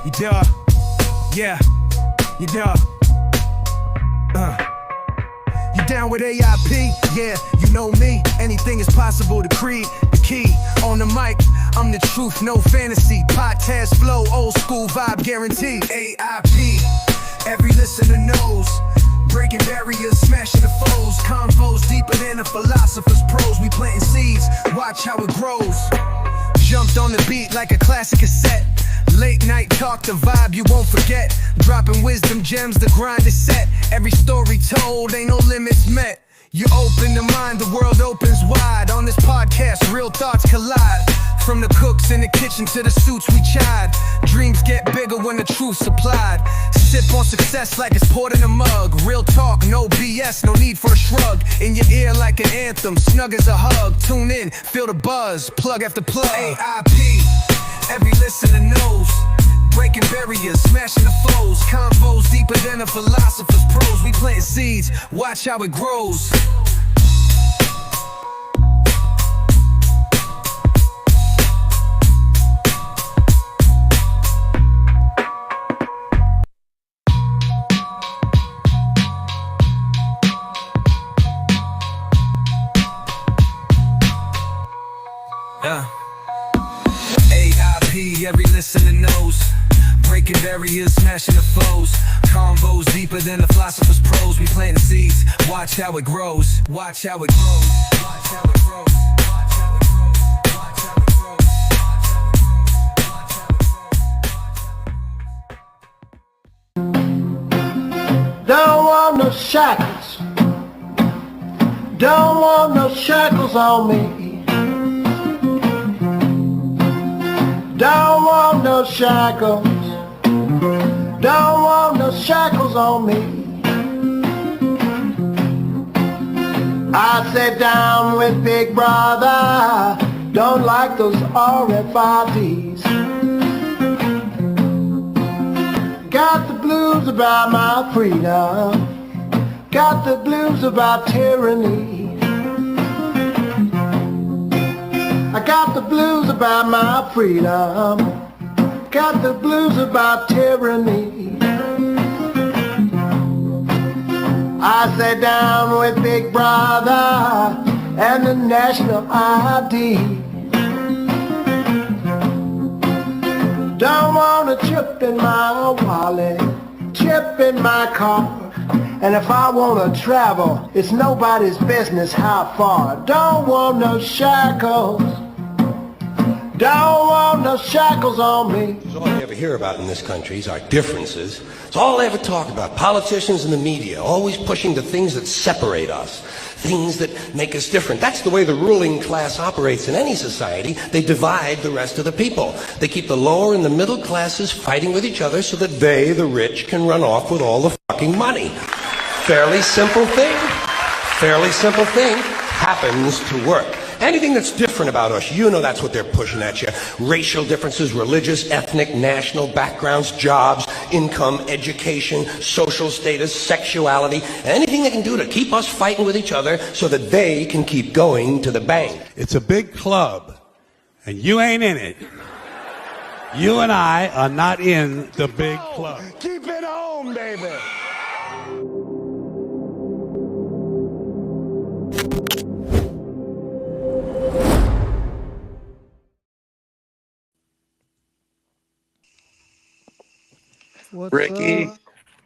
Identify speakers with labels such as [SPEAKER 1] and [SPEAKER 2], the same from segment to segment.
[SPEAKER 1] You duh, yeah, you duh. You down with A.I.P? Yeah, you know me. Anything is possible. The creed, the key. On the mic, I'm the truth, no fantasy. Podcast flow, old school vibe guaranteed. A.I.P, every listener knows. Breaking barriers, smashing the foes. Convos deeper than a philosopher's prose. We planting seeds, watch how it grows. Jumped on the beat like a classic cassette. Late night talk, the vibe you won't forget. Dropping wisdom gems, the grind is set. Every story told, ain't no limits met. You open the mind, the world opens wide. On this podcast, real thoughts collide. From the cooks in the kitchen to the suits we chide. Dreams get bigger when the truth's supplied. Sip on success like it's poured in a mug. Real talk, no BS, no need for a shrug. In your ear like an anthem, snug as a hug. Tune in, feel the buzz, plug after plug. A.I.P, every listener knows. Breaking barriers, smashing the foes. Convos deeper than a philosopher's prose. We planting seeds, watch how it grows. A.I.P, every listener knows. Breaking barriers, smashing the foes. Convos deeper than the philosopher's prose. We planting seeds, watch how it grows. Watch how it grows. Watch how it grows. Watch how it grows. Watch how it grows.
[SPEAKER 2] Don't want no shackles. Don't want no shackles on me. Don't want no shackles. Don't want no shackles on me. I sat down with Big Brother. Don't like those RFIDs. Got the blues about my freedom. Got the blues about tyranny. I got the blues about my freedom. Got the blues about tyranny. I sat down with Big Brother and the national ID. Don't want a chip in my wallet, chip in my car. And if I want to travel, it's nobody's business how far. Don't want no shackles. Don't want no shackles on me.
[SPEAKER 3] All you ever hear about in this country is our differences. It's all they ever talk about. Politicians and the media always pushing the things that separate us, things that make us different. That's the way the ruling class operates in any society. They divide the rest of the people. They keep the lower and the middle classes fighting with each other so that they, the rich, can run off with all the fucking money. Fairly simple thing. Fairly simple thing happens to work. Anything that's different about us, you know that's what they're pushing at you. Racial differences, religious, ethnic, national backgrounds, jobs, income, education, social status, sexuality, anything they can do to keep us fighting with each other so that they can keep going to the bank.
[SPEAKER 4] It's a big club, and you ain't in it. You and I are not in the big club.
[SPEAKER 2] Keep it home, baby.
[SPEAKER 5] What's
[SPEAKER 6] Ricky,
[SPEAKER 5] up?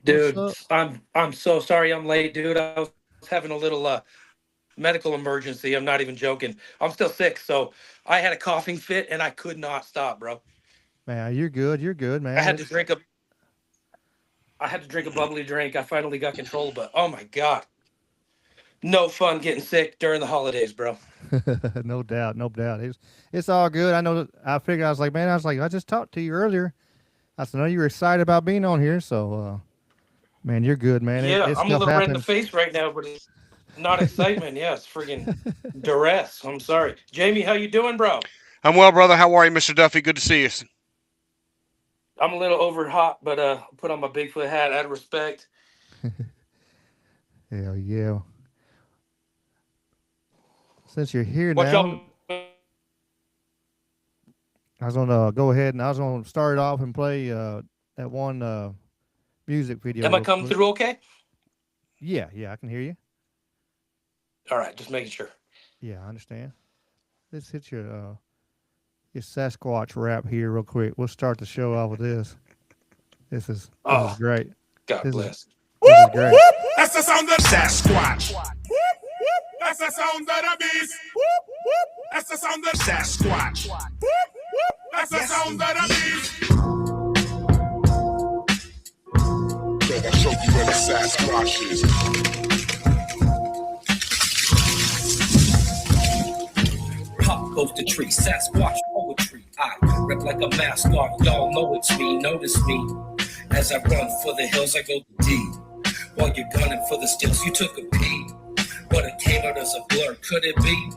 [SPEAKER 6] dude,
[SPEAKER 5] What's up?
[SPEAKER 6] I'm so sorry I'm late, dude. I was having a little medical emergency. I'm not even joking. I'm still sick, so I had a coughing fit and I could not stop, bro.
[SPEAKER 5] Man, you're good. You're good, man.
[SPEAKER 6] I had to drink a bubbly drink. I finally got control, but oh my god. No fun getting sick during the holidays, bro.
[SPEAKER 5] No doubt, no doubt. It's all good. I know. I figured I was like, man, I just talked to you earlier. I said, no, you were excited about being on here, so man, you're good, man.
[SPEAKER 6] Yeah, I'm a
[SPEAKER 5] stuff
[SPEAKER 6] little red in the
[SPEAKER 5] happens.
[SPEAKER 6] face right now, but it's not excitement. Yeah, it's friggin' duress. I'm sorry. Jamie, how you doing, bro?
[SPEAKER 7] I'm well, brother. How are you, Mr. Duffy? Good to see you.
[SPEAKER 6] I'm a little over hot, but put on my Bigfoot hat out of respect.
[SPEAKER 5] Hell yeah. Since you're here
[SPEAKER 6] What
[SPEAKER 5] now,
[SPEAKER 6] y'all
[SPEAKER 5] I was gonna go ahead and I was gonna start it off and play that one music video
[SPEAKER 6] Am I
[SPEAKER 5] real
[SPEAKER 6] coming
[SPEAKER 5] quick.
[SPEAKER 6] through okay?
[SPEAKER 5] Yeah, yeah, I can hear you.
[SPEAKER 6] All right, just making sure.
[SPEAKER 5] Yeah, I understand. Let's hit your Sasquatch rap here real quick. We'll start the show off with this. This is
[SPEAKER 6] Oh,
[SPEAKER 5] great.
[SPEAKER 6] God
[SPEAKER 5] This is
[SPEAKER 6] bless.
[SPEAKER 5] this is great.
[SPEAKER 8] That's the sound of Sasquatch. That's the sound of the beast. That's the sound of Sasquatch. That's the sound of the beast. I'll show you where the Sasquatch is.
[SPEAKER 9] Pop goes the tree, Sasquatch poetry. I rep like a mascot, y'all know it's me. Notice me as I run for the hills. I go deep while you're gunning for the stills. You took a peek, but it came out as a blur. Could it be?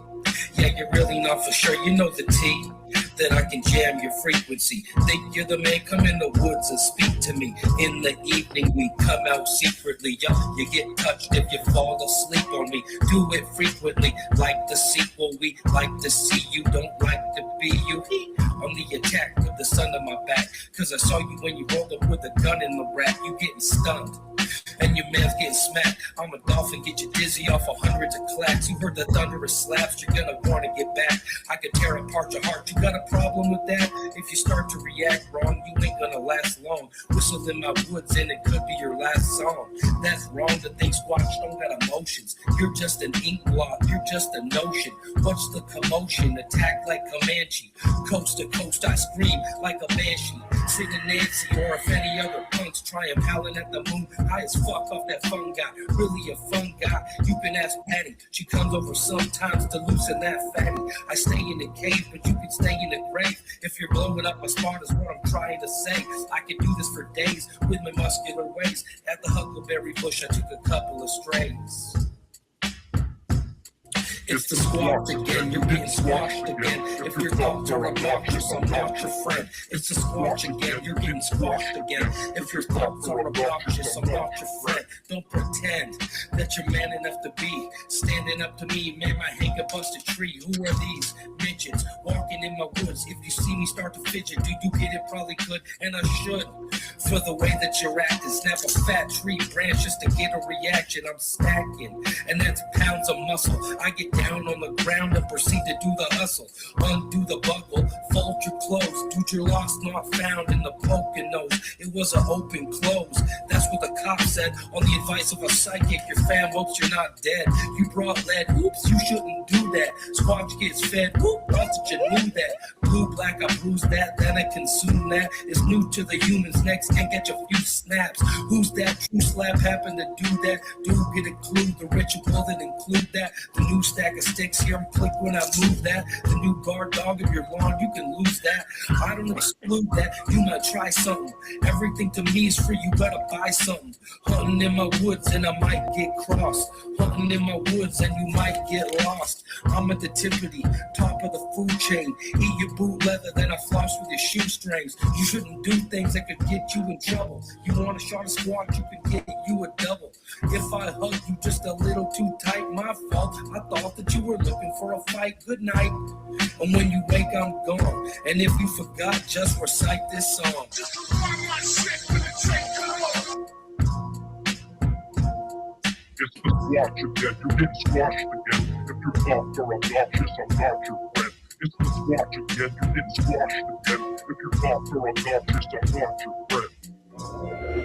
[SPEAKER 9] Yeah, you're really not for sure. You know the T that I can jam your frequency. Think you're the man? Come in the woods and speak to me. In the evening we come out secretly. Yo, you get touched if you fall asleep on me. Do it frequently, like the sequel. We like to see you, don't like to be you. On the attack with the sun on my back, cause I saw you when you rolled up with a gun in the rack. You getting stunned and your man's getting smacked. I'm a dolphin, get you dizzy off of hundreds of clacks. You heard the thunderous slaps, you're gonna want to get back. I could tear apart your heart. You got a problem with that? If you start to react wrong, you ain't gonna last long. Whistle in my woods and it could be your last song. That's wrong to think Squatch don't got emotions. You're just an ink blot, you're just a notion. What's the commotion? Attack like Comanche. Coast to coast I scream like a banshee. Singing Nancy or if any other punks try and howling at the moon. High as fuck off that fun guy. Really a fun guy. You can ask Patty. She comes over sometimes to loosen that fatty. I stay in the cave, but you can stay in the grave. If you're blowing up my spot is what I'm trying to say. I could do this for days with my muscular waist. At the huckleberry bush, I took a couple of strays. It's the squawk again, you're getting squashed again. If your thoughts are obnoxious, I'm not your friend. It's the squawk again, you're getting squashed again. If your thoughts are obnoxious, I'm not your friend. Don't pretend that you're man enough to be standing up to me, man, my hang a busted tree. Who are these midgets walking in my woods? If you see me start to fidget, do you get it? Probably could, and I should. For the way that you're acting, snap a fat tree branch just to get a reaction. I'm stacking, and that's pounds of muscle. I get down on the ground and proceed to do the hustle. Undo the buckle, fold your clothes. Dude, you're lost, not found in the poking nose. It was an open close. That's what the cop said. On the advice of a psychic, your fam hopes you're not dead. You brought lead, oops, you shouldn't do that. Squatch gets fed, whoop, thought that you knew that. Blue, black, I bruise that, then I consume that. It's new to the humans, next can't get a few snaps. Who's that true slap happen to do that? Do get a clue, the ritual that include that. The new stack of sticks here, I'm click when I move that. The new guard dog of your lawn, you can lose that. I don't exclude that, you might try something. Everything to me is free, you better buy something. Hunting in my woods and I might get crossed. Hunting in my woods and you might get lost. I'm at the tippity, top of the food chain. Eat your boot leather, then I floss with your shoestrings. You shouldn't do things that could get you in trouble. You want a shot of squat, you can get you a double. If I hug you just a little too tight, my fault. I thought that you were looking for a fight. Good night. And when you wake, I'm gone. And if you forgot, just recite this song.
[SPEAKER 8] Just run my shit with the train, come on. It's the squatch again, you're getting squashed again. If your thoughts are obnoxious, I'm not your friend. It's the squatch again, you're getting squashed again. If your thoughts are obnoxious, I'm not your friend.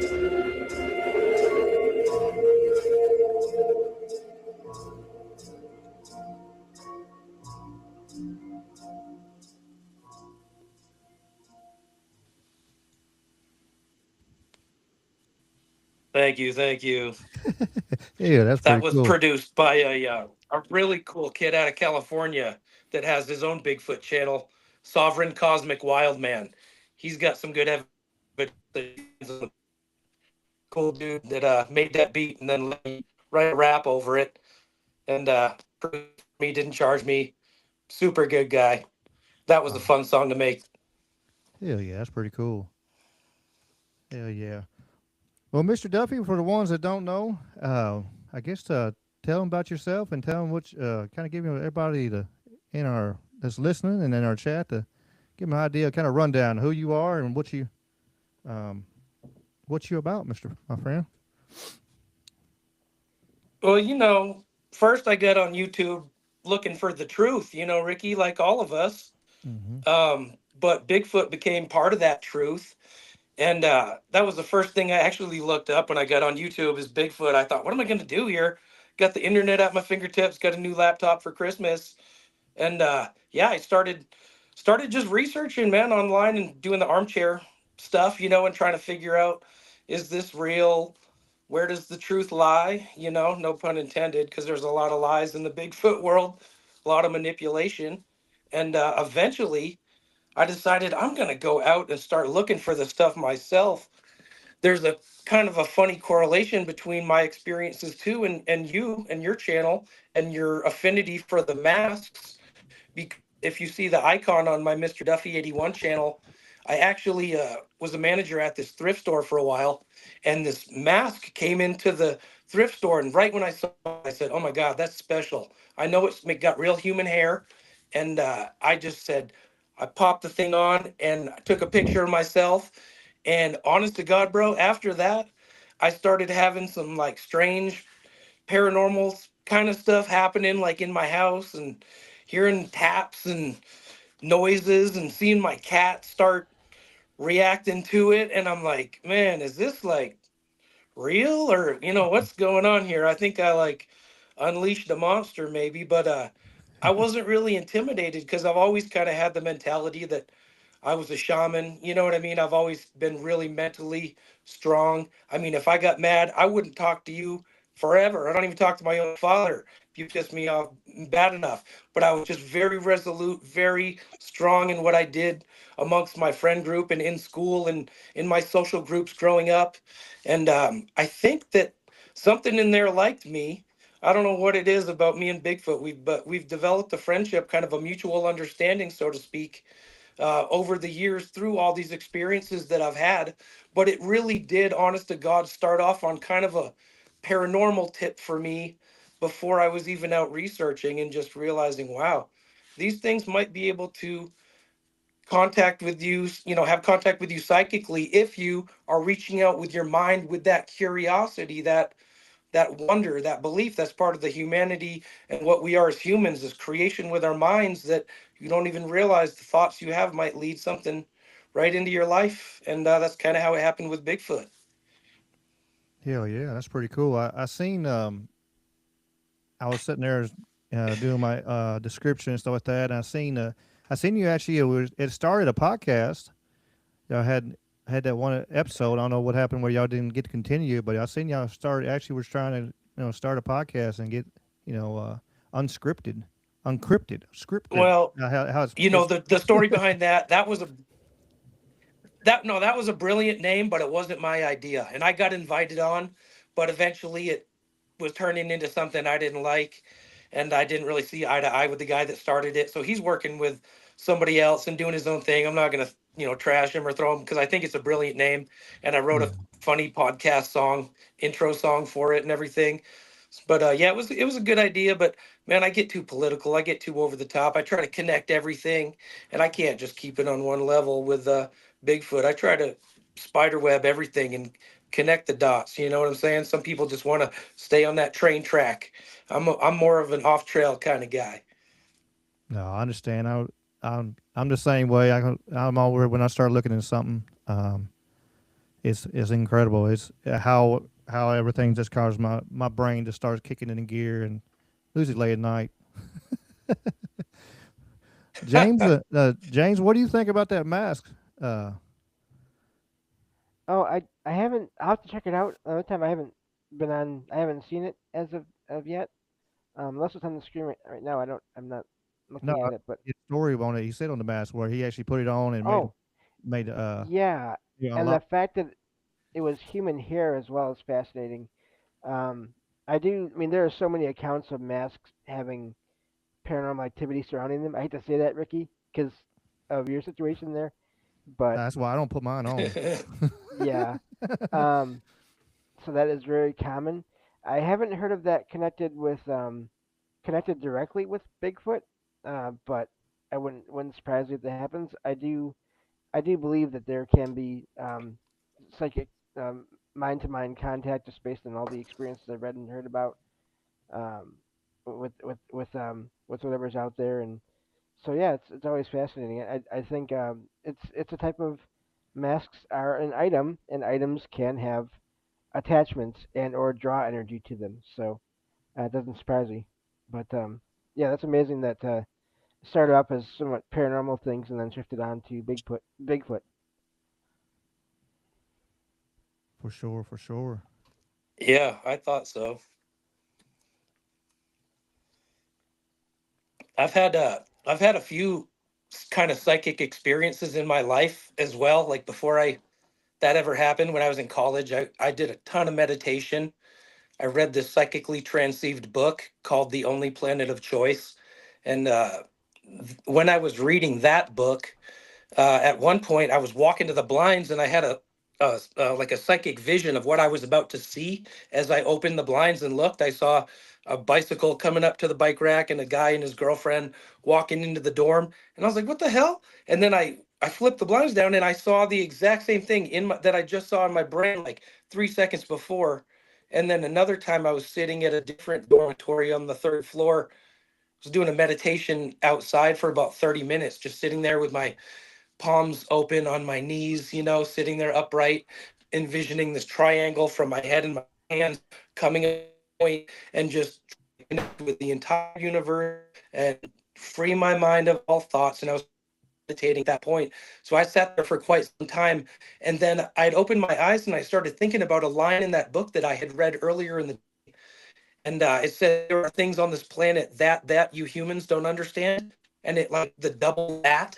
[SPEAKER 6] Thank you, thank you.
[SPEAKER 5] Yeah, that's
[SPEAKER 6] That
[SPEAKER 5] pretty
[SPEAKER 6] was
[SPEAKER 5] cool.
[SPEAKER 6] produced by a really cool kid out of California that has his own Bigfoot channel, Sovereign Cosmic Wildman. He's got some good evidence. Cool dude that made that beat and then let me write a rap over it. And me didn't charge me. Super good guy. That was a fun song to make.
[SPEAKER 5] Hell yeah, that's pretty cool. Hell yeah. Well, Mr. Duffy, for the ones that don't know, I guess tell them about yourself and tell them what kind of give everybody in our that's listening and in our chat to give them an idea, kind of rundown who you are and um, what you about, Mister, my friend.
[SPEAKER 6] Well, first I got on YouTube looking for the truth, Ricky, like all of us.
[SPEAKER 5] Hmm.
[SPEAKER 6] But Bigfoot became part of that truth. And that was the first thing I actually looked up when I got on YouTube is Bigfoot. I thought, what am I going to do here? Got the internet at my fingertips, got a new laptop for Christmas. And yeah, I started just researching, man, online and doing the armchair stuff, and trying to figure out, is this real? Where does the truth lie? No pun intended, because there's a lot of lies in the Bigfoot world, a lot of manipulation. And eventually, I decided I'm going to go out and start looking for the stuff myself. There's a kind of a funny correlation between my experiences too and you and your channel and your affinity for the masks. Because if you see the icon on my Mr. Duffy 81 channel, I actually was a manager at this thrift store for a while, and this mask came into the thrift store. And right when I saw it, I said, "Oh my God, that's special! I know got real human hair." And I just said, I popped the thing on and I took a picture of myself. And honest to God, bro, after that, I started having some like strange paranormal kind of stuff happening, like in my house and hearing taps and noises and seeing my cat start reacting to it. And I'm like, man, is this like real or what's going on here? I think I like unleashed a monster maybe, but I wasn't really intimidated because I've always kind of had the mentality that I was a shaman. You know what I mean? I've always been really mentally strong. I mean, if I got mad, I wouldn't talk to you forever. I don't even talk to my own father if you piss me off bad enough. But I was just very resolute, very strong in what I did amongst my friend group and in school and in my social groups growing up. And I think that something in there liked me. I don't know what it is about me and Bigfoot. We've developed a friendship, kind of a mutual understanding, so to speak, over the years through all these experiences that I've had. But it really did, honest to God, start off on kind of a paranormal tip for me before I was even out researching and just realizing, wow, these things might be able to contact with you, have contact with you psychically if you are reaching out with your mind with that curiosity, that wonder, that belief. That's part of the humanity and what we are as humans, is creation with our minds, that you don't even realize the thoughts you have might lead something right into your life. And that's kind of how it happened with Bigfoot.
[SPEAKER 5] Hell yeah, that's pretty cool. I seen I was sitting there doing my description and stuff like that, and I seen you actually. It started a podcast. Y'all had that one episode. I don't know what happened where y'all didn't get to continue, but I seen y'all started actually was trying to start a podcast and get unscripted, uncrypted, scripted.
[SPEAKER 6] Well,
[SPEAKER 5] How it's
[SPEAKER 6] the story behind that was that was a brilliant name, but it wasn't my idea. And I got invited on, but eventually it was turning into something I didn't like, and I didn't really see eye to eye with the guy that started it. So he's working with somebody else and doing his own thing. I'm not gonna, trash him or throw him, because I think it's a brilliant name, and I wrote a
[SPEAKER 5] yeah.
[SPEAKER 6] funny podcast song, intro song for it and everything. But yeah, it was a good idea. But man, I get too political. I get too over the top. I try to connect everything, and I can't just keep it on one level with Bigfoot. I try to spiderweb everything and connect the dots. You know what I'm saying? Some people just want to stay on that train track. I'm more of an off trail kind of guy.
[SPEAKER 5] No, I understand. I'm the same way. I'm over when I start looking at something. It's incredible. It's how everything just causes my brain to start kicking into gear and lose it late at night. James, what do you think about that mask? Uh,
[SPEAKER 10] Oh, I haven't. I'll have to check it out. Another time I haven't been on. I haven't seen it as of yet. Unless it's on the screen right now. I don't. I'm not
[SPEAKER 5] no,
[SPEAKER 10] looking at it. But
[SPEAKER 5] his story on it. He said on the mask where he actually put it on and made
[SPEAKER 10] oh
[SPEAKER 5] made
[SPEAKER 10] yeah, and
[SPEAKER 5] unlock.
[SPEAKER 10] the fact that it was human hair as well is fascinating. Um, I do. I mean, there are so many accounts of masks having paranormal activity surrounding them. I hate to say that, Ricky, because of your situation there. But
[SPEAKER 5] That's why I don't put mine on.
[SPEAKER 10] yeah. Um, so that is very common. I haven't heard of that connected directly with Bigfoot, but wouldn't surprise me if that happens. I do believe that there can be psychic mind to mind contact just based on all the experiences I've read and heard about um, with whatever's out there, and so yeah, it's always fascinating. I think it's a type of masks are an item, and items can have attachments and or draw energy to them. So it doesn't surprise me. But yeah, that's amazing that started off as somewhat paranormal things and then shifted on to Bigfoot. Bigfoot.
[SPEAKER 5] For sure, for sure.
[SPEAKER 6] Yeah, I thought so. I've had a few kind of psychic experiences in my life as well. Like before I that ever happened when I was in college, I did a ton of meditation. I read this psychically transceived book called The Only Planet of Choice. And when I was reading that book, at one point I was walking to the blinds and I had like a psychic vision of what I was about to see. As I opened the blinds and looked, I saw a bicycle coming up to the bike rack and a guy and his girlfriend walking into the dorm, and I was like, what the hell? And then I flipped the blinds down and I saw the exact same thing that I just saw in my brain like 3 seconds before. And then another time I was sitting at a different dormitory on the third floor, was doing a meditation outside for about 30 minutes, just sitting there with my palms open on my knees, sitting there upright, envisioning this triangle from my head and my hands coming a point and just connect with the entire universe and free my mind of all thoughts. And I was meditating at that point. So I sat there for quite some time. And then I'd opened my eyes and I started thinking about a line in that book that I had read earlier in the and it said there are things on this planet that you humans don't understand, and it like the double that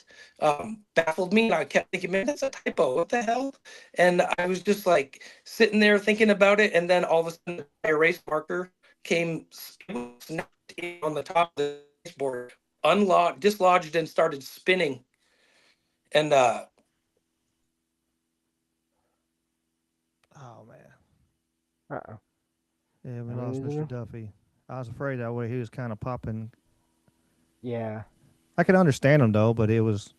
[SPEAKER 6] baffled me, and I kept thinking, man, that's a typo. What the hell? And I was just like sitting there thinking about it, and then all of a sudden, the erase marker came snapped in on the top of the baseboard, unlocked, dislodged, and started spinning. And
[SPEAKER 5] Oh man.
[SPEAKER 10] Uh oh.
[SPEAKER 5] Yeah, we
[SPEAKER 10] Are we
[SPEAKER 5] lost
[SPEAKER 10] losing
[SPEAKER 5] Mr.
[SPEAKER 10] him?
[SPEAKER 5] Duffy. I was afraid that way he was kind of popping.
[SPEAKER 10] Yeah.
[SPEAKER 5] I could understand him though, but it was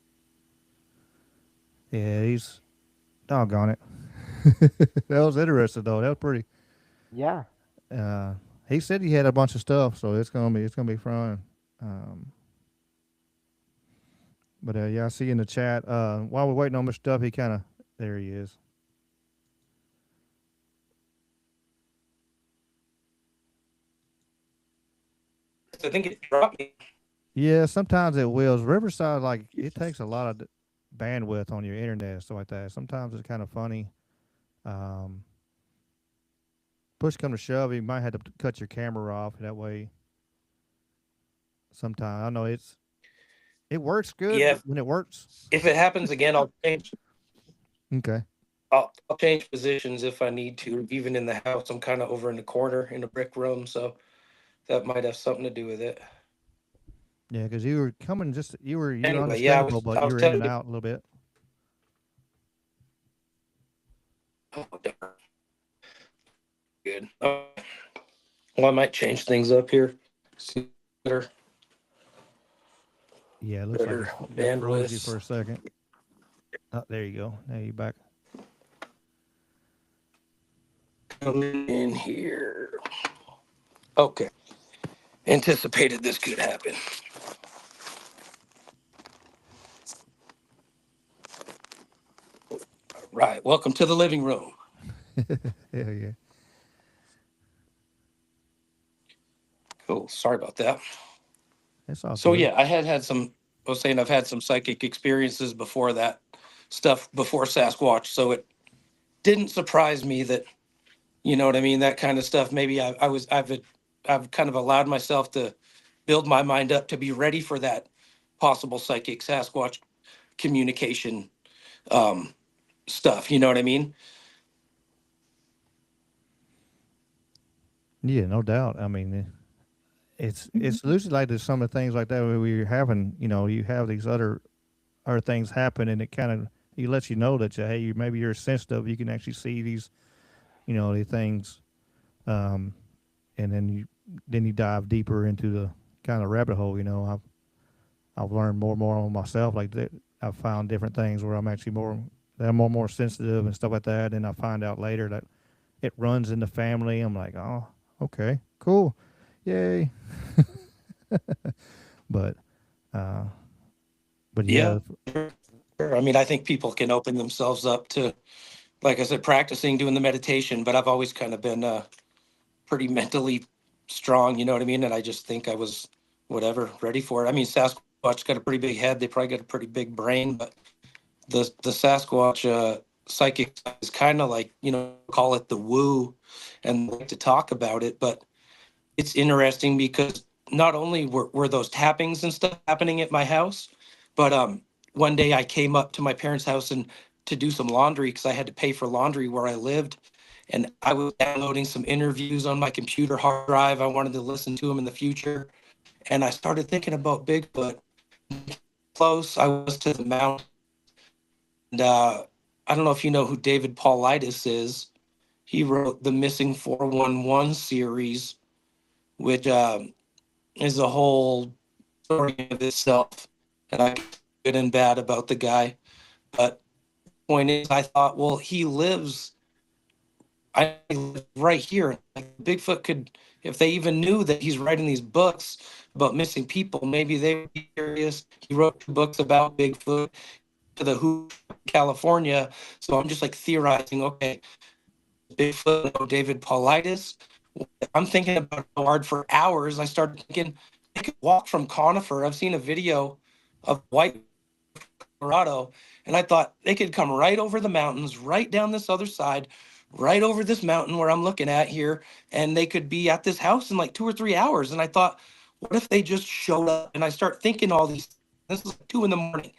[SPEAKER 5] yeah, he's doggone it. That was interesting though. That was pretty.
[SPEAKER 10] Yeah.
[SPEAKER 5] Uh, he said he had a bunch of stuff, so it's gonna be fun. Um, but yeah, I see you in the chat. While we're waiting on Mr. Duffy, kind of there he is.
[SPEAKER 6] I think it dropped me.
[SPEAKER 5] Yeah, sometimes it will. Riverside, like it takes a lot of bandwidth on your internet and stuff like that. Sometimes it's kind of funny. Um, push come to shove, you might have to cut your camera off. That way, sometimes I know it works good
[SPEAKER 6] Yeah,
[SPEAKER 5] when it works.
[SPEAKER 6] if it happens again, I'll change.
[SPEAKER 5] Okay.
[SPEAKER 6] I'll change positions if I need to, even in the house. I'm kind of over in the corner in a brick room, so that might have something to do with it.
[SPEAKER 5] Yeah, because you were coming you were
[SPEAKER 6] Anyway, yeah,
[SPEAKER 5] understandable, but
[SPEAKER 6] I
[SPEAKER 5] you
[SPEAKER 6] was
[SPEAKER 5] were in and
[SPEAKER 6] telling you.
[SPEAKER 5] out a little bit.
[SPEAKER 6] Oh, darn. Good. Well, I might change things up here. See better,
[SPEAKER 5] Yeah, it looks like
[SPEAKER 6] better
[SPEAKER 5] it froze you for
[SPEAKER 6] bandwidth.
[SPEAKER 5] a second. Oh, there you go. Now you're back.
[SPEAKER 6] Come in here. Okay. Anticipated this could happen. Right. Welcome to the living room.
[SPEAKER 5] Hell yeah.
[SPEAKER 6] Cool. Sorry about that.
[SPEAKER 5] It's all
[SPEAKER 6] So
[SPEAKER 5] good.
[SPEAKER 6] yeah, I was saying I've had some psychic experiences before that stuff, before Sasquatch. So it didn't surprise me that, you know what I mean? That kind of stuff. Maybe I've kind of allowed myself to build my mind up to be ready for that possible psychic Sasquatch communication um, stuff. You know what I mean?
[SPEAKER 5] Yeah, no doubt. I mean, it's usually like there's some of the things like that where we're having, you have these other things happen, and it kind of it lets you know that hey, maybe you're sensitive. You can actually see these things, um, and then you dive deeper into the kind of rabbit hole. I've learned more and more on myself. Like I've found different things where I'm actually that I'm more sensitive and stuff like that. And I find out later that it runs in the family. I'm like, oh, okay, cool, yay. But, uh, but
[SPEAKER 6] Yeah.
[SPEAKER 5] yeah,
[SPEAKER 6] Sure. I mean, I think people can open themselves up to, like I said, practicing doing the meditation, but I've always kind of been pretty mentally strong, you know what I mean? And I just think I was whatever, ready for it. I mean, Sasquatch got a pretty big head. They probably got a pretty big brain, but the Sasquatch psychic is kind of like, call it the woo and like to talk about it. But it's interesting because not only were those tappings and stuff happening at my house, but one day I came up to my parents' house and to do some laundry because I had to pay for laundry where I lived. And I was downloading some interviews on my computer hard drive. I wanted to listen to them in the future. And I started thinking about Bigfoot. Close I was to the mountain. And I don't know if you know who David Paulides is. He wrote the Missing 411 series, which is a whole story of itself. And I good and bad about the guy. But point is, I thought, well, he lives right here. Like Bigfoot could, if they even knew that he's writing these books about missing people, maybe they would be curious. He wrote 2 books about Bigfoot to the Who, California. So I'm just like theorizing, okay, Bigfoot, no David Paulides. I'm thinking about it hard for hours. I started thinking they could walk from Conifer. I've seen a video of white Colorado, and I thought they could come right over the mountains, right down this other side, right over this mountain where I'm looking at here, and they could be at this house in like 2 or 3 hours. And I thought, what if they just showed up? And I start thinking all these. This is like 2 in the morning,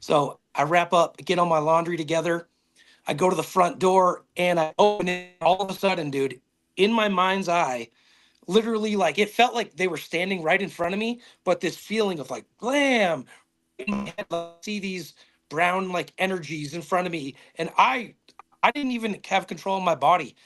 [SPEAKER 6] so I wrap up, get all my laundry together. I go to the front door and I open it. All of a sudden, dude, in my mind's eye, literally, like it felt like they were standing right in front of me, but this feeling of like blam in my head, like, see these brown like energies in front of me, and I didn't even have control of my body.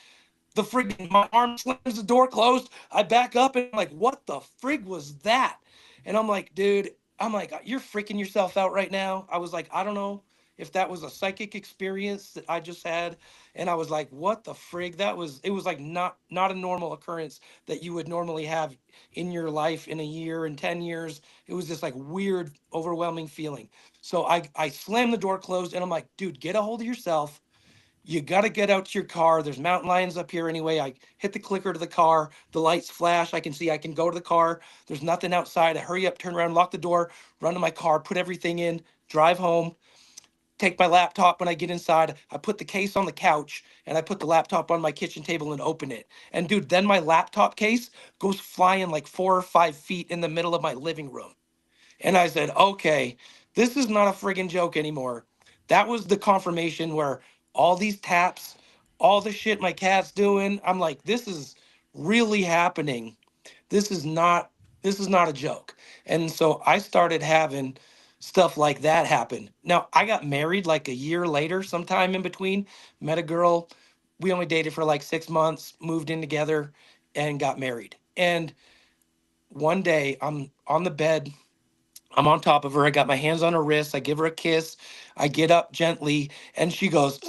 [SPEAKER 6] The friggin' my arm slams, the door closed. I back up and I'm like, what the frig was that? And I'm like, dude, I'm like, you're freaking yourself out right now. I was like, I don't know if that was a psychic experience that I just had. And I was like, what the frig? It was like not a normal occurrence that you would normally have in your life in a year, in 10 years. It was this like weird, overwhelming feeling. So I slammed the door closed and I'm like, dude, get a hold of yourself. You got to get out to your car. There's mountain lions up here anyway. I hit the clicker to the car. The lights flash. I can see I can go to the car. There's nothing outside. I hurry up, turn around, lock the door, run to my car, put everything in, drive home, take my laptop when I get inside. I put the case on the couch and I put the laptop on my kitchen table and open it. And dude, then my laptop case goes flying like 4 or 5 feet in the middle of my living room. And I said, okay, this is not a friggin' joke anymore. That was the confirmation where all these taps, all the shit my cat's doing, I'm like, this is really happening. This is not this is not a joke. And so I started having stuff like that happen. Now, I got married like a year later, sometime in between, met a girl. We only dated for like 6 months, moved in together and got married. And one day I'm on the bed, I'm on top of her. I got my hands on her wrist. I give her a kiss. I get up gently and she goes,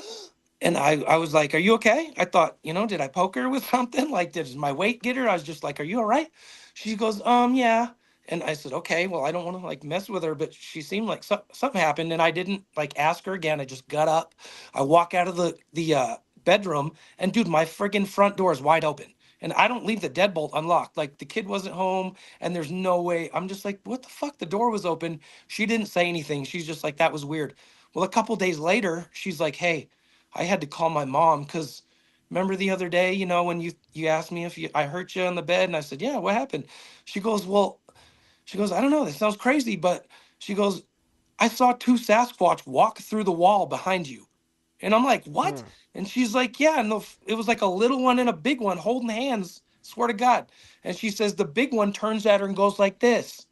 [SPEAKER 6] and I was like, are you okay? I thought, did I poke her with something? Like, did my weight get her? I was just like, are you all right? She goes, yeah. And I said, okay, well, I don't want to like mess with her, but she seemed like something happened. And I didn't like ask her again. I just got up. I walk out of the bedroom and dude, my friggin' front door is wide open. And I don't leave the deadbolt unlocked. Like the kid wasn't home and there's no way. I'm just like, what the fuck? The door was open. She didn't say anything. She's just like, that was weird. Well, a couple days later, she's like, hey, I had to call my mom because remember the other day, when you asked me if I hurt you on the bed, and I said, yeah, what happened? She goes, well, I don't know, that sounds crazy, but she goes, I saw 2 Sasquatch walk through the wall behind you. And I'm like, what?
[SPEAKER 10] Hmm.
[SPEAKER 6] And she's like, yeah, and it was like a little one and a big one holding hands. Swear to God. And she says the big one turns at her and goes like this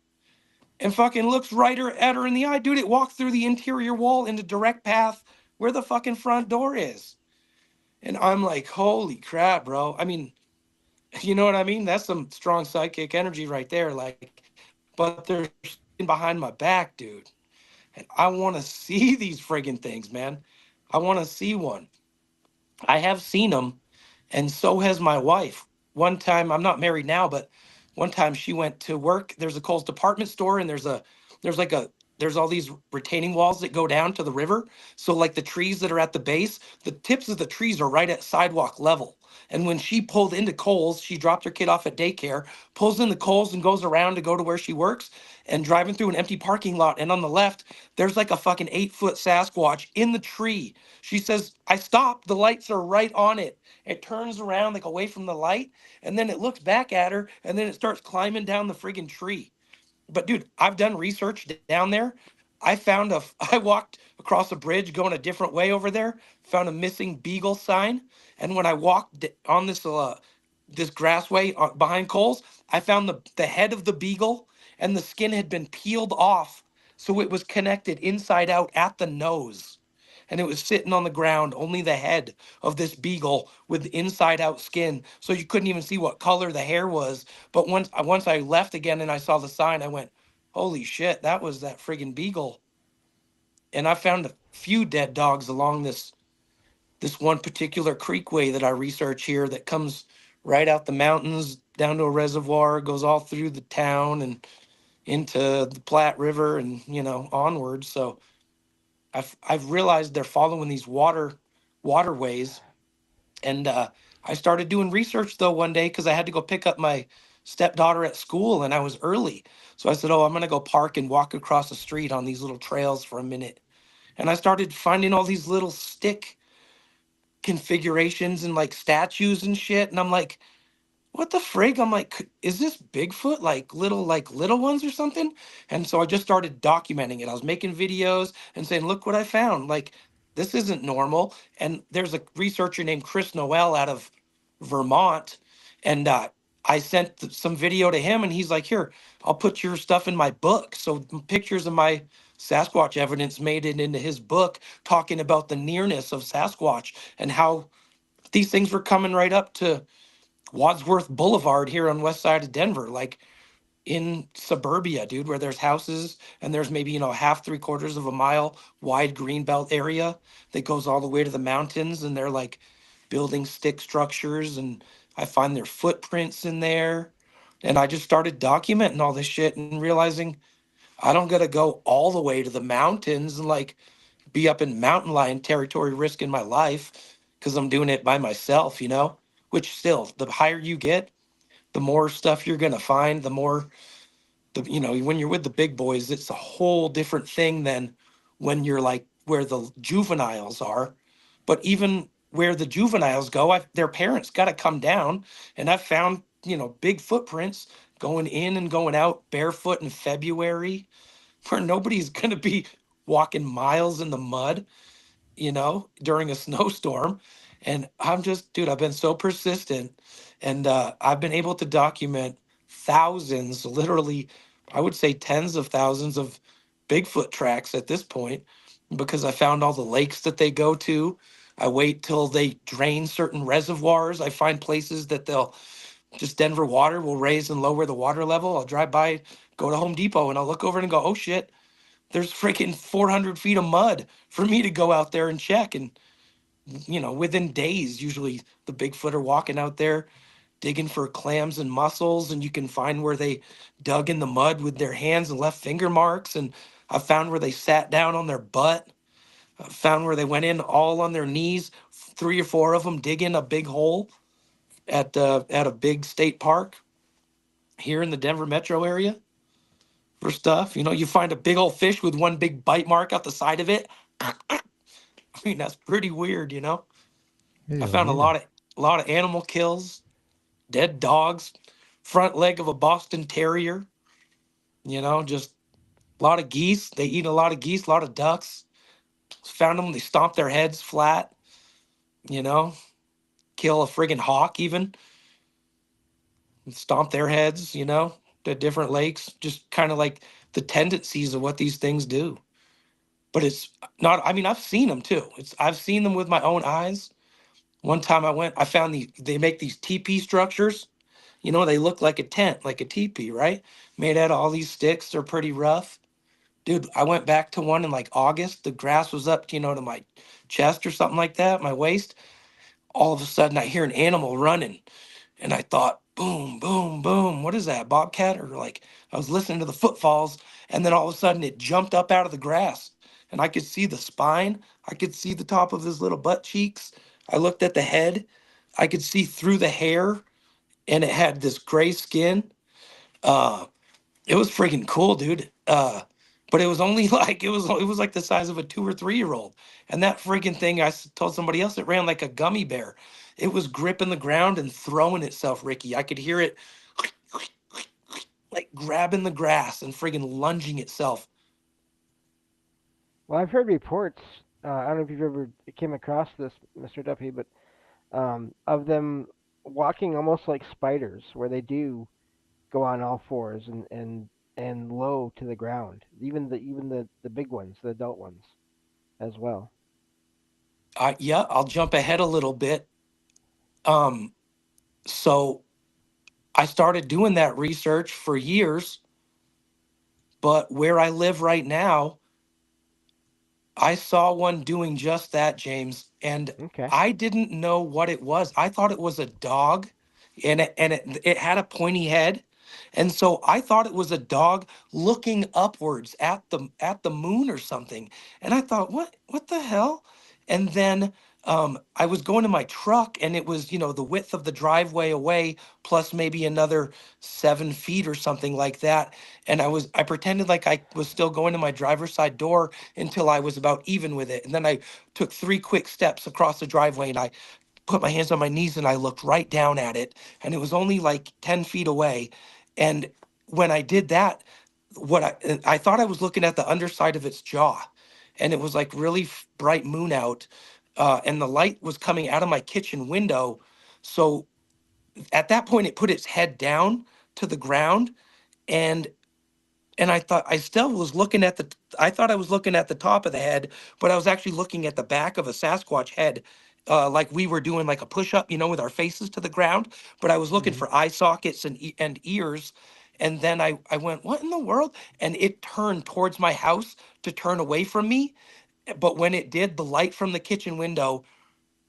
[SPEAKER 6] and fucking looks at her in the eye. Dude, it walked through the interior wall in the direct path where the fucking front door is. And I'm like, holy crap, bro. I mean, you know what I mean? That's some strong psychic energy right there. Like, but there's behind my back, dude. And I want to see these friggin' things, man. I want to see one. I have seen them, and so has my wife. One time, I'm not married now, but one time she went to work. There's a Kohl's department store, and there's like a, there's all these retaining walls that go down to the river. So like the trees that are at the base, the tips of the trees are right at sidewalk level. And when she pulled into Kohl's, she dropped her kid off at daycare, pulls into Kohl's and goes around to go to where she works, and driving through an empty parking lot. And on the left, there's like a fucking 8-foot Sasquatch in the tree. She says, I stopped, the lights are right on it. It turns around like away from the light, and then it looks back at her, and then it starts climbing down the friggin' tree. But dude, I've done research down there. I walked across a bridge going a different way over there, found a missing beagle sign. And when I walked on this grassway behind Coles, I found the head of the beagle, and the skin had been peeled off. So it was connected inside out at the nose. And it was sitting on the ground, only the head of this beagle with inside out skin. So you couldn't even see what color the hair was. But once I left again and I saw the sign, I went, holy shit, that was that friggin' beagle. And I found a few dead dogs along this one particular creekway that I research here that comes right out the mountains down to a reservoir, goes all through the town and into the Platte River and, onward. So I've realized they're following these waterways. And I started doing research though one day because I had to go pick up my stepdaughter at school and I was early. So I said, oh, I'm going to go park and walk across the street on these little trails for a minute. And I started finding all these little stick configurations and like statues and shit. And I'm like, what the frig? I'm like, is this Bigfoot like little ones or something? And so I just started documenting it. I was making videos and saying, look what I found. Like, this isn't normal. And there's a researcher named Chris Noel out of Vermont. And I sent some video to him and he's like, here, I'll put your stuff in my book. So pictures of my Sasquatch evidence made it into his book, talking about the nearness of Sasquatch and how these things were coming right up to Wadsworth Boulevard here on west side of Denver, like in suburbia, dude, where there's houses and there's maybe, half, 3/4 of a mile wide greenbelt area that goes all the way to the mountains. And they're like building stick structures. And I find their footprints in there. And I just started documenting all this shit and realizing I don't got to go all the way to the mountains and like be up in mountain lion territory risking my life because I'm doing it by myself, which still, the higher you get, the more stuff you're going to find, the more, when you're with the big boys, it's a whole different thing than when you're like where the juveniles are. But even where the juveniles go, their parents got to come down. And I've found, big footprints going in and going out barefoot in February where nobody's going to be walking miles in the mud, during a snowstorm. And I'm just, dude, I've been so persistent and I've been able to document thousands, literally, I would say tens of thousands of Bigfoot tracks at this point because I found all the lakes that they go to. I wait till they drain certain reservoirs. I find places that Denver water will raise and lower the water level. I'll drive by, go to Home Depot, and I'll look over and go, oh shit, there's freaking 400 feet of mud for me to go out there and check. And, within days, usually the Bigfoot are walking out there digging for clams and mussels. And you can find where they dug in the mud with their hands and left finger marks. And I found where they sat down on their butt. I found where they went in all on their knees, 3 or 4 of them digging a big hole at a big state park here in the Denver metro area for stuff. You find a big old fish with one big bite mark out the side of it. I mean, that's pretty weird, I
[SPEAKER 5] Hell
[SPEAKER 6] found a
[SPEAKER 5] yeah.
[SPEAKER 6] lot of animal kills, dead dogs, front leg of a Boston Terrier, just a lot of geese. They eat a lot of geese, a lot of ducks. Found them, they stomp their heads flat, you know, kill a friggin' hawk even, stomp their heads, to different lakes, just kind of like the tendencies of what these things do. But it's not, I mean, I've seen them too. I've seen them with my own eyes. One time I found they make these teepee structures, You know, they look like a tent, like a teepee, right? Made out of all these sticks. They're pretty rough. Dude, I went back to one in like August. The grass was up, to my chest or something like that, my waist. All of a sudden, I hear an animal running. And I thought, boom, boom, boom. What is that, bobcat? Or like, I was listening to the footfalls. And then all of a sudden, it jumped up out of the grass. And I could see the spine. I could see the top of his little butt cheeks. I looked at the head. I could see through the hair. And it had this gray skin. Uh, it was freaking cool, dude. But it was only like it was like the size of a 2 or 3 year old, and that freaking thing told somebody else it ran like a gummy bear. It was gripping the ground and throwing itself, Ricky. I could hear it like grabbing the grass and friggin' lunging itself.
[SPEAKER 10] Well, I've heard reports. I don't know if you've ever came across this, Mr. Duffy, but of them walking almost like spiders, where they do go on all fours and low to the ground. Even the big ones, the adult ones, as well.
[SPEAKER 6] Yeah, I'll jump ahead a little bit. Um, so I started doing that research for years, but where I live right now, I saw one doing just that, James, and
[SPEAKER 10] Okay.
[SPEAKER 6] I didn't know what it was. I thought it was a dog, and it had a pointy head, and so I thought it was a dog looking upwards at the moon or something. And I thought, what the hell? And then I was going to my truck, and it was the width of the driveway away, plus maybe another 7 feet or something like that. And I pretended like I was still going to my driver's side door until I was about even with it. And then I took 3 quick steps across the driveway and I put my hands on my knees and I looked right down at it. And it was only like 10 feet away. And when I did that, I thought I was looking at the underside of its jaw. And it was like really bright moon out. And the light was coming out of my kitchen window. So at that point, it put its head down to the ground. And I thought I still was looking at I thought I was looking at the top of the head, but I was actually looking at the back of a Sasquatch head, like we were doing like a push up, with our faces to the ground. But I was looking
[SPEAKER 10] Hmm.
[SPEAKER 6] for eye sockets and ears. And then I went, what in the world? And it turned towards my house to turn away from me. But when it did, the light from the kitchen window,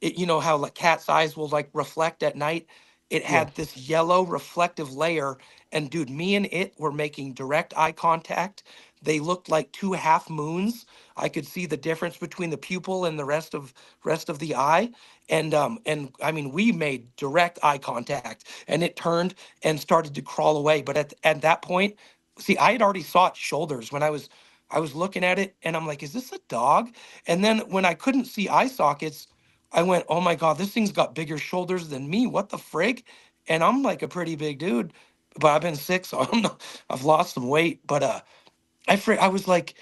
[SPEAKER 6] you know how like cat's eyes will like reflect at night. It
[SPEAKER 10] Yes.
[SPEAKER 6] had this yellow reflective layer, and dude, me and it were making direct eye contact. They looked like two half moons. I could see the difference between the pupil and the rest of the eye. And I mean, we made direct eye contact, and it turned and started to crawl away. But at that point, see, I had already saw its shoulders when I was looking at it, and I'm like, is this a dog? And then when I couldn't see eye sockets, I went, oh my God, this thing's got bigger shoulders than me. What the frig? And I'm like a pretty big dude, but I've been sick, so I've lost some weight. But I was like,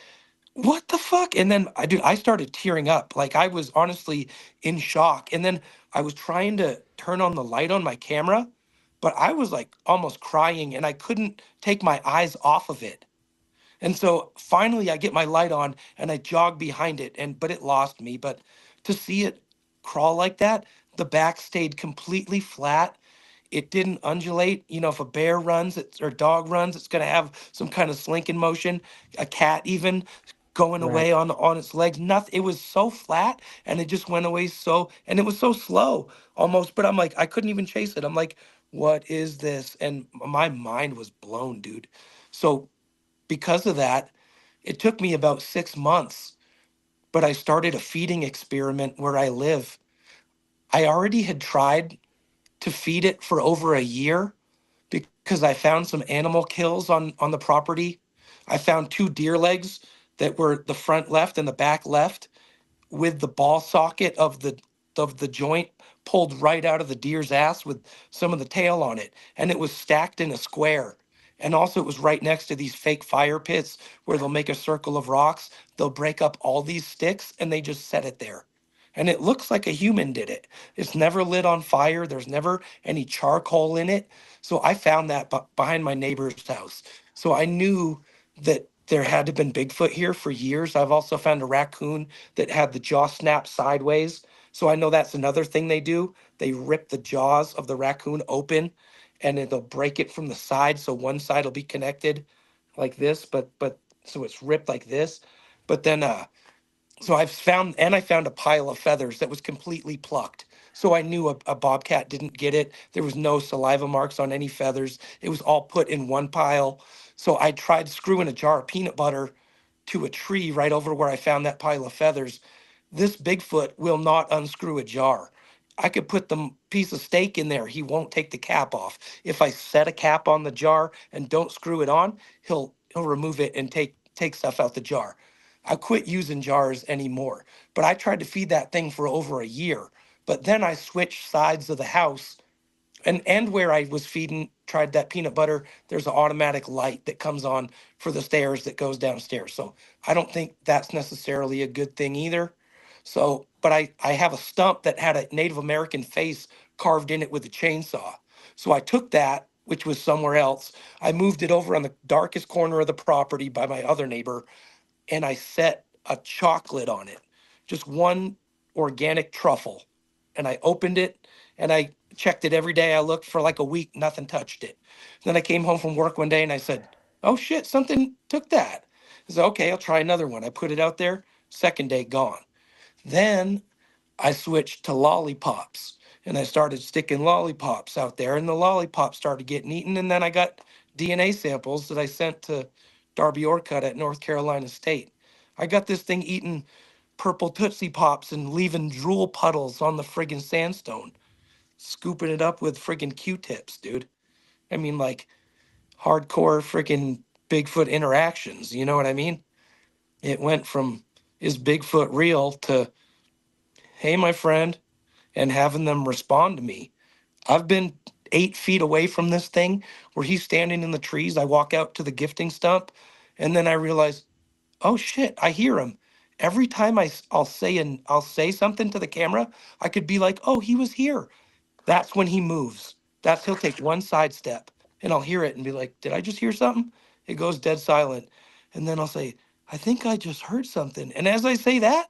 [SPEAKER 6] what the fuck? And then I started tearing up. Like I was honestly in shock. And then I was trying to turn on the light on my camera, but I was like almost crying and I couldn't take my eyes off of it. And so finally I get my light on and I jog behind it but it lost me. But to see it crawl like that, the back stayed completely flat. It didn't undulate. If a bear runs or dog runs, it's going to have some kind of slinking motion. A cat even going
[SPEAKER 10] Right.
[SPEAKER 6] away on its legs. Nothing. It was so flat and it just went away and it was so slow almost. But I'm like, I couldn't even chase it. I'm like, what is this? And my mind was blown, dude. So because of that, it took me about 6 months, but I started a feeding experiment where I live. I already had tried to feed it for over a year because I found some animal kills on the property. I found two deer legs that were the front left and the back left with the ball socket of the joint pulled right out of the deer's ass with some of the tail on it, and it was stacked in a square. And also it was right next to these fake fire pits where they'll make a circle of rocks, they'll break up all these sticks and they just set it there, and it looks like a human did it. It's never lit on fire, there's never any charcoal in it. So I found that behind my neighbor's house. So I knew that there had to have been Bigfoot here for years. I've also found a raccoon that had the jaw snap sideways. So I know that's another thing they do. They rip the jaws of the raccoon open and it'll break it from the side. So one side will be connected like this, but so it's ripped like this. But then so I found a pile of feathers that was completely plucked. So I knew a bobcat didn't get it. There was no saliva marks on any feathers. It was all put in one pile. So I tried screwing a jar of peanut butter to a tree right over where I found that pile of feathers. This Bigfoot will not unscrew a jar. I could put the piece of steak in there. He won't take the cap off. If I set a cap on the jar and don't screw it on, he'll remove it and take stuff out the jar. I quit using jars anymore. But I tried to feed that thing for over a year. But then I switched sides of the house, and where I was feeding, tried that peanut butter, there's an automatic light that comes on for the stairs that goes downstairs. So I don't think that's necessarily a good thing either. So, but I have a stump that had a Native American face carved in it with a chainsaw. So I took that, which was somewhere else. I moved it over on the darkest corner of the property by my other neighbor, and I set a chocolate on it, just one organic truffle. And I opened it and I checked it every day. I looked for like a week, nothing touched it. Then I came home from work one day and I said, oh shit, something took that. I said, okay, I'll try another one. I put it out there, second day gone. Then I switched to lollipops and I started sticking lollipops out there, and the lollipops started getting eaten. And then I got DNA samples that I sent to Darby Orcutt at North Carolina State. I got this thing eating purple Tootsie Pops and leaving drool puddles on the friggin' sandstone, scooping it up with friggin' Q-tips, dude. I mean, like hardcore friggin' Bigfoot interactions, you know what I mean? It went from, is Bigfoot real, to, hey, my friend, and having them respond to me. I've been 8 feet away from this thing where he's standing in the trees. I walk out to the gifting stump and then I realize, oh shit, I hear him. Every time I'll say something to the camera, I could be like, oh, he was here. That's when he moves. He'll take one side step and I'll hear it and be like, did I just hear something? It goes dead silent. And then I'll say, I think I just heard something. And as I say that,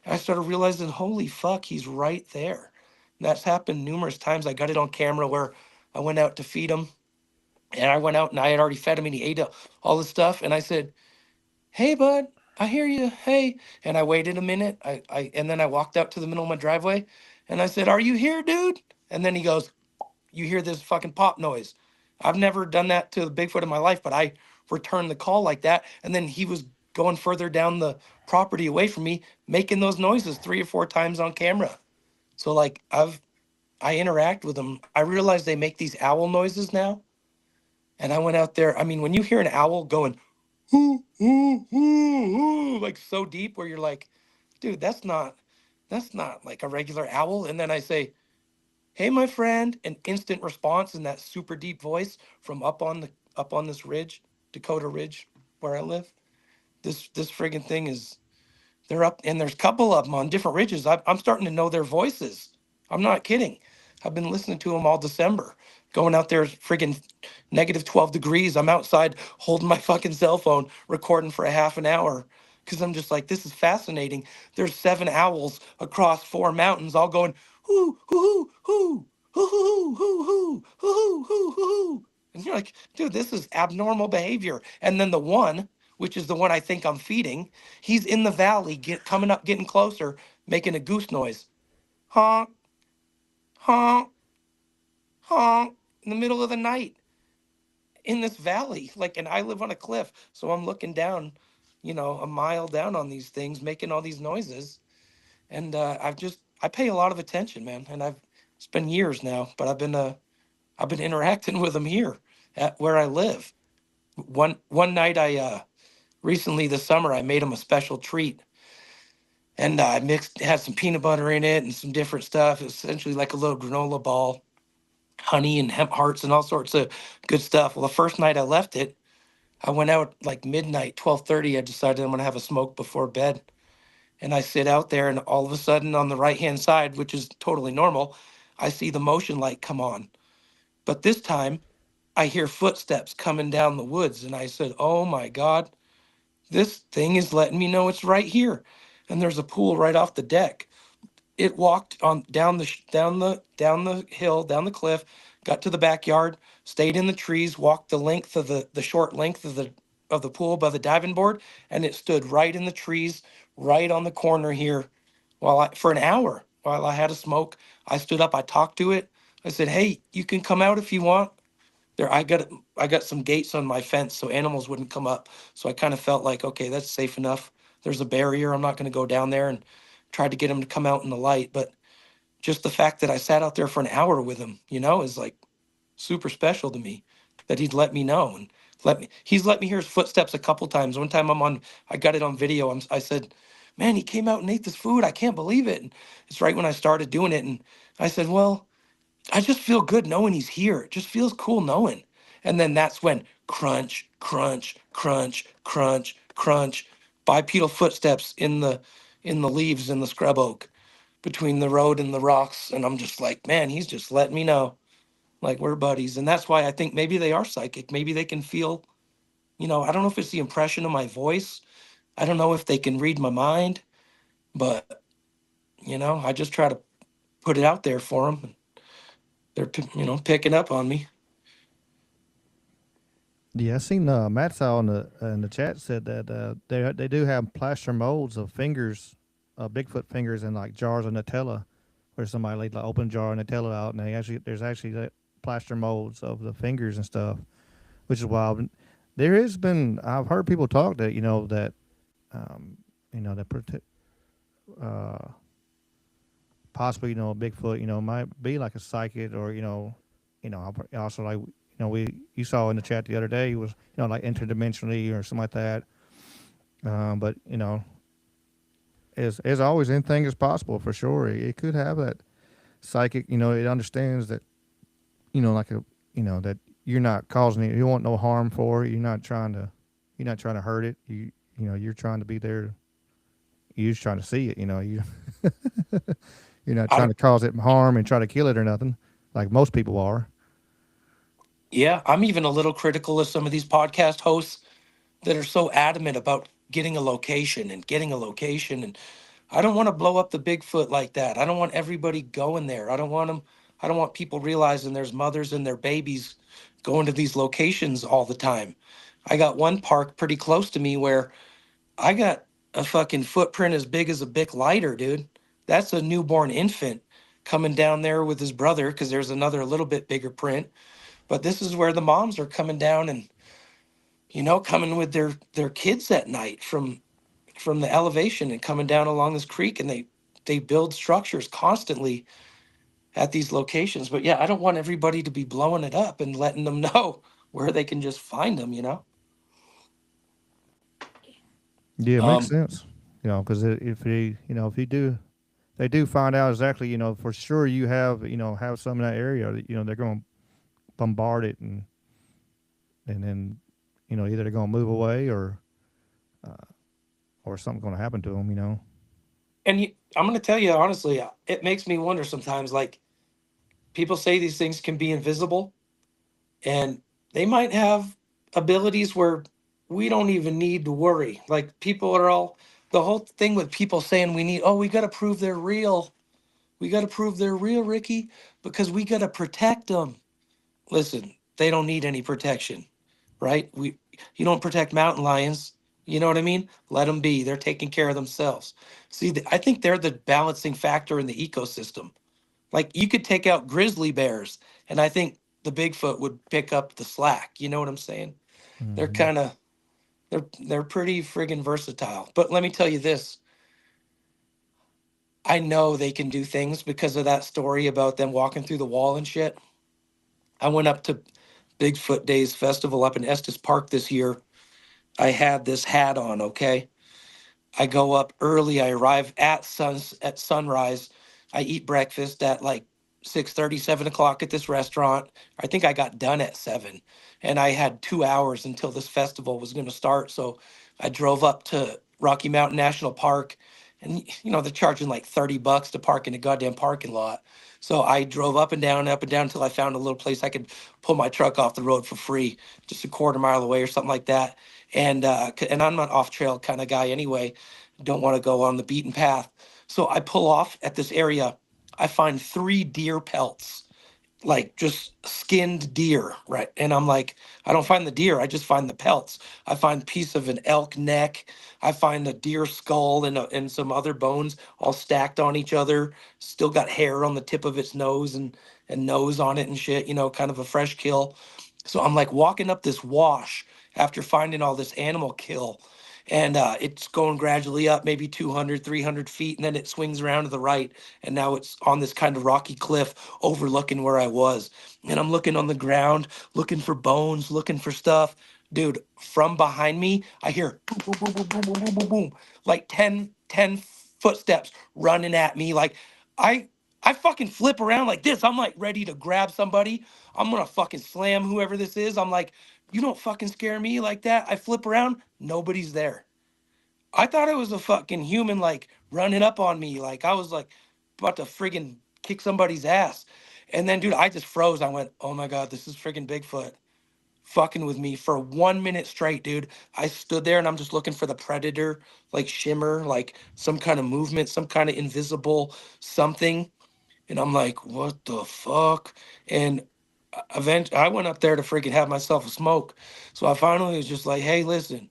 [SPEAKER 6] I started realizing, holy fuck, he's right there. And that's happened numerous times. I got it on camera where I went out to feed him, and I went out and I had already fed him and he ate all the stuff. And I said, hey, bud, I hear you. Hey. And I waited a minute. And then I walked out to the middle of my driveway and I said, are you here, dude? And then he goes, you hear this fucking pop noise. I've never done that to the Bigfoot in my life, but I returned the call like that. And then he was going further down the property away from me, making those noises 3 or 4 times on camera. So like I interact with them. I realize they make these owl noises now. And I went out there. I mean, when you hear an owl going, ooh, ooh, ooh, ooh, like so deep where you're like, dude, that's not like a regular owl. And then I say, hey, my friend, an instant response in that super deep voice from up on this ridge, Dakota Ridge, where I live. This friggin' thing is, they're up, and there's a couple of them on different ridges. I'm starting to know their voices. I'm not kidding. I've been listening to them all December. Going out there, friggin' negative 12 degrees. I'm outside holding my fucking cell phone, recording for a half an hour. Because I'm just like, this is fascinating. There's 7 owls across 4 mountains all going, hoo, hoo, hoo, hoo, hoo, hoo, hoo, hoo, hoo, hoo, hoo. And you're like, dude, this is abnormal behavior. And then the one, which is the one I think I'm feeding, he's in the valley, coming up, getting closer, making a goose noise. Honk, honk, honk, in the middle of the night in this valley. Like, and I live on a cliff, so I'm looking down, a mile down on these things, making all these noises. And I pay a lot of attention, man. And it's been years now, but I've been interacting with them here at where I live. One night recently this summer, I made him a special treat. And I had some peanut butter in it and some different stuff. It was essentially like a little granola ball, honey and hemp hearts and all sorts of good stuff. Well, the first night I left it, I went out like midnight, 12:30. I decided I'm going to have a smoke before bed. And I sit out there, and all of a sudden on the right-hand side, which is totally normal, I see the motion light come on. But this time, I hear footsteps coming down the woods. And I said, oh my God, this thing is letting me know it's right here. And there's a pool right off the deck. It walked on down the hill, down the cliff, got to the backyard, stayed in the trees, walked the length of the short length of the pool above the diving board, and it stood right in the trees, right on the corner here, for an hour while I had a smoke. I stood up, I talked to it. I said, "Hey, you can come out if you want." There, I got some gates on my fence so animals wouldn't come up. So I kind of felt like, okay, that's safe enough. There's a barrier. I'm not going to go down there, and tried to get him to come out in the light. But just the fact that I sat out there for an hour with him, is like super special to me, that he'd let me know and he's let me hear his footsteps a couple times. One time I got it on video. I said, "Man, he came out and ate this food. I can't believe it." And it's right when I started doing it. And I said, "Well, I just feel good knowing he's here. It just feels cool knowing." And then that's when crunch, crunch, crunch, crunch, crunch, bipedal footsteps in the leaves in the scrub oak between the road and the rocks. And I'm just like, man, he's just letting me know, like, we're buddies. And that's why I think maybe they are psychic. Maybe they can feel, I don't know if it's the impression of my voice. I don't know if they can read my mind, but I just try to put it out there for them. They're picking up on me.
[SPEAKER 5] Yeah, I seen Matt saw in the chat said that they do have plaster molds of fingers, Bigfoot fingers in like jars of Nutella, where somebody laid like open jar of Nutella out, and there's actually plaster molds of the fingers and stuff, which is wild. There has been, I've heard people talk that that possibly Bigfoot might be like a psychic, or also like you saw in the chat the other day, he was like interdimensionally or something like that. But as always, anything is possible for sure. It could have that psychic. It understands that like that you're not causing it. You want no harm for it. You're not trying to hurt it. You're trying to be there. You're just trying to see it. You're not trying to cause it harm and try to kill it or nothing, like most people are.
[SPEAKER 6] Yeah, I'm even a little critical of some of these podcast hosts that are so adamant about getting a location and getting a location. And I don't want to blow up the Bigfoot like that. I don't want everybody going there. I don't want people realizing there's mothers and their babies going to these locations all the time. I got one park pretty close to me where I got a fucking footprint as big as a Bic lighter, dude. That's a newborn infant coming down there with his brother, because there's another little bit bigger print. But this is where the moms are coming down and, coming with their kids at night from the elevation and coming down along this creek, and they build structures constantly at these locations. But yeah, I don't want everybody to be blowing it up and letting them know where they can just find them.
[SPEAKER 5] Yeah, it makes sense. Because if they do find out exactly, for sure you have some in that area, they're going to bombard it, and then either they're going to move away, or something's going to happen to them.
[SPEAKER 6] And I'm going to tell you honestly, it makes me wonder sometimes, like, people say these things can be invisible, and they might have abilities where we don't even need to worry. Like, the whole thing with people saying we got to prove they're real. We got to prove they're real, Ricky, because we got to protect them. Listen, they don't need any protection, right? You don't protect mountain lions. You know what I mean? Let them be. They're taking care of themselves. See, I think they're the balancing factor in the ecosystem. Like, you could take out grizzly bears, and I think the Bigfoot would pick up the slack. You know what I'm saying? They're kind of they're pretty friggin' versatile. But let me tell you this. I know they can do things because of that story about them walking through the wall and shit. I went up to Bigfoot Days Festival up in Estes Park this year. I had this hat on, okay? I go up early. I arrive at sunrise. I eat breakfast at like 6:30, 7 o'clock at this restaurant. I think I got done at 7, and I had 2 hours until this festival was going to start. So I drove up to Rocky Mountain National Park, and they're charging like $30 to park in a goddamn parking lot. So I drove up and down until I found a little place I could pull my truck off the road for free, just a quarter mile away or something like that. And I'm not off trail kind of guy anyway. Don't want to go on the beaten path. So I pull off at this area. I find 3 deer pelts like just skinned deer, right? And I'm like, I don't find the deer, I just find the pelts. I find piece of an elk neck. I find a deer skull and some other bones all stacked on each other. Still got hair on the tip of its nose and nose on it and shit, you know, kind of a fresh kill. So I'm like walking up this wash after finding all this animal kill. And it's going gradually up, maybe 200, 300 feet. And then it swings around to the right. And now it's on this kind of rocky cliff overlooking where I was. And I'm looking on the ground, looking for bones, looking for stuff. Dude, from behind me, I hear boom, boom, boom, boom, boom, boom, boom, boom, boom, like 10 footsteps running at me. Like I, I fucking flip around like this. I'm like ready to grab somebody. I'm gonna fucking slam whoever this is. I'm like, you don't fucking scare me like that. I flip around, nobody's there. I thought it was a fucking human like running up on me. Like I was like about to friggin' kick somebody's ass. And then, dude, I just froze. I went, oh my God, this is friggin' Bigfoot fucking with me for 1 minute straight, dude. I stood there and I'm just looking for the predator, like shimmer, like some kind of movement, some kind of invisible something. And I'm like, what the fuck? And eventually I went up there to freaking have myself a smoke. So I finally was just like, hey, listen,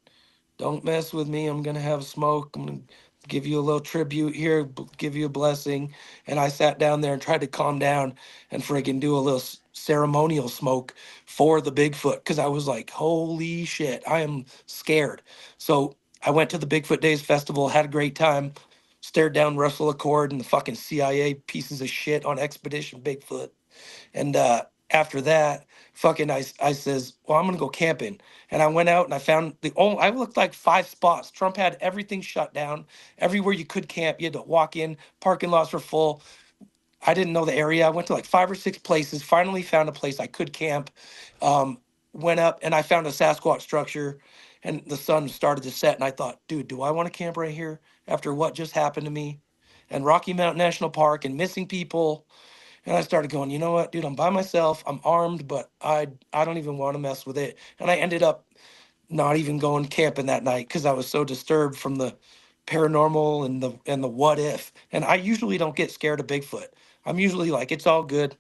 [SPEAKER 6] don't mess with me. I'm gonna have a smoke. I'm gonna give you a little tribute here, give you a blessing. And I sat down there and tried to calm down and freaking do a little ceremonial smoke for the Bigfoot because I was like, holy shit, I am scared. So I went to the Bigfoot Days Festival, had a great time, stared down Russell Accord and the fucking CIA pieces of shit on Expedition Bigfoot. And after that, fucking I says, well, I'm gonna go camping. And I went out and I found I looked like 5 spots. Trump had everything shut down. Everywhere you could camp, you had to walk in. Parking lots were full. I didn't know the area. I went to like 5 or 6 places. Finally found a place I could camp. Um, Went up and I found a Sasquatch structure, and the sun started to set. And I thought, dude, do I want to camp right here after what just happened to me? And Rocky Mountain National Park and missing people. And I started going, you know what, dude, I'm by myself. I'm armed, but I don't even want to mess with it. And I ended up not even going camping that night because I was so disturbed from the paranormal and the what if. And I usually don't get scared of Bigfoot. I'm usually like, it's all good.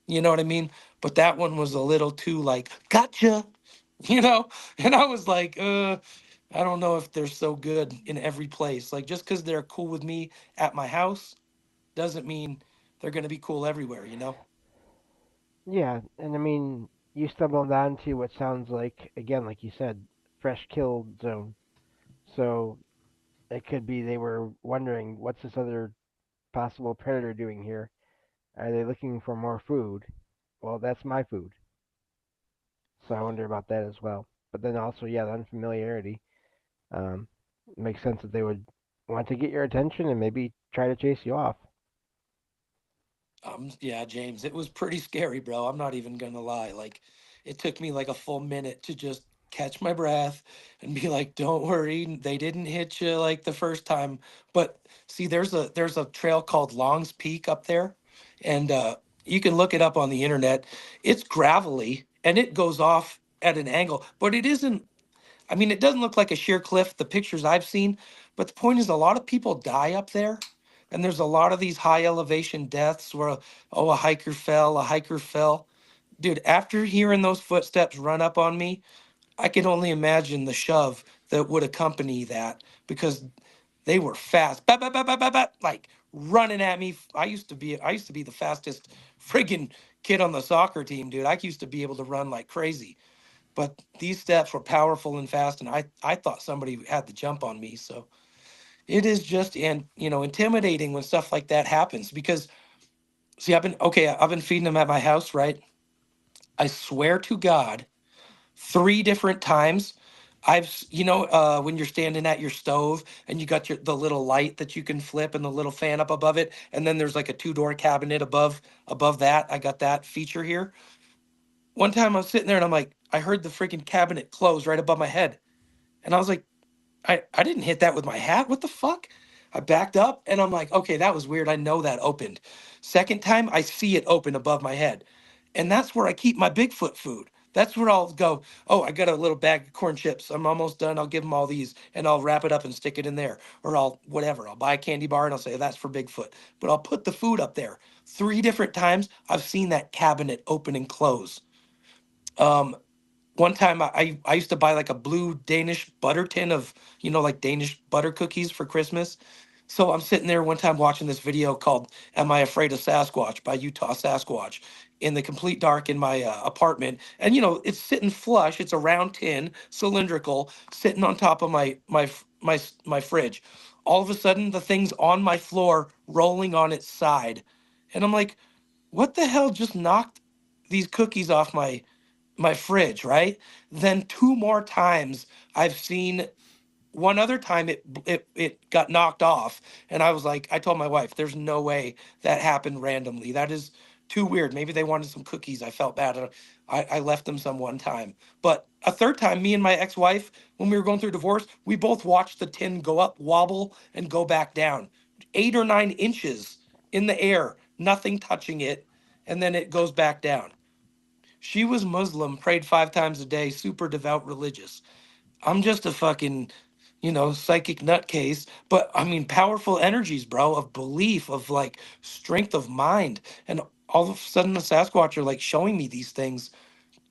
[SPEAKER 6] You know what I mean? But that one was a little too like, gotcha, you know? And I was like, I don't know if they're so good in every place. Like just because they're cool with me at my house doesn't mean they're gonna be cool everywhere, you know?
[SPEAKER 10] Yeah, and I mean, you stumbled onto what sounds like, again, like you said, fresh kill zone. So it could be they were wondering, what's this other possible predator doing here? Are they looking for more food? Well, that's my food. So I wonder about that as well. But then also, yeah, the unfamiliarity. Um, Makes sense that they would want to get your attention and maybe try to chase you off.
[SPEAKER 6] Yeah, James, it was pretty scary, bro. I'm not even gonna lie. Like, it took me like a full minute to just catch my breath and be like, "Don't worry, they didn't hit you like the first time." But see, there's a trail called Long's Peak up there, and you can look it up on the internet. It's gravelly and it goes off at an angle, but it isn't. I mean, it doesn't look like a sheer cliff, the pictures I've seen, but the point is a lot of people die up there. And there's a lot of these high elevation deaths where, oh, a hiker fell, a hiker fell. Dude, after hearing those footsteps run up on me, I can only imagine the shove that would accompany that because they were fast, bat, bat, bat, bat, bat, bat, like running at me. I used to be the fastest friggin' kid on the soccer team, dude. I used to be able to run like crazy. But these steps were powerful and fast, and I thought somebody had the jump on me. So it is just and intimidating when stuff like that happens because see, I've been feeding them at my house, right? I swear to God, 3 different times. When you're standing at your stove and you got the little light that you can flip and the little fan up above it, and then there's like a two-door cabinet above that. I got that feature here. One time I was sitting there and I'm like, I heard the freaking cabinet close right above my head. And I was like, I didn't hit that with my hat. What the fuck? I backed up and I'm like, okay, that was weird. I know that opened. Second time, I see it open above my head. And that's where I keep my Bigfoot food. That's where I'll go. Oh, I got a little bag of corn chips. I'm almost done. I'll give them all these, and I'll wrap it up and stick it in there. Or I'll whatever. I'll buy a candy bar and I'll say that's for Bigfoot. But I'll put the food up there. 3 different times I've seen that cabinet open and close. Um, One time I used to buy like a blue Danish butter tin of, like Danish butter cookies for Christmas. So I'm sitting there one time watching this video called Am I Afraid of Sasquatch by Utah Sasquatch in the complete dark in my apartment. And it's sitting flush. It's a round tin, cylindrical, sitting on top of my fridge. All of a sudden the thing's on my floor rolling on its side. And I'm like, what the hell just knocked these cookies off my fridge, right? Then 2 more times I've seen. One other time it got knocked off, and I told my wife, "There's no way that happened randomly. That is too weird. Maybe they wanted some cookies. I felt bad. I left them some one time, but a third time, me and my ex-wife, when we were going through divorce, we both watched the tin go up, wobble, and go back down, 8 or 9 inches in the air, nothing touching it, and then it goes back down. She was Muslim, prayed 5 times a day, super devout religious. I'm just a fucking, psychic nutcase. But I mean, powerful energies, bro, of belief, of like strength of mind. And all of a sudden, the Sasquatch are like showing me these things.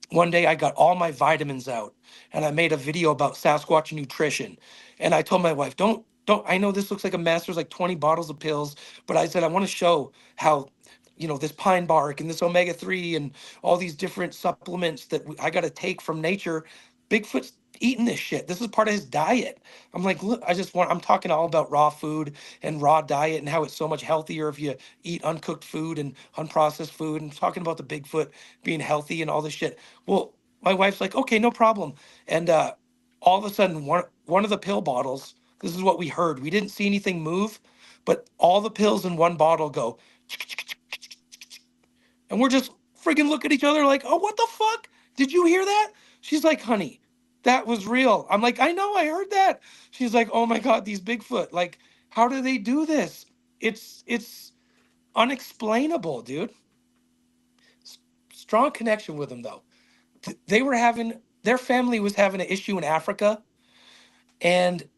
[SPEAKER 6] One day I got all my vitamins out and I made a video about Sasquatch nutrition. And I told my wife, don't, I know this looks like a mess. There's like 20 bottles of pills, but I said, I want to show how, this pine bark and this omega-3 and all these different supplements that I got to take from nature. Bigfoot's eating this shit. This is part of his diet. I'm like, look, I'm talking all about raw food and raw diet and how it's so much healthier if you eat uncooked food and unprocessed food, and talking about the Bigfoot being healthy and all this shit. Well, my wife's like, okay, no problem. And all of a sudden, one of the pill bottles, this is what we heard. We didn't see anything move, but all the pills in one bottle go, and we're just freaking look at each other like, oh, what the fuck? Did you hear that? She's like, honey, that was real. I'm like, I know, I heard that. She's like, oh my God, these Bigfoot, like, how do they do this? It's unexplainable, dude. Strong connection with them though. Their family was having an issue in Africa, and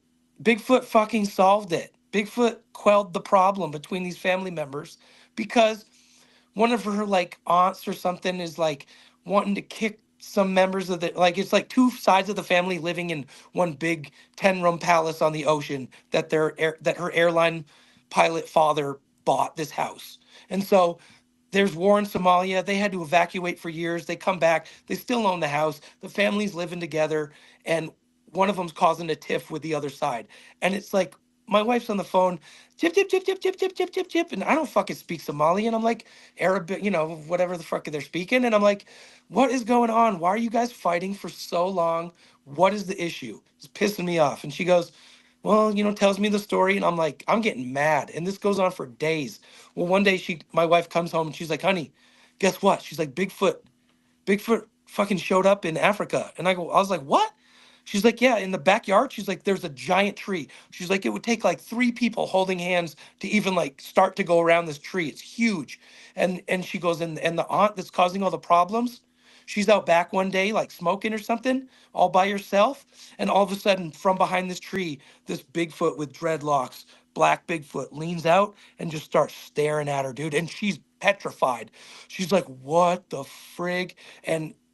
[SPEAKER 6] Bigfoot fucking solved it. Bigfoot quelled the problem between these family members because one of her like aunts or something is like wanting to kick some members of the, like, it's like 2 sides of the family living in one big 10-room palace on the ocean that that her airline pilot father bought this house. And so there's war in Somalia. They had to evacuate for years. They come back. They still own the house. The family's living together, and one of them's causing a tiff with the other side. And it's like my wife's on the phone, chip, chip, chip, chip, chip, chip, chip, chip, chip, and I don't fucking speak Somali, and I'm like Arabic, whatever the fuck they're speaking, and I'm like, what is going on? Why are you guys fighting for so long? What is the issue? It's pissing me off. And she goes, well, tells me the story, and I'm like, I'm getting mad, and this goes on for days. Well, one day my wife comes home and she's like, honey, guess what? She's like, Bigfoot fucking showed up in Africa. And I was like, what? She's like, yeah, in the backyard. She's like, there's a giant tree. She's like, it would take like 3 people holding hands to even like start to go around this tree. It's huge. And she goes, and the aunt that's causing all the problems, she's out back one day, like smoking or something, all by herself. And all of a sudden, from behind this tree, this Bigfoot with dreadlocks, black Bigfoot, leans out and just starts staring at her, dude. And she's petrified. She's like, what the frig?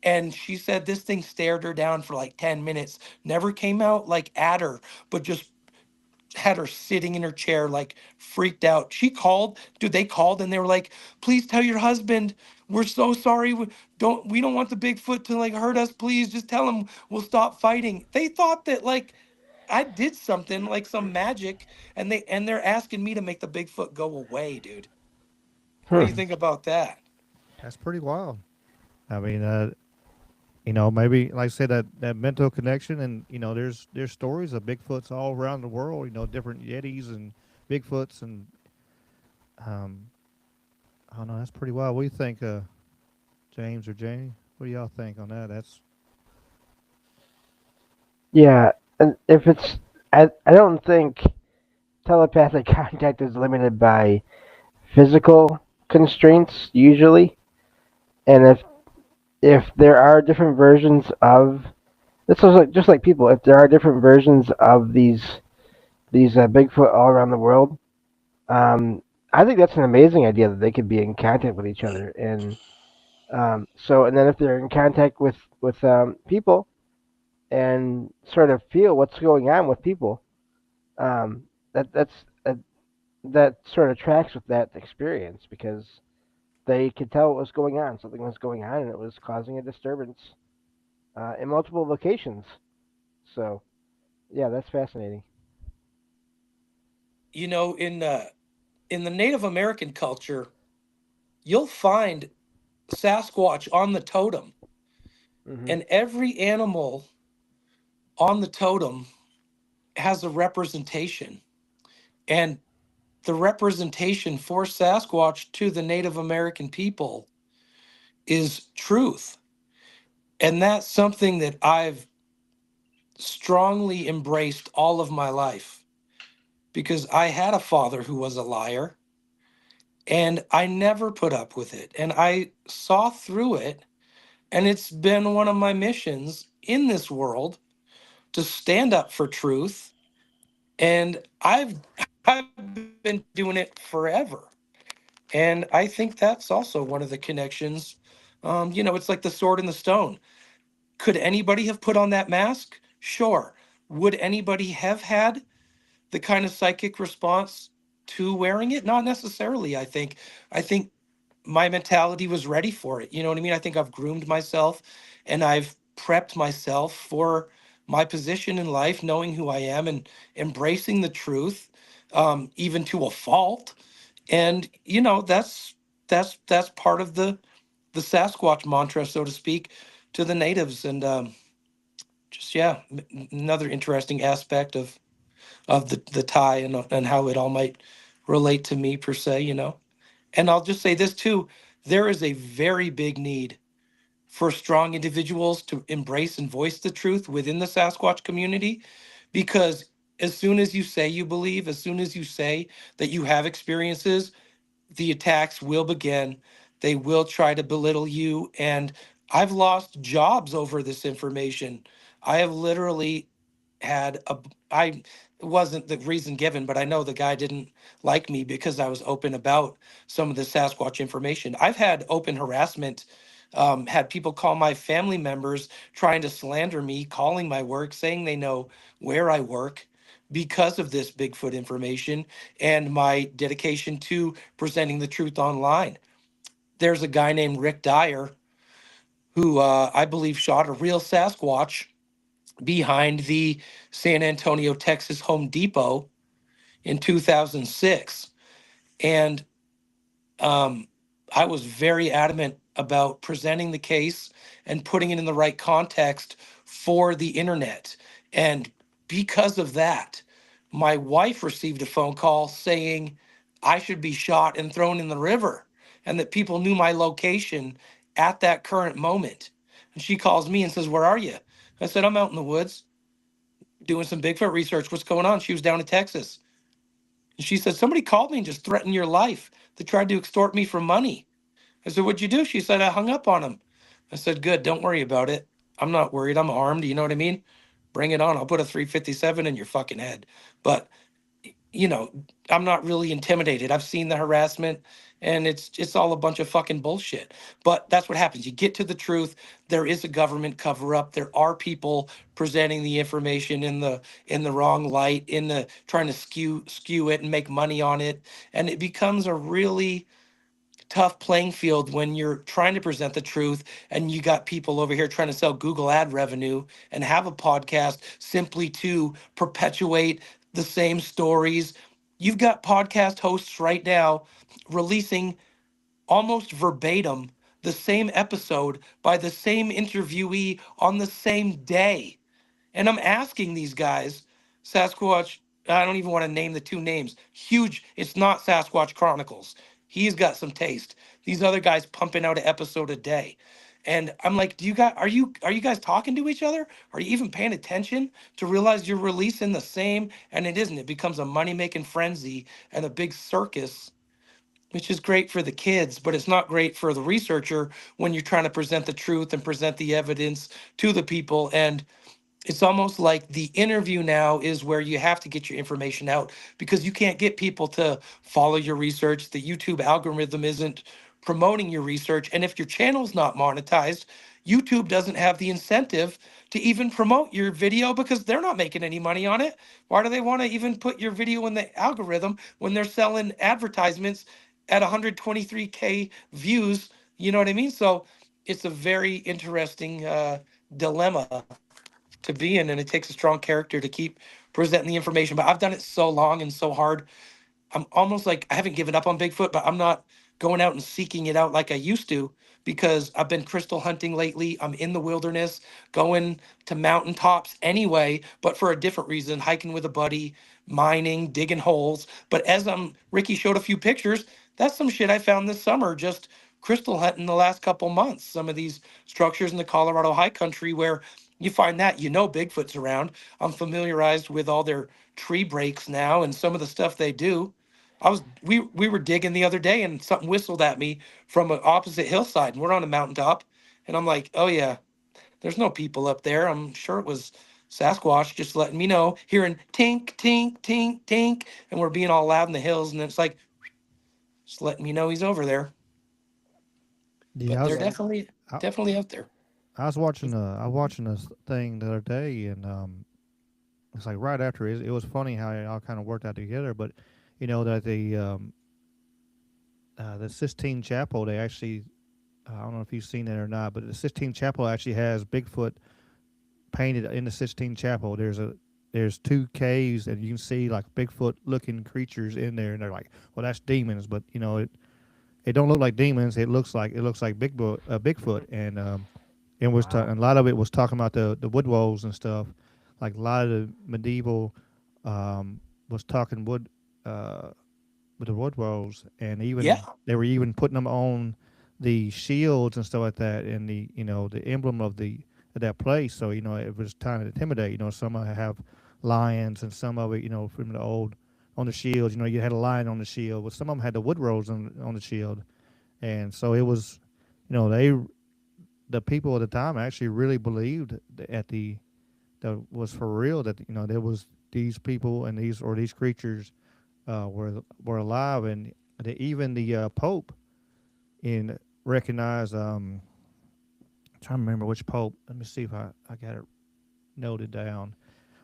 [SPEAKER 6] And she said this thing stared her down for like 10 minutes, never came out like at her, but just had her sitting in her chair, like freaked out. She called, dude. They called and they were like, "Please tell your husband we're so sorry. We don't want the Bigfoot to like hurt us. Please just tell him we'll stop fighting." They thought that like I did something like some magic, and they're asking me to make the Bigfoot go away, dude. What do you think about that?
[SPEAKER 5] That's pretty wild. I mean, maybe like I said, that mental connection, and there's stories of Bigfoots all around the world. Different Yetis and Bigfoots, and um, I don't know. That's pretty wild. What do you think, James or Jamie? What do y'all think on that? That's
[SPEAKER 10] Yeah, and if it's, I don't think telepathic contact is limited by physical constraints usually, and if if there are different versions of this is like, just like people, if there are different versions of these Bigfoot all around the world, um, I think that's an amazing idea that they could be in contact with each other, and and then if they're in contact with people and sort of feel what's going on with people, um, that's that sort of tracks with that experience because they could tell what was going on. Something was going on, and it was causing a disturbance in multiple locations. So, yeah, that's fascinating.
[SPEAKER 6] You know, in the Native American culture, you'll find Sasquatch on the totem,
[SPEAKER 10] Hmm.
[SPEAKER 6] and every animal on the totem has a representation. And the representation for Sasquatch to the Native American people is truth. And that's something that I've strongly embraced all of my life because I had a father who was a liar and I never put up with it. And I saw through it. And it's been one of my missions in this world to stand up for truth. And I've been doing it forever. And I think that's also one of the connections. It's like the sword and the stone. Could anybody have put on that mask? Sure. Would anybody have had the kind of psychic response to wearing it? Not necessarily, I think. I think my mentality was ready for it. You know what I mean? I think I've groomed myself and I've prepped myself for my position in life, knowing who I am and embracing the truth, even to a fault. And that's part of the Sasquatch mantra, so to speak, to the natives. And just yeah, another interesting aspect of the tie and how it all might relate to me per se. And I'll just say this too, there is a very big need for strong individuals to embrace and voice the truth within the Sasquatch community because as soon as you say you believe, as soon as you say that you have experiences, the attacks will begin. They will try to belittle you. And I've lost jobs over this information. I have literally had I it wasn't the reason given, but I know the guy didn't like me because I was open about some of the Sasquatch information. I've had open harassment, had people call my family members trying to slander me, calling my work, saying they know where I work because of this Bigfoot information and my dedication to presenting the truth online. There's a guy named Rick Dyer who I believe shot a real Sasquatch behind the San Antonio, Texas Home Depot in 2006. And um, I was very adamant about presenting the case and putting it in the right context for the internet. And because of that, my wife received a phone call saying I should be shot and thrown in the river and that people knew my location at that current moment. And she calls me and says, "Where are you?" I said, "I'm out in the woods doing some Bigfoot research. What's going on?" She was down in Texas. And she said, "Somebody called me and just threatened your life. They tried to extort me for money." I said, "What'd you do?" She said, "I hung up on him." I said, "Good. Don't worry about it. I'm not worried. I'm armed. You know what I mean? Bring it on. I'll put a 357 in your fucking head." But you know, I'm not really intimidated. I've seen the harassment and it's all a bunch of fucking bullshit. But that's what happens. You get to the truth. There is a government cover up. There are people presenting the information in the wrong light, in the trying to skew it and make money on it. And it becomes a really tough playing field when you're trying to present the truth and you got people over here trying to sell Google ad revenue and have a podcast simply to perpetuate the same stories. You've got podcast hosts right now releasing almost verbatim the same episode by the same interviewee on the same day. And I'm asking these guys, Sasquatch, I don't even want to name the two names. Huge, it's not Sasquatch Chronicles. He's got some taste. These other guys pumping out an episode a day. And I'm like, do you guys are you guys talking to each other? Are you even paying attention to realize you're releasing the same? And it isn't. It becomes a money-making frenzy and a big circus which is great for the kids, but it's not great for the researcher when you're trying to present the truth and present the evidence to the people. And it's almost like the interview now is where you have to get your information out because you can't get people to follow your research. The YouTube algorithm isn't promoting your research. And if your channel's not monetized, YouTube doesn't have the incentive to even promote your video because they're not making any money on it. Why do they want to even put your video in the algorithm when they're selling advertisements at 123K views? You know what I mean? So it's a very interesting dilemma to be in, and it takes a strong character to keep presenting the information. But I've done it so long and so hard. I'm almost like I haven't given up on Bigfoot, but I'm not going out and seeking it out like I used to because I've been crystal hunting lately. I'm in the wilderness, going to mountaintops anyway, but for a different reason, hiking with a buddy, mining, digging holes. But as Ricky showed a few pictures, that's some shit I found this summer, just crystal hunting the last couple months. Some of these structures in the Colorado high country where you find that, Bigfoot's around. I'm familiarized with all their tree breaks now and some of the stuff they do. We were digging the other day and something whistled at me from an opposite hillside and we're on a mountaintop and I'm like, oh yeah, there's no people up there. I'm sure it was Sasquatch just letting me know, hearing tink, tink, tink, tink, and we're being all loud in the hills and it's like just letting me know he's over there.
[SPEAKER 5] Yeah,
[SPEAKER 6] But they're definitely
[SPEAKER 5] I,
[SPEAKER 6] definitely out there.
[SPEAKER 5] I was watching this thing the other day, and it's like right after it was funny how it all kind of worked out together. But that the Sistine Chapel, they actually, I don't know if you've seen it or not, but the Sistine Chapel actually has Bigfoot painted in the Sistine Chapel. There's two caves, and you can see like Bigfoot looking creatures in there, and they're like, well, that's demons, but it don't look like demons. It looks like Bigfoot, and it was a lot of it was talking about the wood walls and stuff. Like a lot of the medieval was talking with the wood walls, and even
[SPEAKER 6] Yeah.
[SPEAKER 5] they were even putting them on the shields and stuff like that, and the emblem of that place. So it was trying to intimidate. Some of it have lions, and some of it from the old on the shields. You had a lion on the shield, but some of them had the wood rolls on the shield, and so it was, the people at the time actually really believed that was for real, that there was these people and these creatures were alive, and even the Pope in recognized. I'm trying to remember which Pope. Let me see if I got it noted down.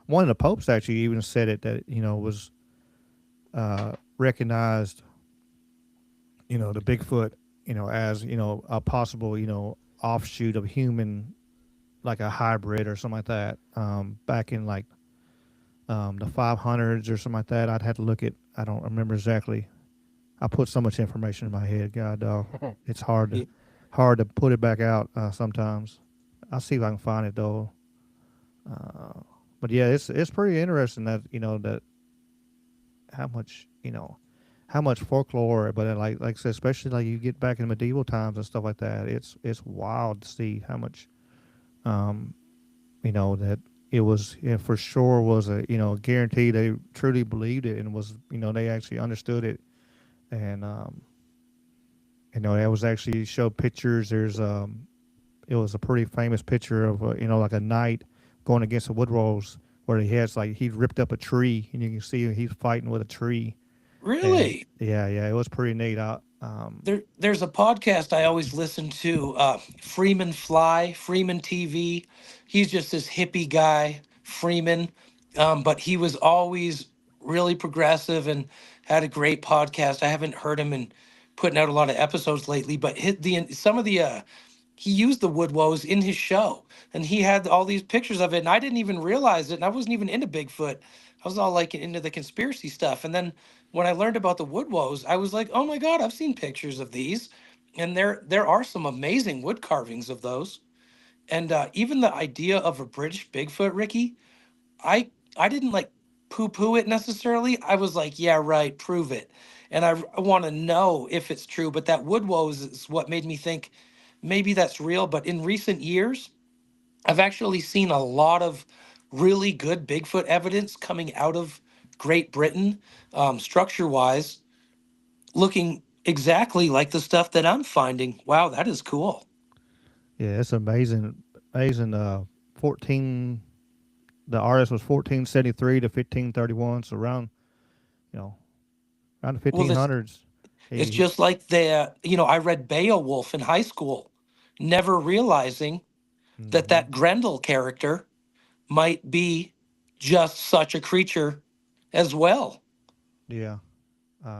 [SPEAKER 5] One of the popes actually even said it, that was recognized, the Bigfoot, as a possible, offshoot of human, like a hybrid or something like that. Back in like the 500s or something like that. I'd have to look at. I don't remember exactly. I put so much information in my head. God, dog, it's hard to put it back out sometimes. I'll see if I can find it though. But yeah, it's pretty interesting that that how much folklore, but like I said, especially like you get back in medieval times and stuff like that, it's wild to see how much that it was, for sure was a guarantee they truly believed it, and was they actually understood it. And that was actually showed pictures. There's it was a pretty famous picture of like a knight going against the wood rolls, where he ripped up a tree, and you can see he's fighting with a tree.
[SPEAKER 6] Really?
[SPEAKER 5] And yeah, it was pretty neat.
[SPEAKER 6] There's a podcast I always listen to, Freeman TV. He's just this hippie guy, Freeman, but he was always really progressive and had a great podcast. I haven't heard him in putting out a lot of episodes lately, but he used the wood woes in his show, and he had all these pictures of it, and I didn't even realize it, and I wasn't even into Bigfoot. I was all like into the conspiracy stuff, and then when I learned about the wood woes, I was like, oh my god, I've seen pictures of these, and there are some amazing wood carvings of those, and even the idea of a British Bigfoot, Ricky, I didn't like poo poo it necessarily. I was like, yeah, right, prove it, and I want to know if it's true. But that wood woes is what made me think maybe that's real. But in recent years, I've actually seen a lot of really good Bigfoot evidence coming out of Great Britain, structure wise, looking exactly like the stuff that I'm finding. Wow, that is cool.
[SPEAKER 5] Yeah, it's amazing. Amazing. 14. The artist was 1473 to 1531. So around, you know, around the
[SPEAKER 6] Well, this
[SPEAKER 5] 1500s.
[SPEAKER 6] it's
[SPEAKER 5] He
[SPEAKER 6] just like I read Beowulf in high school, never realizing that
[SPEAKER 5] hmm
[SPEAKER 6] that Grendel character might be just such a creature as well.
[SPEAKER 5] yeah.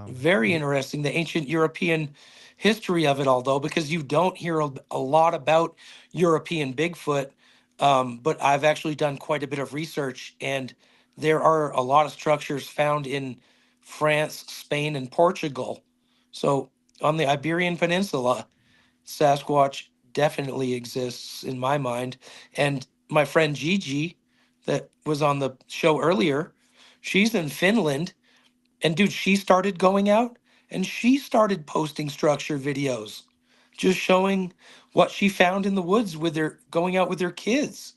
[SPEAKER 6] Very
[SPEAKER 5] He,
[SPEAKER 6] interesting, the ancient European history of it all, though, because you don't hear a lot about European Bigfoot. But I've actually done quite a bit of research, and there are a lot of structures found in France, Spain, and Portugal. So on the Iberian Peninsula, Sasquatch definitely exists in my mind. And my friend Gigi, that was on the show earlier, she's in Finland, and dude, she started going out and she started posting structure videos, just showing what she found in the woods with her going out with her kids.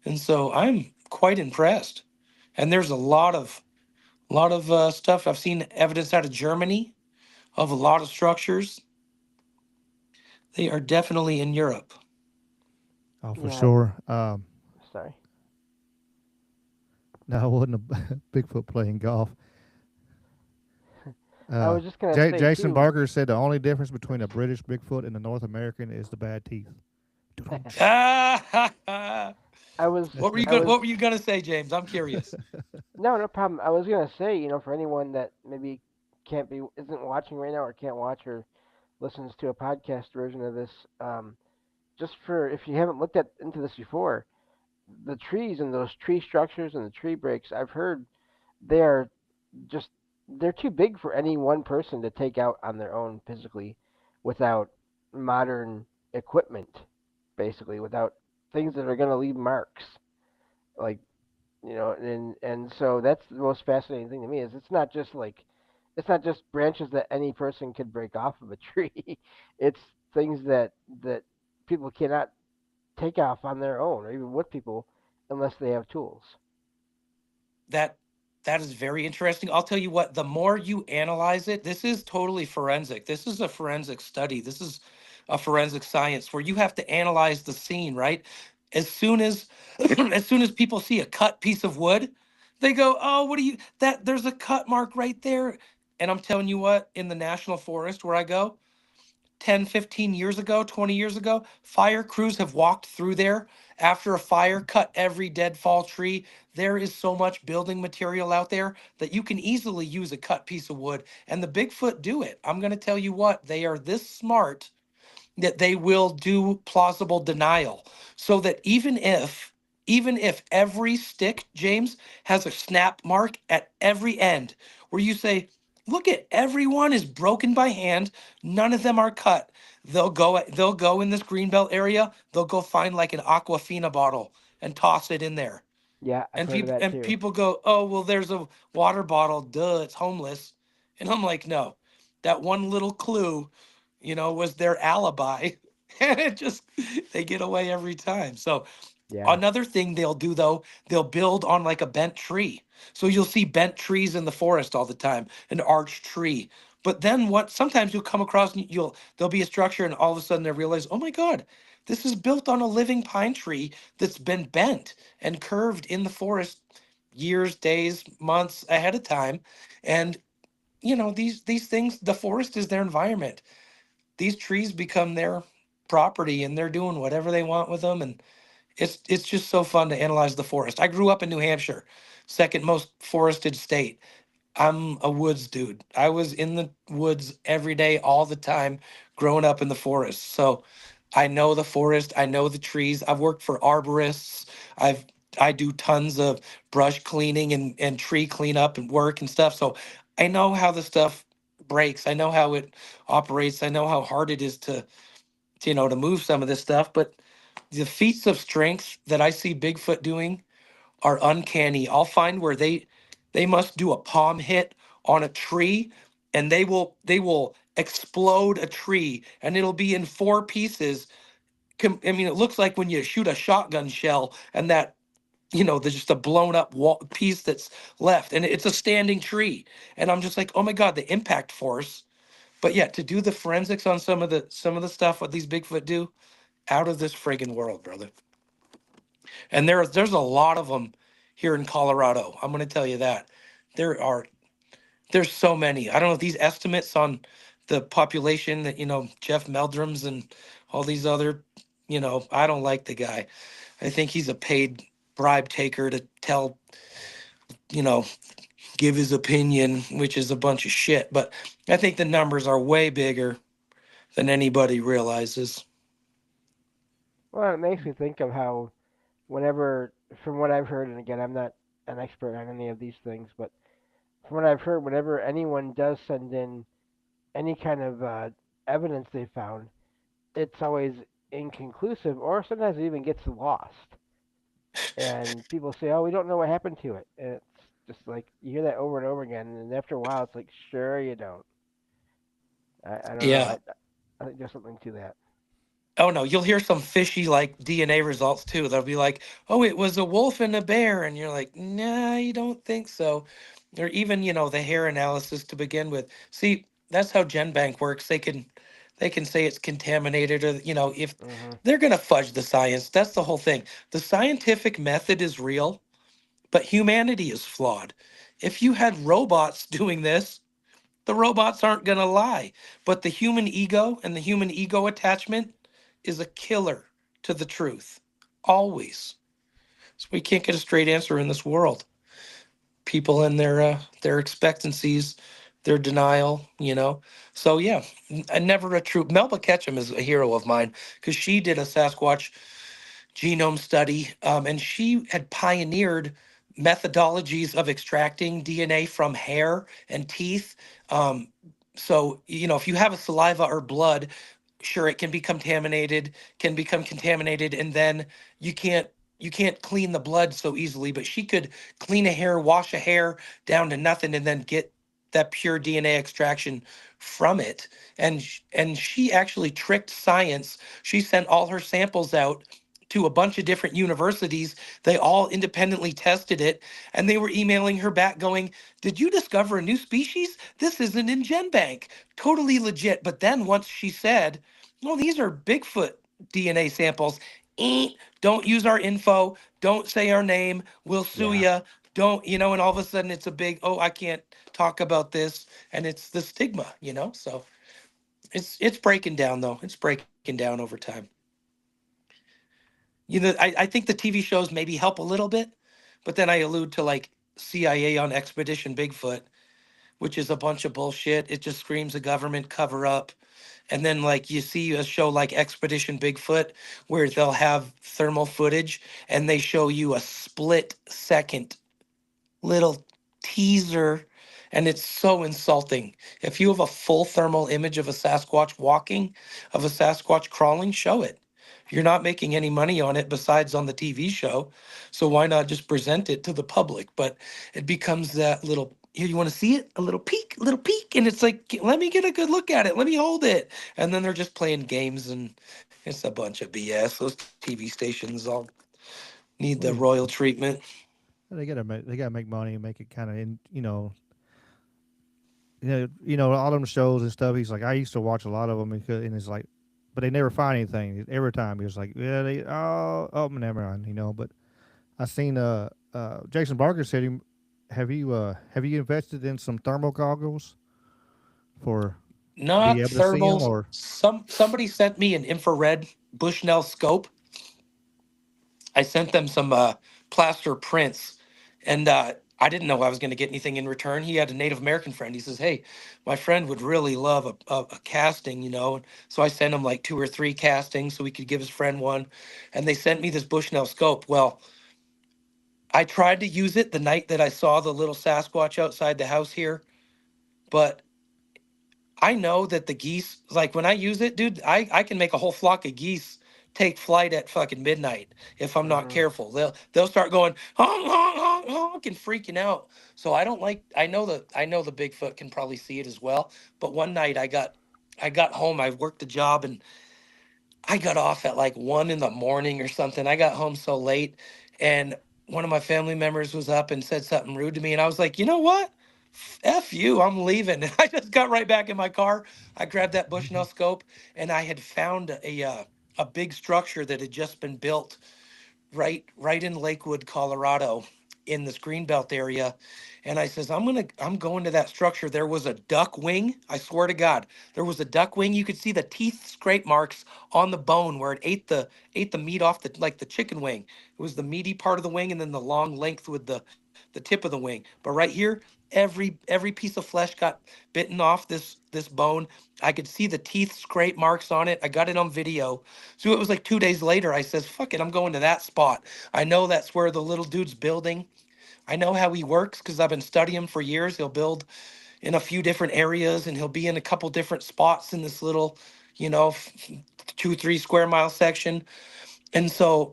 [SPEAKER 6] And so I'm quite impressed. And there's a lot of stuff. I've seen evidence out of Germany of a lot of structures. They are definitely in Europe.
[SPEAKER 5] oh, for
[SPEAKER 10] Yeah.
[SPEAKER 5] sure.
[SPEAKER 10] Sorry.
[SPEAKER 5] No, I wasn't a Bigfoot playing golf.
[SPEAKER 10] I
[SPEAKER 5] Uh,
[SPEAKER 10] was just gonna say
[SPEAKER 5] Jason
[SPEAKER 10] too.
[SPEAKER 5] Barker said the only difference between a British Bigfoot and a North American is the bad teeth.
[SPEAKER 6] Ah,
[SPEAKER 10] I was
[SPEAKER 6] what were you
[SPEAKER 10] I
[SPEAKER 6] going
[SPEAKER 10] was
[SPEAKER 6] what were you gonna say, James? I'm curious.
[SPEAKER 10] no problem. I was gonna say, for anyone that maybe isn't watching right now or can't watch or listens to a podcast version of this, just for if you haven't looked at into this before, the trees and those tree structures and the tree breaks, I've heard they are just they're too big for any one person to take out on their own physically without modern equipment, basically without things that are going to leave marks, like and so that's the most fascinating thing to me is it's not just branches that any person could break off of a tree. It's things that people cannot take off on their own or even with people unless they have tools.
[SPEAKER 6] That that is very interesting. I'll tell you what, the more you analyze it, this is totally forensic. This is a forensic study. This is a forensic science where you have to analyze the scene, right? As soon as as soon as people see a cut piece of wood, they go, "Oh, what do you that there's a cut mark right there." And I'm telling you what, in the national forest where I go, 10, 15 years ago, 20 years ago, fire crews have walked through there after a fire, cut every deadfall tree. There is so much building material out there that you can easily use a cut piece of wood. And the Bigfoot do it. I'm going to tell you what, they are this smart that they will do plausible denial, so that even if every stick, James, has a snap mark at every end where you say, look, at everyone is broken by hand, none of them are cut, they'll go in this greenbelt area, they'll go find like an Aquafina bottle and toss it in there.
[SPEAKER 10] Yeah, I've
[SPEAKER 6] And
[SPEAKER 10] heard of
[SPEAKER 6] people
[SPEAKER 10] that
[SPEAKER 6] and
[SPEAKER 10] too.
[SPEAKER 6] people go, "Oh, well, there's a water bottle. Duh, it's homeless." And I'm like, "No, that one little clue, was their alibi." And it just they get away every time. So
[SPEAKER 10] Yeah.
[SPEAKER 6] another thing they'll do though, they'll build on like a bent tree. So you'll see bent trees in the forest all the time, an arched tree. But then what sometimes you'll come across and there'll be a structure and all of a sudden they realize, oh my God, this is built on a living pine tree that's been bent and curved in the forest years, days, months ahead of time. And these things, the forest is their environment. These trees become their property and they're doing whatever they want with them. And it's just so fun to analyze the forest. I grew up in New Hampshire, second most forested state. I'm a woods dude. I was in the woods every day, all the time, growing up in the forest. So I know the forest. I know the trees. I've worked for arborists. I do tons of brush cleaning and tree cleanup and work and stuff. So I know how the stuff breaks. I know how it operates. I know how hard it is to move some of this stuff. But the feats of strength that I see Bigfoot doing are uncanny. I'll find where they must do a palm hit on a tree and they will explode a tree and it'll be in four pieces. I mean, it looks like when you shoot a shotgun shell and there's just a blown up piece that's left and it's a standing tree. And I'm just like, oh my God, the impact force But yeah, to do the forensics on some of the stuff what these Bigfoot do, out of this friggin' world, brother. And there's a lot of them here in Colorado. I'm gonna tell you that. There are there's so many. I don't know if these estimates on the population that, Jeff Meldrum's and all these other, I don't like the guy. I think he's a paid bribe taker to tell, you know, give his opinion, which is a bunch of shit. But I think the numbers are way bigger than anybody realizes.
[SPEAKER 10] Well, it makes me think of how whenever, from what I've heard, and again, I'm not an expert on any of these things, but from what I've heard, whenever anyone does send in any kind of evidence they found, it's always inconclusive, or sometimes it even gets lost. And people say, "Oh, we don't know what happened to it." And it's just like you hear that over and over again, and after a while, it's like, "Sure, you don't." I don't know.
[SPEAKER 6] Yeah.
[SPEAKER 10] I think there's something to that.
[SPEAKER 6] Oh no, you'll hear some fishy like DNA results too. They'll be like, "Oh, it was a wolf and a bear," and you're like, "Nah, you don't think so." Or even, the hair analysis to begin with. See, that's how GenBank works. They can say it's contaminated, or if
[SPEAKER 10] Hmm.
[SPEAKER 6] they're gonna fudge the science. That's the whole thing. The scientific method is real, but humanity is flawed. If you had robots doing this, the robots aren't going to lie. But the human ego and the human ego attachment is a killer to the truth. Always. So we can't get a straight answer in this world. People and their expectancies, their denial. So yeah, never a true. Melba Ketchum is a hero of mine because she did a Sasquatch genome study, and she had pioneered methodologies of extracting DNA from hair and teeth. Um, so, if you have a saliva or blood, sure, it can become contaminated, and then you can't you can't clean the blood so easily. But she could clean a hair, wash a hair down to nothing, and then get that pure DNA extraction from it. And she actually tricked science. She sent all her samples out to a bunch of different universities. They all independently tested it, and they were emailing her back going, "Did you discover a new species? This isn't in GenBank." Totally legit. But then once she said, "Well, these are Bigfoot DNA samples. Don't use our info. Don't say our name. We'll sue
[SPEAKER 10] Yeah.
[SPEAKER 6] you. Don't, and all of a sudden it's a big, oh, I can't talk about this. And it's the stigma. So it's breaking down though. It's breaking down over time. I think the TV shows maybe help a little bit, but then I allude to like CIA on Expedition Bigfoot, which is a bunch of bullshit. It just screams a government cover up. And then like you see a show like Expedition Bigfoot where they'll have thermal footage and they show you a split second little teaser, and it's so insulting. If you have a full thermal image of a Sasquatch walking, of a Sasquatch crawling, show it. You're not making any money on it besides on the TV show, so why not just present it to the public? But it becomes that little, here, you want to see it, a little peek, and it's like, let me get a good look at it, let me hold it." And then they're just playing games, and it's a bunch of BS. Those TV stations all need
[SPEAKER 5] Well,
[SPEAKER 6] the royal treatment.
[SPEAKER 5] they gotta make money and make it kind of all them shows and stuff. He's like, I used to watch a lot of them and it's like, but they never find anything. Every time he was like, yeah, never mind, But I seen Jason Barker said him. Have you invested in some thermal goggles for be
[SPEAKER 6] Not
[SPEAKER 5] able to see them
[SPEAKER 6] thermals.
[SPEAKER 5] or
[SPEAKER 6] Somebody sent me an infrared Bushnell scope. I sent them some plaster prints, and I didn't know I was going to get anything in return. He had a Native American friend. He says, "Hey, my friend would really love a casting." So I sent him like 2 or 3 castings so he could give his friend one, and they sent me this Bushnell scope. Well, I tried to use it the night that I saw the little Sasquatch outside the house here, but I know that the geese, like when I use it, dude, I can make a whole flock of geese take flight at fucking midnight if I'm not
[SPEAKER 10] Hmm.
[SPEAKER 6] careful. They'll start going honk honk honk honk and freaking out. So I don't like. I know the Bigfoot can probably see it as well. But one night I got home. I worked a job and I got off at like 1 in the morning or something. I got home so late, and one of my family members was up and said something rude to me, and I was like, you know what? F you, I'm leaving. And I just got right back in my car. I grabbed that Bushnell scope, and I had found a big structure that had just been built right in Lakewood, Colorado, in this greenbelt area. And I says, I'm going to that structure. There was a duck wing. I swear to God, there was a duck wing. You could see the teeth scrape marks on the bone where it ate the meat off the like the chicken wing. It was the meaty part of the wing and then the long length with the tip of the wing. But right here, every piece of flesh got bitten off this bone. I could see the teeth scrape marks on it. I got it on video. So it was like 2 days later. I says, "Fuck it, I'm going to that spot. I know that's where the little dude's building. I know how he works because I've been studying him for years. He'll build in a few different areas and he'll be in a couple different spots in this little, 2, 3 square mile section." And so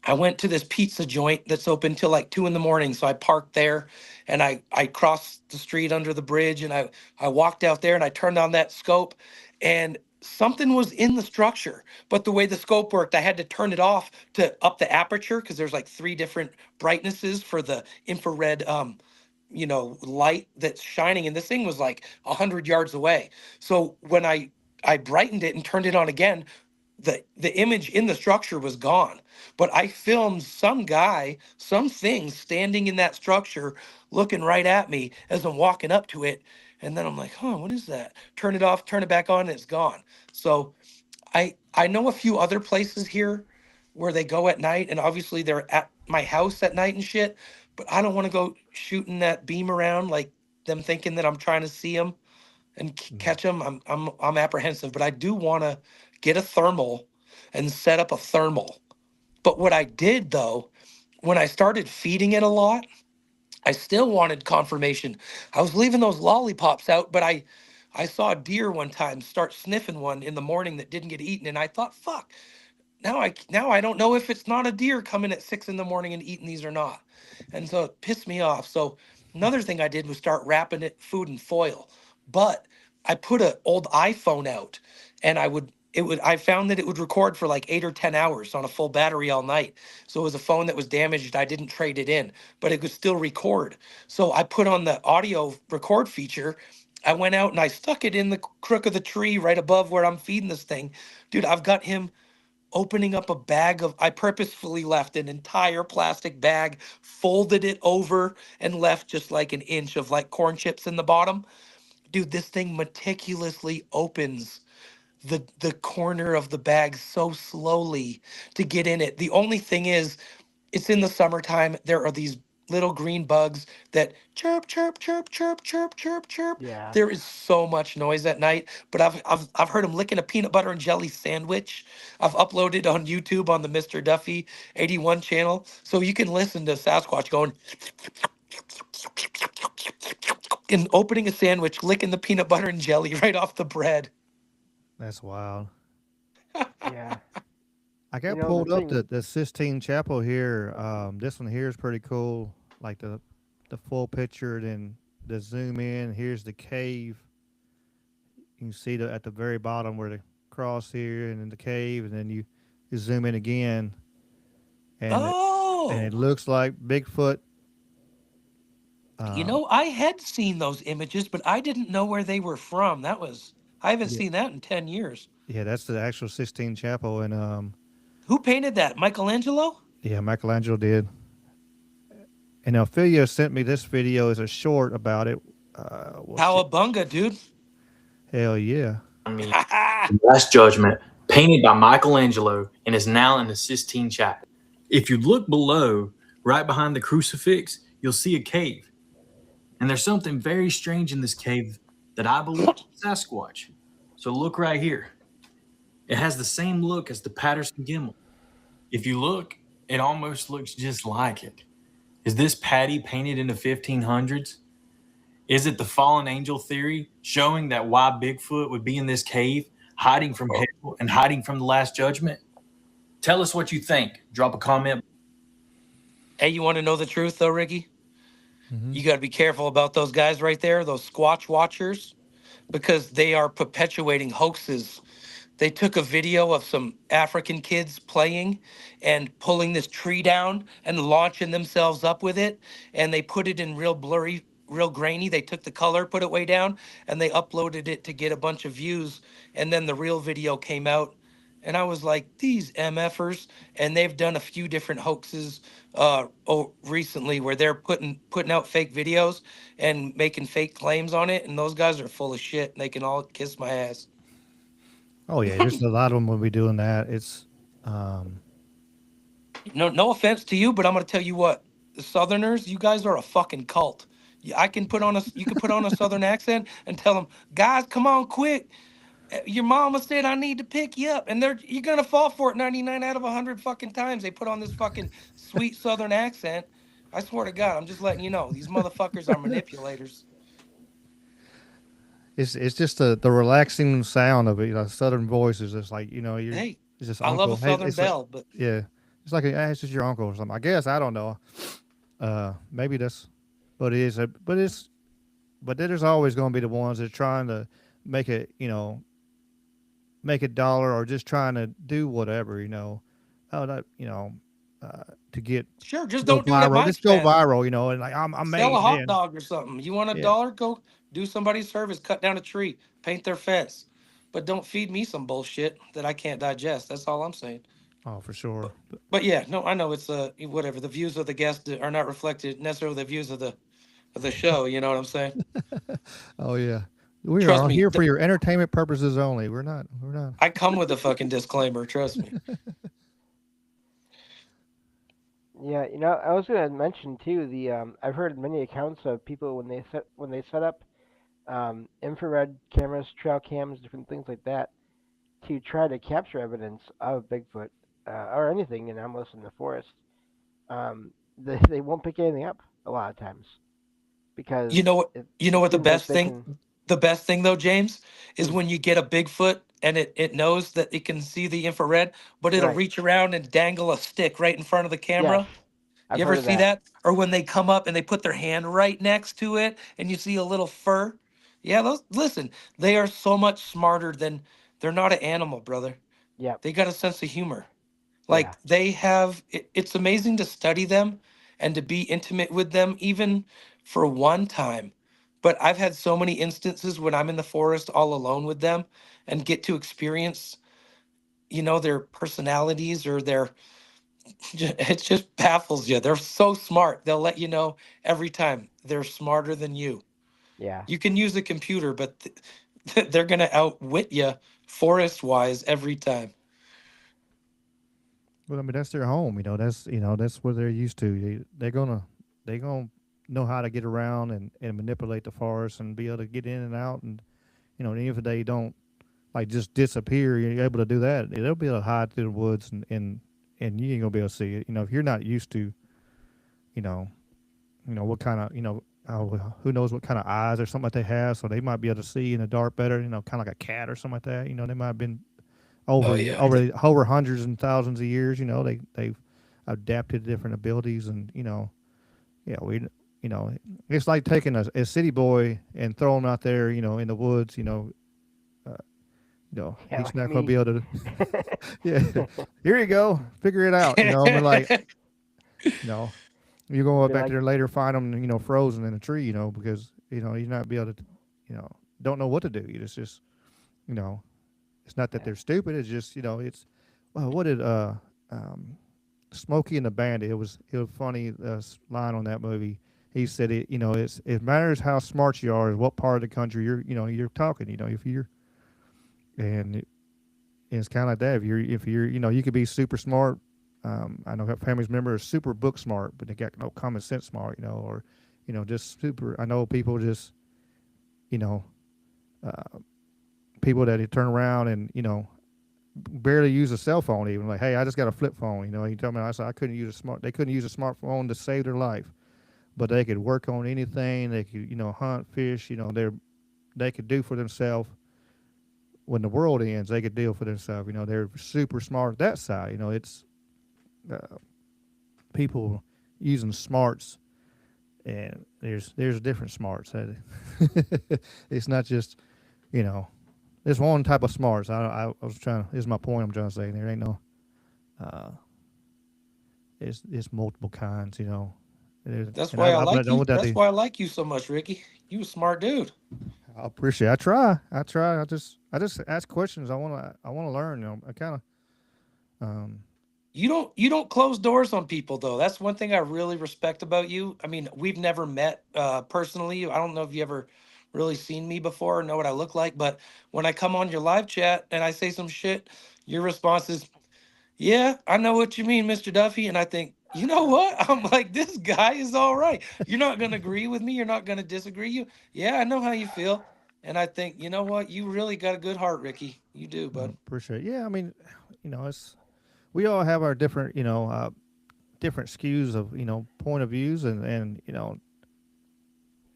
[SPEAKER 6] I went to this pizza joint that's open till like 2 in the morning. So I parked there and I crossed the street under the bridge and I walked out there and I turned on that scope and something was in the structure. But the way the scope worked, I had to turn it off to up the aperture because there's like 3 different brightnesses for the infrared light that's shining. And this thing was like 100 yards away. So when I brightened it and turned it on again, the image in the structure was gone, but I filmed some guy, something standing in that structure looking right at me as I'm walking up to it. And then I'm like, what is that? Turn it off, turn it back on, and it's gone. So I know a few other places here where they go at night, and obviously they're at my house at night and shit, but I don't want to go shooting that beam around like them thinking that I'm trying to see them and catch them. I'm apprehensive, but I do want to get a thermal and set up a thermal. But what I did though, when I started feeding it a lot, I still wanted confirmation. I was leaving those lollipops out, but I saw a deer one time start sniffing one in the morning that didn't get eaten, and I thought, fuck, now I don't know if it's not a deer coming at 6 in the morning and eating these or not. And so it pissed me off. So another thing I did was start wrapping it food in foil. But I put an old iPhone out and I found that it would record for like 8 or 10 hours on a full battery all night. So it was a phone that was damaged. I didn't trade it in, but it could still record. So I put on the audio record feature. I went out and I stuck it in the crook of the tree right above where I'm feeding this thing. Dude, I've got him opening up a bag of, I purposefully left an entire plastic bag, folded it over, and left just like an inch of like corn chips in the bottom. Dude, this thing meticulously opens the corner of the bag so slowly to get in it. The only thing is, it's in the summertime. There are these little green bugs that chirp, chirp, chirp, chirp, chirp, chirp, chirp.
[SPEAKER 10] Yeah.
[SPEAKER 6] There is so much noise at night, but I've heard him licking a peanut butter and jelly sandwich. I've uploaded on YouTube on the Mr. Duffy 81 channel, so you can listen to Sasquatch going and opening a sandwich, licking the peanut butter and jelly right off the bread.
[SPEAKER 5] That's wild.
[SPEAKER 10] Yeah.
[SPEAKER 5] I got
[SPEAKER 10] You know,
[SPEAKER 5] pulled
[SPEAKER 10] the
[SPEAKER 5] up
[SPEAKER 10] thing-
[SPEAKER 5] the Sistine Chapel here. This one here is pretty cool. Like the full picture, then the zoom in. Here's the cave. You can see at the very bottom where the cross here, and then the cave, and then you zoom in again, and it looks like Bigfoot.
[SPEAKER 6] I had seen those images, but I didn't know where they were from. I haven't seen that in 10 years.
[SPEAKER 5] Yeah, that's the actual Sistine Chapel, and
[SPEAKER 6] Who painted that? Michelangelo?
[SPEAKER 5] yeah, Michelangelo did. And Ophelia sent me this video as a short about it.
[SPEAKER 6] Cowabunga, dude.
[SPEAKER 5] Hell yeah.
[SPEAKER 11] Last Judgment, painted by Michelangelo, and is now in the Sistine Chapel. If you look below, right behind the crucifix, you'll see a cave. And there's something very strange in this cave that I believe is Sasquatch. So look right here. It has the same look as the Patterson Gimel. If you look, it almost looks just like it. Is this Patty painted in the 1500s? Is it the fallen angel theory showing that why Bigfoot would be in this cave, hiding from hell and hiding from the Last Judgment? Tell us what you think. Drop a comment.
[SPEAKER 6] Hey, you want to know the truth, though, Ricky? You got to be careful about those guys right there, those Squatch watchers, because they are perpetuating hoaxes. They took a video of some African kids playing and pulling this tree down and launching themselves up with it, and they put it in real blurry real grainy. They took the color, put it way down, and they uploaded it to get a bunch of views. And then the real video came out, and I was like, these MFers. And they've done a few different hoaxes recently where they're putting out fake videos and making fake claims on it. And those guys are full of shit. And they can all kiss my ass.
[SPEAKER 5] Oh yeah, there's a lot of them will be doing that. It's
[SPEAKER 6] No offense to you, but I'm gonna tell you what, the Southerners, you guys are a fucking cult. I can put on you can put on a Southern accent and tell them, guys, come on, quick. Your mama said I need to pick you up, and you're gonna fall for it 99 out of 100 fucking times. They put on this fucking sweet Southern accent. I swear to God, I'm just letting you know, these motherfuckers are manipulators.
[SPEAKER 5] it's just the relaxing sound of it. You know, Southern voice is just like, you know,
[SPEAKER 6] Hey,
[SPEAKER 5] it's just
[SPEAKER 6] I love
[SPEAKER 5] uncle.
[SPEAKER 6] a
[SPEAKER 5] Hey,
[SPEAKER 6] Southern
[SPEAKER 5] it's like,
[SPEAKER 6] belle, but
[SPEAKER 5] yeah, it's like it's just your uncle or something. I guess I don't know. Maybe that's, but it is. But there's always going to be the ones that are trying to make it, you know, make a dollar or just trying to do whatever, you know, you know, to get
[SPEAKER 6] sure,
[SPEAKER 5] to
[SPEAKER 6] just
[SPEAKER 5] go
[SPEAKER 6] don't do it at
[SPEAKER 5] viral.
[SPEAKER 6] my
[SPEAKER 5] Just go
[SPEAKER 6] expense.
[SPEAKER 5] viral, you know, and like I'm
[SPEAKER 6] Sell a
[SPEAKER 5] made
[SPEAKER 6] hot
[SPEAKER 5] then.
[SPEAKER 6] dog or something. You want a
[SPEAKER 5] Yeah.
[SPEAKER 6] dollar? Go do somebody's service, cut down a tree, paint their fence. But don't feed me some bullshit that I can't digest. That's all I'm saying.
[SPEAKER 5] Oh, for sure.
[SPEAKER 6] But yeah, no, I know it's whatever. The views of the guest are not reflected necessarily the views of the show. You know what I'm saying?
[SPEAKER 5] Oh yeah. We
[SPEAKER 6] Trust
[SPEAKER 5] are
[SPEAKER 6] me,
[SPEAKER 5] here for your entertainment purposes only. We're not. We're not.
[SPEAKER 6] I come with a fucking disclaimer. Trust me.
[SPEAKER 10] Yeah, you know, I was gonna mention too. I've heard many accounts of people when they set up infrared cameras, trail cams, different things like that, to try to capture evidence of Bigfoot or anything anomalous in the forest. They won't pick anything up a lot of times because
[SPEAKER 6] You know what? You know
[SPEAKER 10] it
[SPEAKER 6] what
[SPEAKER 10] seems like they can.
[SPEAKER 6] the best thing though, James, is
[SPEAKER 10] Hmm,
[SPEAKER 6] when you get a Bigfoot and it knows that it can see the infrared, but it'll
[SPEAKER 10] right.
[SPEAKER 6] reach around and dangle a stick right in front of the
[SPEAKER 10] Yes,
[SPEAKER 6] camera.
[SPEAKER 10] I've
[SPEAKER 6] You ever
[SPEAKER 10] heard of
[SPEAKER 6] see
[SPEAKER 10] that.
[SPEAKER 6] that? Or when they come up and they put their hand right next to it and you see a little fur? Yeah, those listen, they are so much smarter than they're not an animal, brother.
[SPEAKER 10] Yep.
[SPEAKER 6] They got a sense of humor.
[SPEAKER 10] Yeah.
[SPEAKER 6] Like they have it's amazing to study them and to be intimate with them even for one time. But I've had so many instances when I'm in the forest all alone with them and get to experience, their personalities or their it just baffles you. They're so smart. They'll let you know every time they're smarter than you.
[SPEAKER 10] Yeah.
[SPEAKER 6] You can use a computer, but they're going to outwit you forest wise every time.
[SPEAKER 5] Well, I mean, that's their home. That's what they're used to. They're gonna know how to get around and manipulate the forest and be able to get in and out. And even if they don't like just disappear, you're able to do that. They'll be able to hide through the woods and you ain't gonna be able to see it. If you're not used to, you know, what kind of who knows what kind of eyes or something like they have, so they might be able to see in the dark better. Kind of like a cat or something like that. They might have been
[SPEAKER 6] Oh
[SPEAKER 5] over
[SPEAKER 6] yeah.
[SPEAKER 5] over hundreds and thousands of years. They've adapted different abilities, and yeah, it's like taking a city boy and throwing him out there, in the woods.
[SPEAKER 10] Yeah,
[SPEAKER 5] He's
[SPEAKER 10] like
[SPEAKER 5] not going to
[SPEAKER 10] me.
[SPEAKER 5] be able to. Yeah, here you go, figure it out. I mean, like, you're going to go
[SPEAKER 10] Be
[SPEAKER 5] back
[SPEAKER 10] like,
[SPEAKER 5] there later, find him, frozen in a tree, because he's not be able to, don't know what to do. It's just, you know, it's not that
[SPEAKER 10] yeah.
[SPEAKER 5] they're stupid. It's just, it's, well, what did Smokey and the Bandit? It was funny line on that movie. He said it matters how smart you are, is what part of the country you're talking. If you're and it's kind of like that. If you're you could be super smart. I know that family's member is super book smart, but they got no common sense smart. Or just super. I know people just you know uh, people that turn around and barely use a cell phone. Even like, hey, I just got a flip phone. He told me, I said I couldn't use a smart. They couldn't use a smartphone to save their life, but they could work on anything. They could hunt, fish. They could do for themselves. When the world ends, they could deal for themselves. They're super smart that side. It's people using smarts, and there's different smarts. It's not just there's one type of smarts. I was trying. Is my point I'm trying to say. There ain't no. It's multiple kinds.
[SPEAKER 6] That's
[SPEAKER 5] And
[SPEAKER 6] why I
[SPEAKER 5] I've
[SPEAKER 6] like
[SPEAKER 5] done
[SPEAKER 6] you.
[SPEAKER 5] what I
[SPEAKER 6] That's
[SPEAKER 5] do.
[SPEAKER 6] why I like you so much, Ricky. You a smart dude.
[SPEAKER 5] I appreciate it. I try. I try. I just ask questions. I wanna learn. I kind of um
[SPEAKER 6] You don't close doors on people though. That's one thing I really respect about you. I mean, we've never met personally. I don't know if you ever really seen me before or know what I look like, but when I come on your live chat and I say some shit, your response is, "Yeah, I know what you mean, Mr. Duffy." And I think, you know what? I'm like, this guy is all right. You're not gonna agree with me. You're not gonna disagree. Yeah, I know how you feel. And I think, you know what? You really got a good heart, Ricky. You do, bud.
[SPEAKER 5] appreciate it. Yeah, I mean, it's we all have our different different skews of point of views, and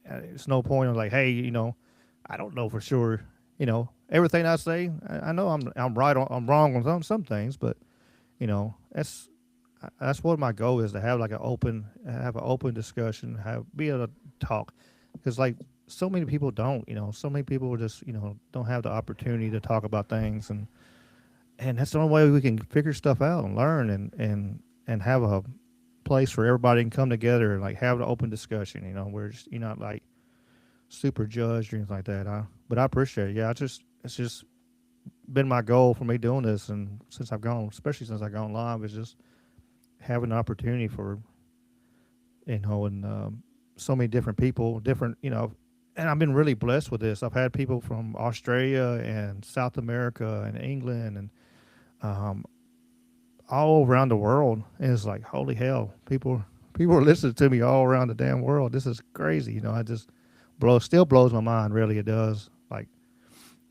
[SPEAKER 5] it's no point of like, hey, I don't know for sure. Everything I say, I know I'm right on I'm wrong on some things, but that's what my goal is, to have like have an open discussion, be able to talk, because like so many people don't, so many people just don't have the opportunity to talk about things, and that's the only way we can figure stuff out and learn and have a place where everybody can come together and like have an open discussion. Where just you're not like super judged or anything like that. But I appreciate it. Yeah, it's just been my goal for me doing this, and especially since I've gone live, is just having an opportunity for and so many different people, different and I've been really blessed with this. I've had people from Australia and South America and England and um, all around the world, and it's like, holy hell, people are listening to me all around the damn world. This is crazy. I just still blows my mind. Really, it does. Like,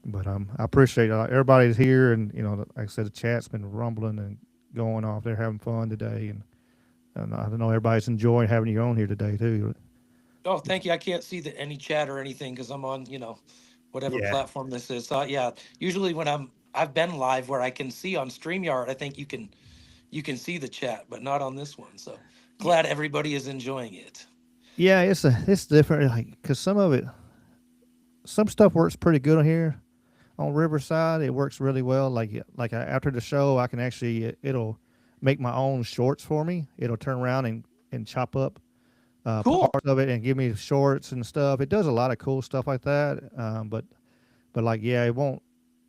[SPEAKER 5] but I appreciate everybody's here, and like I said, the chat's been rumbling and going off. They're having fun today, and I don't know, everybody's enjoying having you on here today too.
[SPEAKER 6] Oh, thank you. I can't see any chat or anything because I'm on, whatever
[SPEAKER 5] Yeah.
[SPEAKER 6] platform this is. So yeah, usually when I've been live where I can see on StreamYard, I think you can see the chat, but not on this one. So glad everybody is enjoying it.
[SPEAKER 5] Yeah, it's different, like, because some stuff works pretty good on here. On Riverside, it works really well. After the show, I can actually it'll make my own shorts for me. It'll turn around and chop up
[SPEAKER 6] Cool.
[SPEAKER 5] parts of it and give me shorts and stuff. It does a lot of cool stuff like that. But like, yeah, it won't,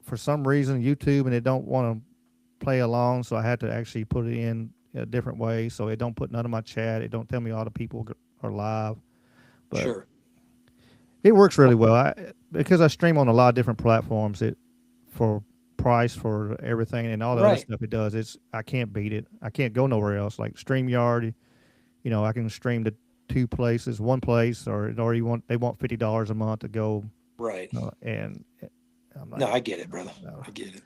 [SPEAKER 5] for some reason, YouTube and it don't want to play along. So I had to actually put it in a different way. So it don't put none of my chat. It don't tell me all the people are live. But
[SPEAKER 6] Sure.
[SPEAKER 5] it works really well. Because I stream on a lot of different platforms. For price for everything and all the other
[SPEAKER 6] Right.
[SPEAKER 5] stuff it does, I can't beat it. I can't go nowhere else. Like StreamYard, I can stream to two places, one place, or they want $50 a month to go.
[SPEAKER 6] Right.
[SPEAKER 5] And I'm
[SPEAKER 6] No,
[SPEAKER 5] like,
[SPEAKER 6] I get it, brother.
[SPEAKER 5] no.
[SPEAKER 6] I get it.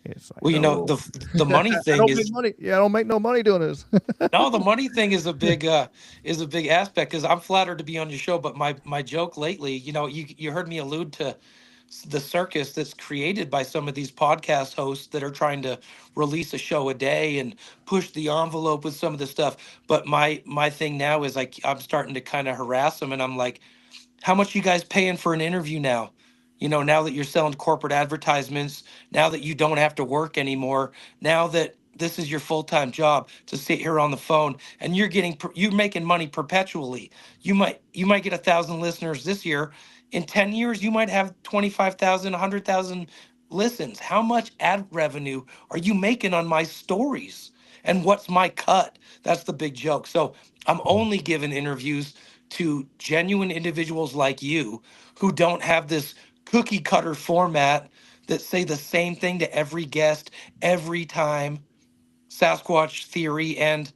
[SPEAKER 5] It's like,
[SPEAKER 6] Well,
[SPEAKER 5] no.
[SPEAKER 6] the money
[SPEAKER 5] I
[SPEAKER 6] thing
[SPEAKER 5] don't make
[SPEAKER 6] is
[SPEAKER 5] money. Yeah, I don't make no money doing this.
[SPEAKER 6] no, the money thing is a big aspect because I'm flattered to be on your show. But my joke lately, you heard me allude to the circus that's created by some of these podcast hosts that are trying to release a show a day and push the envelope with some of the stuff. But my thing now is like I'm starting to kind of harass them, and I'm like, how much you guys paying for an interview now? Now that you're selling corporate advertisements, now that you don't have to work anymore, now that this is your full-time job to sit here on the phone and you're making money perpetually. You might get 1,000 listeners this year. In 10 years, you might have 25,000, 100,000 listens. How much ad revenue are you making on my stories? And what's my cut? That's the big joke. So I'm only giving interviews to genuine individuals like you who don't have this cookie cutter format that say the same thing to every guest every time. Sasquatch theory and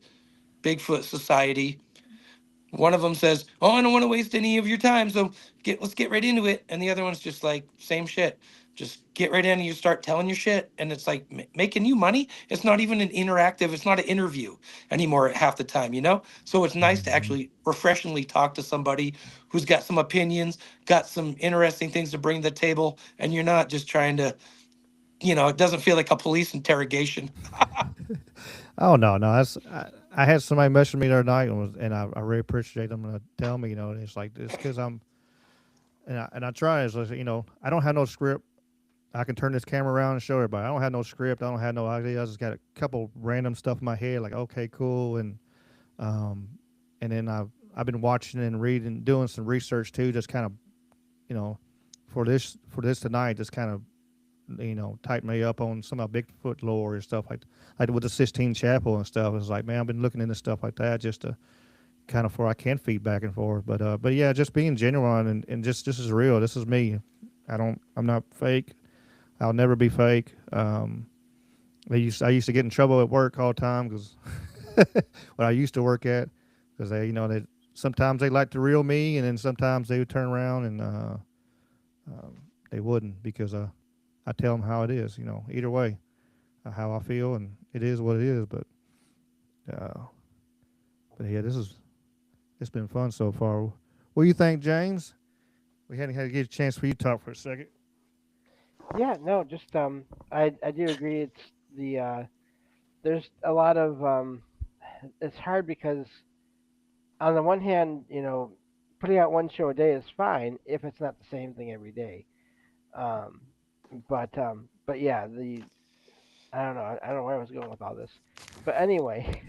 [SPEAKER 6] Bigfoot society. One of them says, "Oh, I don't want to waste any of your time, so let's get right into it." And the other one's just like, same shit. Just get right in and you start telling your shit, and it's like making you money. It's not even an interactive. It's not an interview anymore half the time. So it's nice to actually refreshingly talk to somebody who's got some opinions, got some interesting things to bring to the table, and you're not just trying to, it doesn't feel like a police interrogation.
[SPEAKER 5] Oh no, no. I had somebody message me the other night and I really appreciate them tell me, it's like it's because I try is like, I don't have no script. I can turn this camera around and show everybody. I don't have no script. I don't have no idea. I just got a couple random stuff in my head, like, okay, cool, and and then I've been watching and reading, doing some research too, just kind of, you know, for this tonight, just kind of, tighten me up on some of Bigfoot lore and stuff like with the Sistine Chapel and stuff. It's like, man, I've been looking into stuff like that just to kind of, for I can feed back and forth. But yeah, just being genuine and just this is real. This is me. I'm not fake. I'll never be fake. I used to get in trouble at work all the time because when I used to work at, because they sometimes they like to reel me, and then sometimes they would turn around and they wouldn't, because I tell them how it is. Either way, how I feel, and it is what it is. Uh, but yeah, it's been fun so far. What do you think, James? We hadn't had to get a chance for you to talk for a second.
[SPEAKER 10] Yeah, no, just I do agree. It's the there's a lot of it's hard because on the one hand, putting out one show a day is fine if it's not the same thing every day. Um, but yeah, I don't know where I was going with all this, but anyway,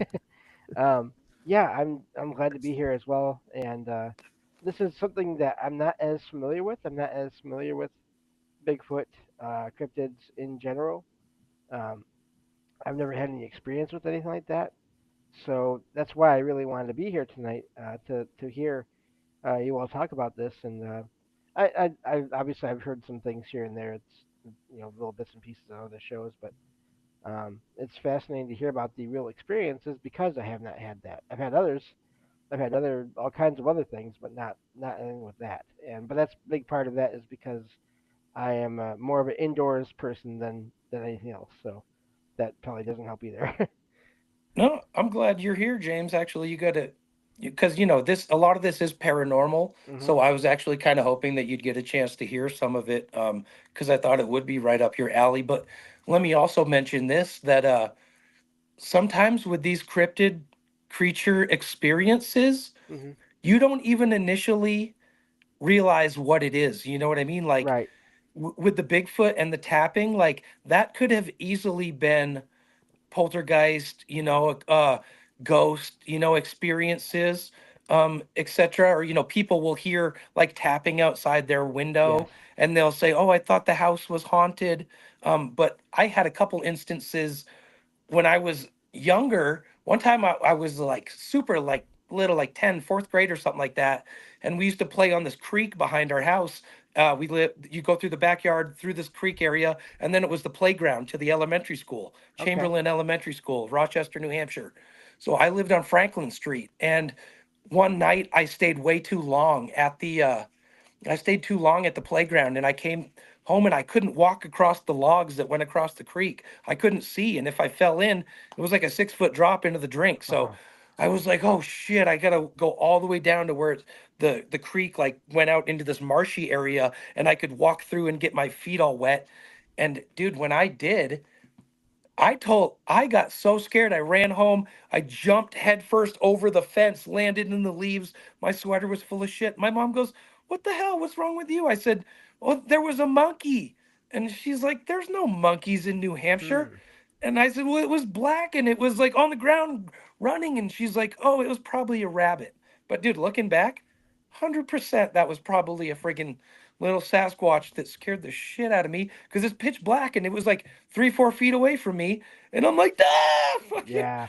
[SPEAKER 10] um, yeah, I'm glad to be here as well, and this is something that I'm not as familiar with. I'm not as familiar with Bigfoot, cryptids in general. Um, I've never had any experience with anything like that, so that's why I really wanted to be here tonight to hear you all talk about this. And I obviously I've heard some things here and there. It's little bits and pieces on other shows, but it's fascinating to hear about the real experiences because I have not had that. I've had others. I've had other all kinds of other things, but not anything with that. And but that's a big part of that is because I am more of an indoors person than anything else. So that probably doesn't help either.
[SPEAKER 6] No, I'm glad you're here, James. Actually, you got to, because this a lot of this is paranormal.
[SPEAKER 10] hmm
[SPEAKER 6] So I was actually kind of hoping that you'd get a chance to hear some of it, because I thought it would be right up your alley. But let me also mention this that sometimes with these cryptid creature experiences,
[SPEAKER 10] hmm
[SPEAKER 6] you don't even initially realize what it is. You know what I mean? Like
[SPEAKER 10] Right.
[SPEAKER 6] with the Bigfoot and the tapping, like that could have easily been poltergeist, ghost, experiences, etc. Or, people will hear like tapping outside their
[SPEAKER 10] Yes.
[SPEAKER 6] window and they'll say, "Oh, I thought the house was haunted." But I had a couple instances when I was younger. One time I was like super like little, like 10, fourth grade or something like that. And we used to play on this creek behind our house. You go through the backyard through this creek area, and then it was the playground to the elementary school,
[SPEAKER 10] Okay.
[SPEAKER 6] Chamberlain Elementary School, Rochester, New Hampshire. So I lived on Franklin Street. And one night I stayed way too long I stayed too long at the playground, and I came home and I couldn't walk across the logs that went across the creek. I couldn't see. And if I fell in, it was like a 6 foot drop into the drink. So
[SPEAKER 10] Oh.
[SPEAKER 6] I was like, oh shit, I gotta go all the way down to where the creek like went out into this marshy area and I could walk through and get my feet all wet. And dude, when I did, I got so scared. I ran home. I jumped headfirst over the fence, landed in the leaves. My sweater was full of shit. My mom goes, "What the hell? What's wrong with you?" I said, "Oh, there was a monkey." And she's like, "There's no monkeys in New Hampshire."
[SPEAKER 10] Hmm.
[SPEAKER 6] And I said, "Well, it was black and it was like on the ground running." And she's like, "Oh, it was probably a rabbit." But dude, looking back, 100% that was probably a friggin' little Sasquatch that scared the shit out of me because it's pitch black and it was like 3, 4 feet away from me. And I'm like, ah, fucking
[SPEAKER 10] Yeah.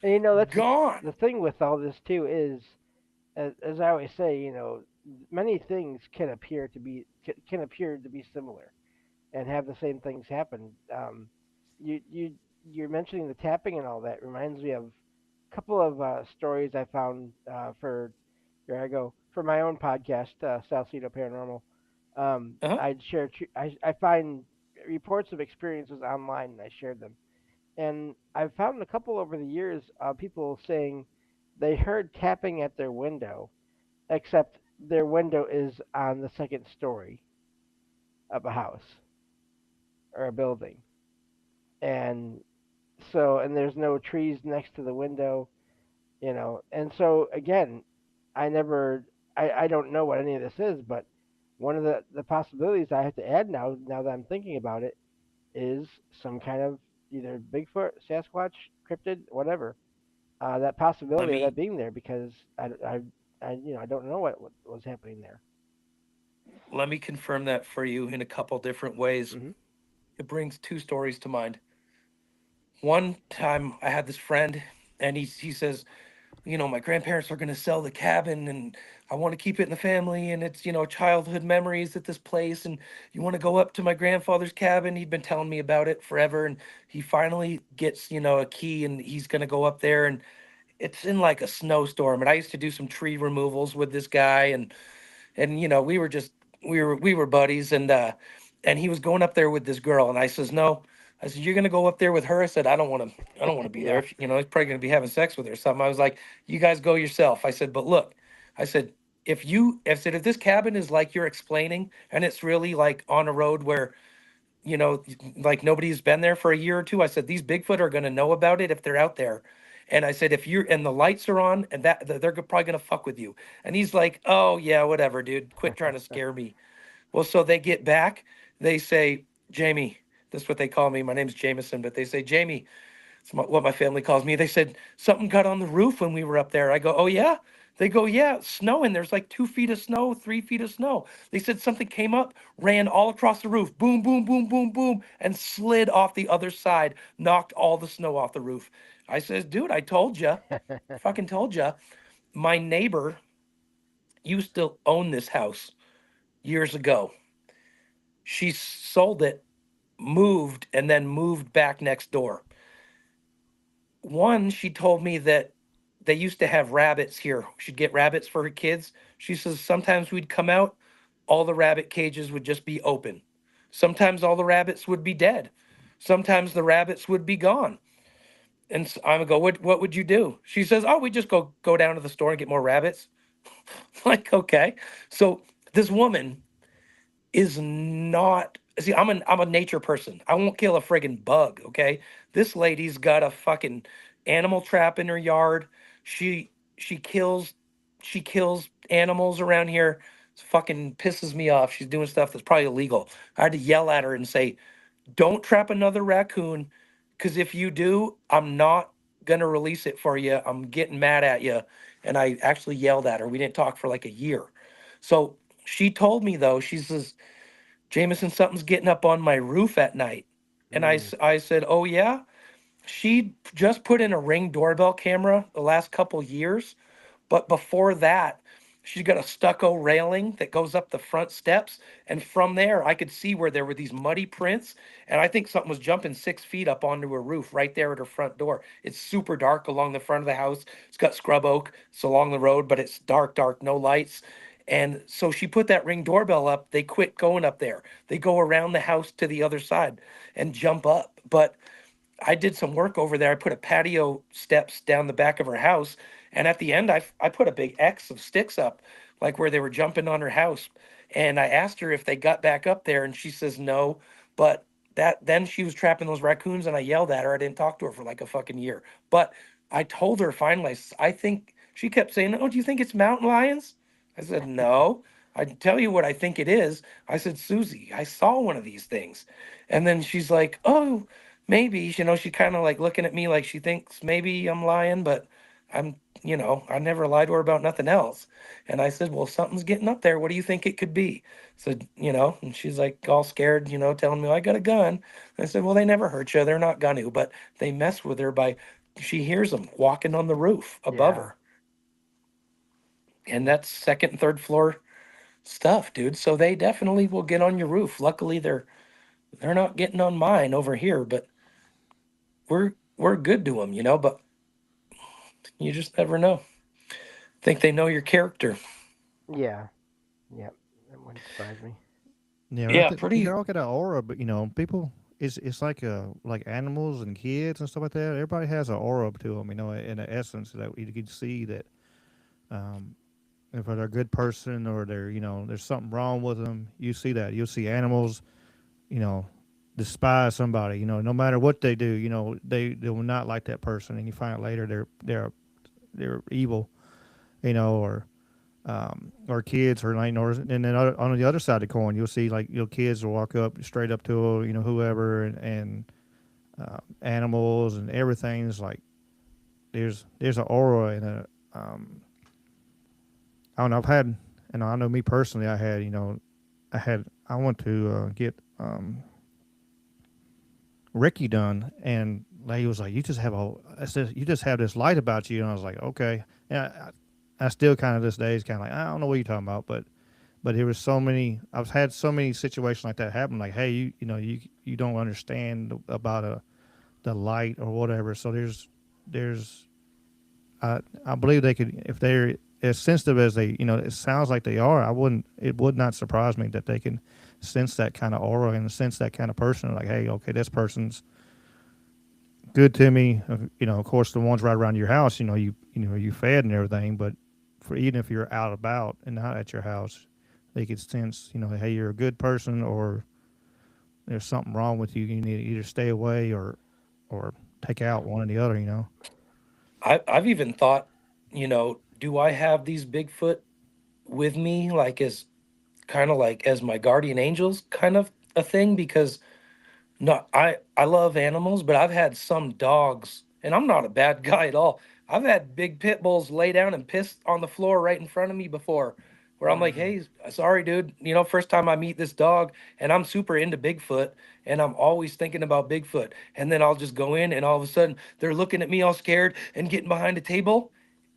[SPEAKER 10] And that's
[SPEAKER 6] gone.
[SPEAKER 10] the thing with all this too is, as I always say, many things can appear to be similar and have the same things happen. You you you're mentioning the tapping and all that reminds me of a couple of stories I found for here I go for my own podcast, Salcedo Paranormal.
[SPEAKER 6] Uh-huh.
[SPEAKER 10] I'd share I find reports of experiences online and I shared them. And I've found a couple over the years of people saying they heard tapping at their window, except their window is on the second story of a house or a building. And and there's no trees next to the window, And so again, I don't know what any of this is, but one of the possibilities I have to add now that I'm thinking about it, is some kind of either Bigfoot, Sasquatch, cryptid, whatever, that
[SPEAKER 6] Let
[SPEAKER 10] possibility of
[SPEAKER 6] me
[SPEAKER 10] that being there because I don't know what was happening there.
[SPEAKER 6] let me confirm that for you in a couple different ways.
[SPEAKER 10] Hmm.
[SPEAKER 6] It brings two stories to mind. One time I had this friend, and he says, my grandparents are going to sell the cabin, and I want to keep it in the family, and it's childhood memories at this place, and you want to go up to my grandfather's cabin. He'd been telling me about it forever, and he finally gets a key, and he's going to go up there, and it's in like a snowstorm. And I used to do some tree removals with this guy, and we were just we were buddies, and he was going up there with this girl, and I says no. I said, you're gonna go up there with her? I said, I don't want to be there.
[SPEAKER 10] Yeah.
[SPEAKER 6] If, he's probably gonna be having sex with her or something. I was like, you guys go yourself. I said, but look, I said, if this cabin is like you're explaining, and it's really like on a road where like nobody's been there for a year or two. I said, these Bigfoot are going to know about it if they're out there. And I said, if you're, and the lights are on, and they're probably going to fuck with you. And he's like, oh yeah, whatever, dude, quit trying to scare me. Well, so they get back, they say, Jamie, this is what they call me. My name's Jameson, but they say, Jamie, it's what my family calls me. They said something got on the roof when we were up there. I go, oh yeah. They go, yeah, it's snowing. There's like 2 feet of snow, 3 feet of snow. They said something came up, ran all across the roof, boom, boom, boom, boom, boom, and slid off the other side, knocked all the snow off the roof. I says, dude, I told you, fucking told you. My neighbor used to own this house years ago. She sold it, moved, and then moved back next door. One, she told me that they used to have rabbits here. She'd get rabbits for her kids. She says sometimes we'd come out, all the rabbit cages would just be open. Sometimes all the rabbits would be dead. Sometimes the rabbits would be gone. And I would go, what would you do? She says, oh, we just go down to the store and get more rabbits. Like, okay. So this woman is not, see, I'm a nature person. I won't kill a friggin' bug, okay? This lady's got a fucking animal trap in her yard. She kills she kills animals around here. It fucking pisses me off. She's doing stuff that's probably illegal. I had to yell at her and say, "Don't trap another raccoon, because if you do, I'm not gonna release it for you. I'm getting mad at you." And I actually yelled at her. We didn't talk for like a year. So she told me though, she says, Jameson, something's getting up on my roof at night. And
[SPEAKER 10] Mm.
[SPEAKER 6] I said, oh, yeah. She just put in a Ring doorbell camera the last couple years. But before that, she's got a stucco railing that goes up the front steps. And from there, I could see where there were these muddy prints. And I think something was jumping 6 feet up onto her roof right there at her front door. It's super dark along the front of the house. It's got scrub oak. It's along the road, but it's dark, dark, no lights. And so she put that Ring doorbell up. They quit going up there. They go around the house to the other side and jump up. But I did some work over there. I put a patio steps down the back of her house, and at the end, I put a big X of sticks up, like where they were jumping on her house. And I asked her if they got back up there, and she says no. But that then she was trapping those raccoons, and I yelled at her. I didn't talk to her for like a fucking year. But I told her finally. I think she kept saying, "Oh, do you think it's mountain lions?" I said, "No." I tell you what I think it is. I said, Susie, I saw one of these things. And then she's like, oh, maybe, she kind of like looking at me like she thinks maybe I'm lying, but I'm, I never lied to her about nothing else. And I said, well, something's getting up there. What do you think it could be? So, and she's like all scared, telling me, "Oh, I got a gun." I said, well, they never hurt you. They're not gonna, but they mess with her she hears them walking on the roof above
[SPEAKER 10] Yeah.
[SPEAKER 6] her. And that's second and third floor stuff, dude. So they definitely will get on your roof. Luckily, they're not getting on mine over here, but we're good to them, but you just never know. Think they know your character.
[SPEAKER 10] Yeah. Yep. That wouldn't surprise me.
[SPEAKER 5] Yeah, I
[SPEAKER 6] Yeah,
[SPEAKER 5] think they
[SPEAKER 6] pretty.
[SPEAKER 5] all got an aura, but people, it's like animals and kids and stuff like that. Everybody has an aura to them, in the essence that you can see that, um, if they're a good person or they're, there's something wrong with them. You see that. You'll see animals, you know, despise somebody. No matter what they do, they will not like that person, and you find out later they're evil, or kids or like, and then on the other side of the coin, you'll see like kids will walk up straight up to whoever and animals and everything is like there's an aura and a I don't know. I've had, I know me personally. I had, I went to get Ricky done, and he was like, "You just have I said, you just have this light about you," and I was like, "Okay." Yeah, I still kind of this day is kind of like, I don't know what you're talking about, but there was so many. I've had so many situations like that happen. Like, hey, you don't understand about the light or whatever. So there's I believe they could, if they're as sensitive as they, it sounds like they are. It would not surprise me that they can sense that kind of aura and sense that kind of person. Like, hey, okay, this person's good to me. Of course, the ones right around your house, you fed and everything. But for even if you're out about and not at your house, they could sense, hey, you're a good person, or there's something wrong with you. You need to either stay away or take out one or the other.
[SPEAKER 6] I've even thought, do I have these Bigfoot with me, like as kind of like as my guardian angels, kind of a thing? Because no, I love animals, but I've had some dogs, and I'm not a bad guy at all. I've had big pit bulls lay down and piss on the floor right in front of me before, where I'm like, "Hey, sorry, dude. First time I meet this dog, and I'm super into Bigfoot, and I'm always thinking about Bigfoot. And then I'll just go in, and all of a sudden they're looking at me all scared and getting behind a table,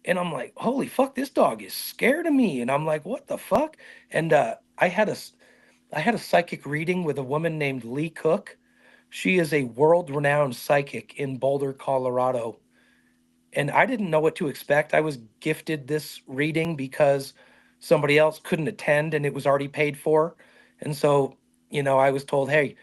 [SPEAKER 6] and I'm like, "Holy fuck, this dog is scared of me." And I'm like, "What the fuck?" And I had a psychic reading with a woman named Lee Cook. She is a world renowned psychic in Boulder, Colorado. And I didn't know what to expect. I was gifted this reading because somebody else couldn't attend and it was already paid for. And so, I was told, "Hey,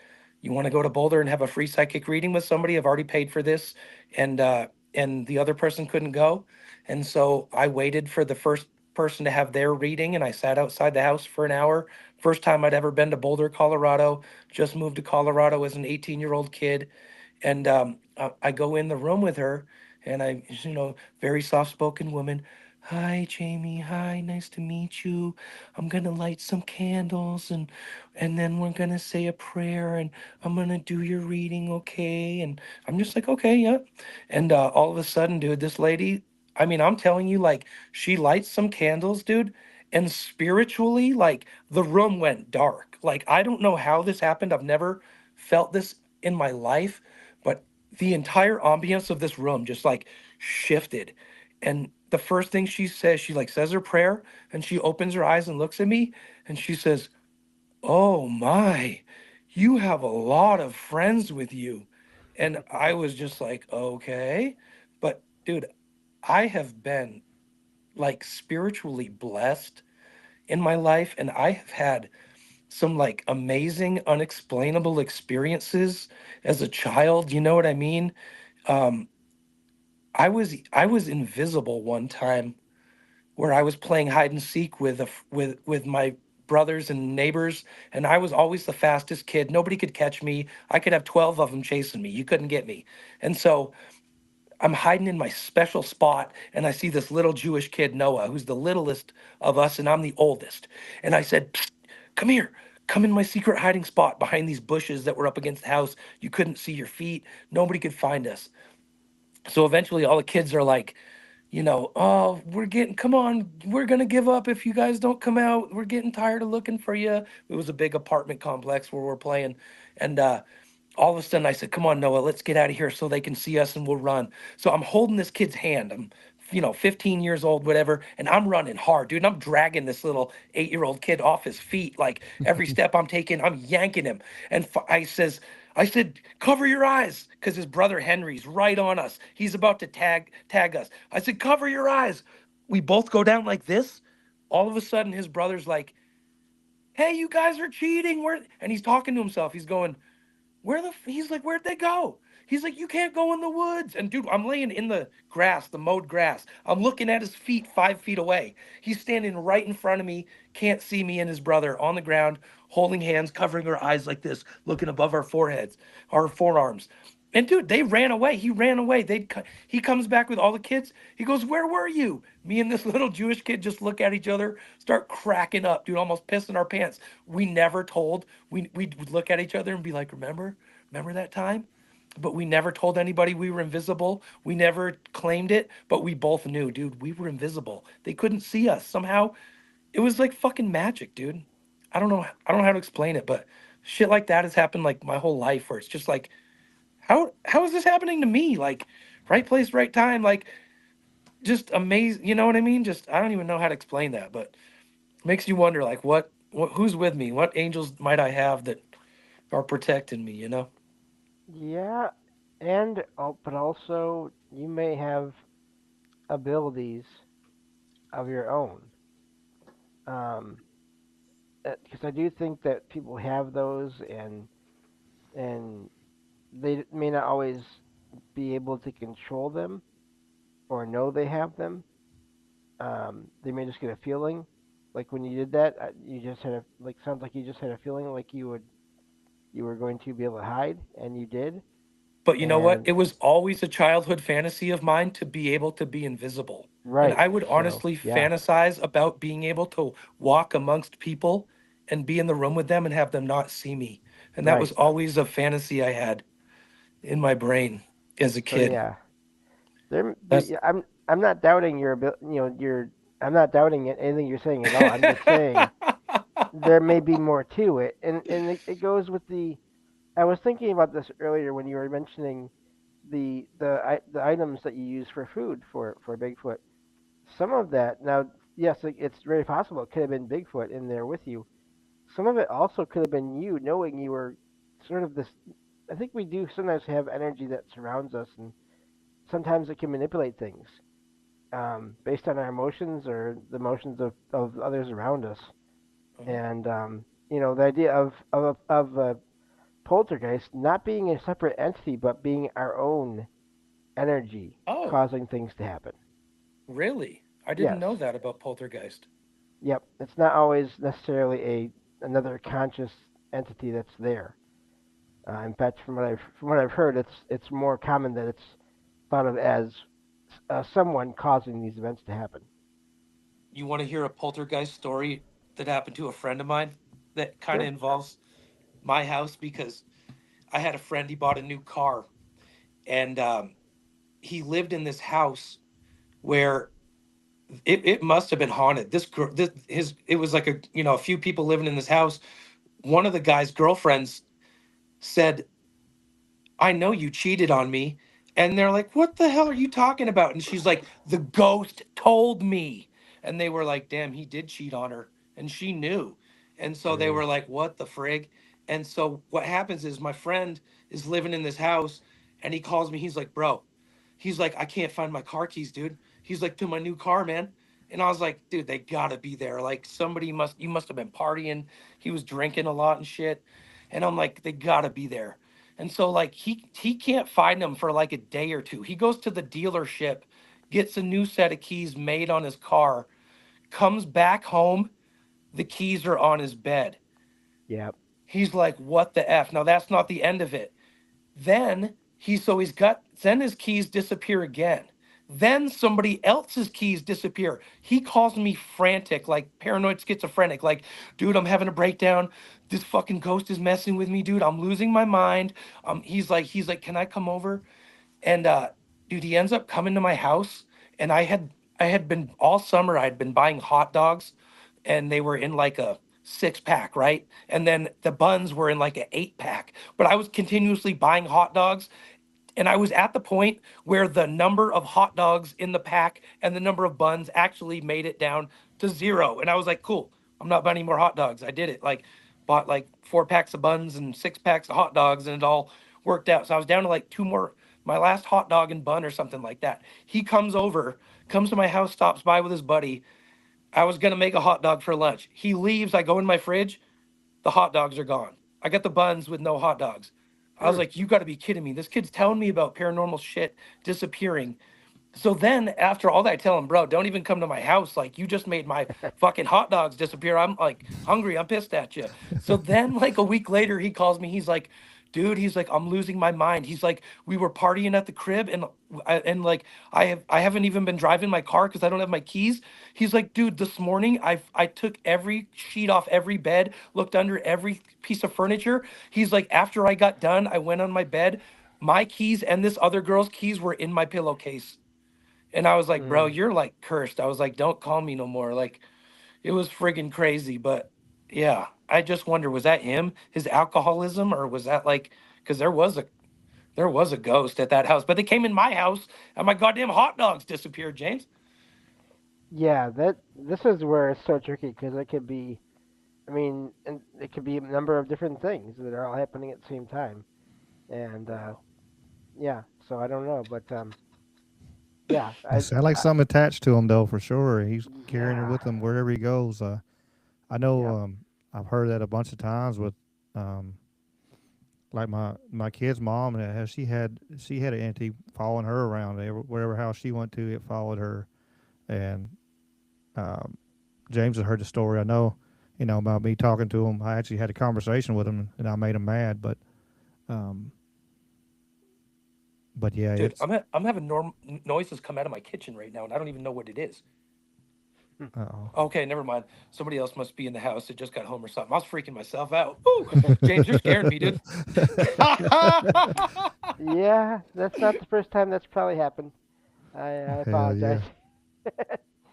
[SPEAKER 6] you want to go to Boulder and have a free psychic reading with somebody? I've already paid for this." And the other person couldn't go. And so I waited for the first person to have their reading, and I sat outside the house for an hour. First time I'd ever been to Boulder, Colorado. Just moved to Colorado as an 18-year-old kid. And I go in the room with her, and very soft spoken woman. "Hi, Jamie. Hi, nice to meet you. I'm gonna light some candles, and then we're gonna say a prayer, and I'm gonna do your reading, okay?" And I'm just like, "Okay, yeah." And all of a sudden, dude, this lady, I mean, I'm telling you, like, she lights some candles, dude, and spiritually, like, the room went dark. Like, I don't know how this happened. I've never felt this in my life, but the entire ambiance of this room just like shifted. And the first thing she says, she like says her prayer, and she opens her eyes and looks at me, and she says, "Oh my, you have a lot of friends with you." And I was just like, "Okay." But dude, I have been like spiritually blessed in my life, and I have had some like amazing unexplainable experiences as a child. You know what I mean? Um, I was invisible one time, where I was playing hide and seek with my brothers and neighbors, and I was always the fastest kid. Nobody could catch me. I could have 12 of them chasing me. You couldn't get me. And so I'm hiding in my special spot, and I see this little Jewish kid, Noah, who's the littlest of us, and I'm the oldest. And I said, "Psst, come here. Come in my secret hiding spot behind these bushes that were up against the house. You couldn't see your feet. Nobody could find us." So eventually all the kids are like, "Oh, come on, we're going to give up if you guys don't come out. We're getting tired of looking for you." It was a big apartment complex where we're playing. And all of a sudden I said, "Come on, Noah, let's get out of here so they can see us and we'll run." So I'm holding this kid's hand. I'm, 15 years old, whatever. And I'm running hard, dude. And I'm dragging this little 8-year-old kid off his feet. Like every step I'm taking, I'm yanking him. And I said, "Cover your eyes," because his brother Henry's right on us. He's about to tag us. I said, "Cover your eyes." We both go down like this. All of a sudden, his brother's like, "Hey, you guys are cheating." And he's talking to himself. He's going, he's like, "Where'd they go?" He's like, "You can't go in the woods." And dude, I'm laying in the grass, the mowed grass. I'm looking at his feet 5 feet away. He's standing right in front of me, can't see me and his brother on the ground, holding hands, covering our eyes like this, looking above our foreheads, our forearms. And dude, they ran away. He ran away. He comes back with all the kids. He goes, "Where were you?" Me and this little Jewish kid just look at each other, start cracking up, dude, almost pissing our pants. We never told. We would look at each other and be like, "Remember that time?" but we never told anybody we were invisible. We never claimed it, but we both knew, dude, we were invisible. They couldn't see us. Somehow it was like fucking magic, dude. I don't know how to explain it, but shit like that has happened like my whole life where it's just like, how is this happening to me? Like right place, right time, like just amazing, you know what I mean? Just I don't even know how to explain that, but makes you wonder like what who's with me? What angels might I have that are protecting me, you know?
[SPEAKER 10] Yeah, and but also you may have abilities of your own. Um, because I do think that people have those, and they may not always be able to control them or know they have them. They may just get a feeling, like when you did that, you just had a like sounds like you just had a feeling like you were going to be able to hide, and you did.
[SPEAKER 6] But you know what?
[SPEAKER 10] And
[SPEAKER 6] It was always a childhood fantasy of mine to be able to be invisible. And
[SPEAKER 10] right,
[SPEAKER 6] I would
[SPEAKER 10] so
[SPEAKER 6] honestly
[SPEAKER 10] yeah,
[SPEAKER 6] fantasize about being able to walk amongst people and be in the room with them and have them not see me. And that was
[SPEAKER 10] right.
[SPEAKER 6] always a fantasy I had in my brain as a
[SPEAKER 10] So
[SPEAKER 6] kid.
[SPEAKER 10] yeah, there.
[SPEAKER 6] That's
[SPEAKER 10] Yeah, I'm not doubting your ability. You know, your I'm not doubting anything you're saying at all. I'm just saying there may be more to it, and it goes with the. I was thinking about this earlier when you were mentioning the items that you use for food for Bigfoot. Some of that now, yes, it's very possible it could have been Bigfoot in there with you. Some of it also could have been you knowing you were sort of this. I think we do sometimes have energy that surrounds us, and sometimes it can manipulate things based on our emotions or the emotions of others around us.
[SPEAKER 6] uh-huh.
[SPEAKER 10] And the idea of a poltergeist not being a separate entity, but being our own energy
[SPEAKER 6] Oh,
[SPEAKER 10] causing things to happen.
[SPEAKER 6] really? I didn't
[SPEAKER 10] Yes.
[SPEAKER 6] know that about poltergeist.
[SPEAKER 10] Yep. It's not always necessarily a another conscious entity that's there. In fact, from what I've heard, it's more common that it's thought of as someone causing these events to happen.
[SPEAKER 6] You want to hear a poltergeist story that happened to a friend of mine that kind of
[SPEAKER 10] Sure.
[SPEAKER 6] involves my house because I had a friend, he bought a new car and he lived in this house where it must have been haunted. It was like a few people living in this house. One of the guy's girlfriends said, I know you cheated on me. And they're like, what the hell are you talking about? And she's like, the ghost told me. And they were like, damn, he did cheat on her. And she knew. And so they
[SPEAKER 10] Mm.
[SPEAKER 6] were like, what the frig? And so what happens is my friend is living in this house and he calls me. He's like, bro, he's like, I can't find my car keys, dude. He's like, to my new car, man. And I was like, dude, they gotta be there. Like you must have been partying. He was drinking a lot and shit. And I'm like, they gotta be there. And so like he can't find them for like a day or two. He goes to the dealership, gets a new set of keys made on his car, comes back home, the keys are on his bed.
[SPEAKER 10] Yep.
[SPEAKER 6] He's like, "What the f?" Now that's not the end of it. Then his keys disappear again. Then somebody else's keys disappear. He calls me frantic, like paranoid schizophrenic, like, dude, I'm having a breakdown. This fucking ghost is messing with me, dude. I'm losing my mind. He's like, can I come over? And dude, he ends up coming to my house, and I had been all summer. I had been buying hot dogs, and they were in like a 6 pack, right? And then the buns were in like an 8 pack. But I was continuously buying hot dogs, and I was at the point where the number of hot dogs in the pack and the number of buns actually made it down to zero. And I was like, cool, I'm not buying any more hot dogs. I did it. Like, bought like 4 packs of buns and 6 packs of hot dogs, and it all worked out. So I was down to like two more, my last hot dog and bun or something like that. He comes over, comes to my house, stops by with his buddy. I was going to make a hot dog for lunch. He leaves. I go in my fridge. The hot dogs are gone. I got the buns with no hot dogs. I was
[SPEAKER 10] Hmm.
[SPEAKER 6] like, you got to be kidding me. This kid's telling me about paranormal shit disappearing. So then after all that, I tell him, bro, don't even come to my house. Like, you just made my fucking hot dogs disappear. I'm like hungry. I'm pissed at you. So then, like a week later, he calls me. He's like, dude, he's like, I'm losing my mind. He's like, we were partying at the crib, and like I haven't even been driving my car because I don't have my keys. He's like, dude, this morning I took every sheet off every bed, looked under every piece of furniture. He's like, after I got done, I went on my bed, my keys and this other girl's keys were in my pillowcase. And I was like, bro, you're like cursed. I was like, don't call me no more. Like, it was friggin' crazy. But yeah, I just wonder, was that him, his alcoholism, or was that like, because there was a ghost at that house, but they came in my house and my goddamn hot dogs disappeared, James.
[SPEAKER 10] Yeah, this is where it's so tricky because it could be, I mean, and it could be a number of different things that are all happening at the same time, and yeah, so I don't know, but yeah,
[SPEAKER 5] It sounds like something attached to him though, for sure. He's carrying it
[SPEAKER 10] yeah,
[SPEAKER 5] with him wherever he goes. I know.
[SPEAKER 10] yeah,
[SPEAKER 5] I've heard that a bunch of times with, um, like my kid's mom. And how she had an entity following her around wherever house she went to. It followed her, and um, James has heard the story. I know, about me talking to him. I actually had a conversation with him, and I made him mad. Um, but yeah,
[SPEAKER 6] Dude,
[SPEAKER 5] it's.
[SPEAKER 6] I'm having noises come out of my kitchen right now, and I don't even know what it is.
[SPEAKER 5] Uh-oh.
[SPEAKER 6] Okay, never mind. Somebody else must be in the house that just got home or something. I was freaking myself out. Ooh, James, you're scaring me, dude.
[SPEAKER 10] yeah. That's not the first time that's probably happened. I
[SPEAKER 5] Hell
[SPEAKER 10] apologize.
[SPEAKER 5] yeah.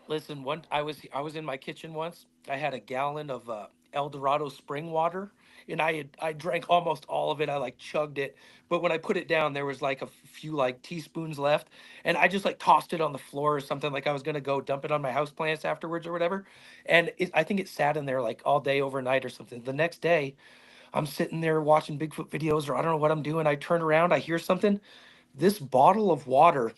[SPEAKER 6] Listen, I was in my kitchen once. I had a gallon of El Dorado spring water, and I drank almost all of it. I like chugged it, but when I put it down, there was like a few like teaspoons left, and I just like tossed it on the floor or something. Like I was gonna go dump it on my houseplants afterwards or whatever, and I think it sat in there like all day overnight or something. The next day, I'm sitting there watching Bigfoot videos or I don't know what I'm doing. I turn around, I hear something. This bottle of water,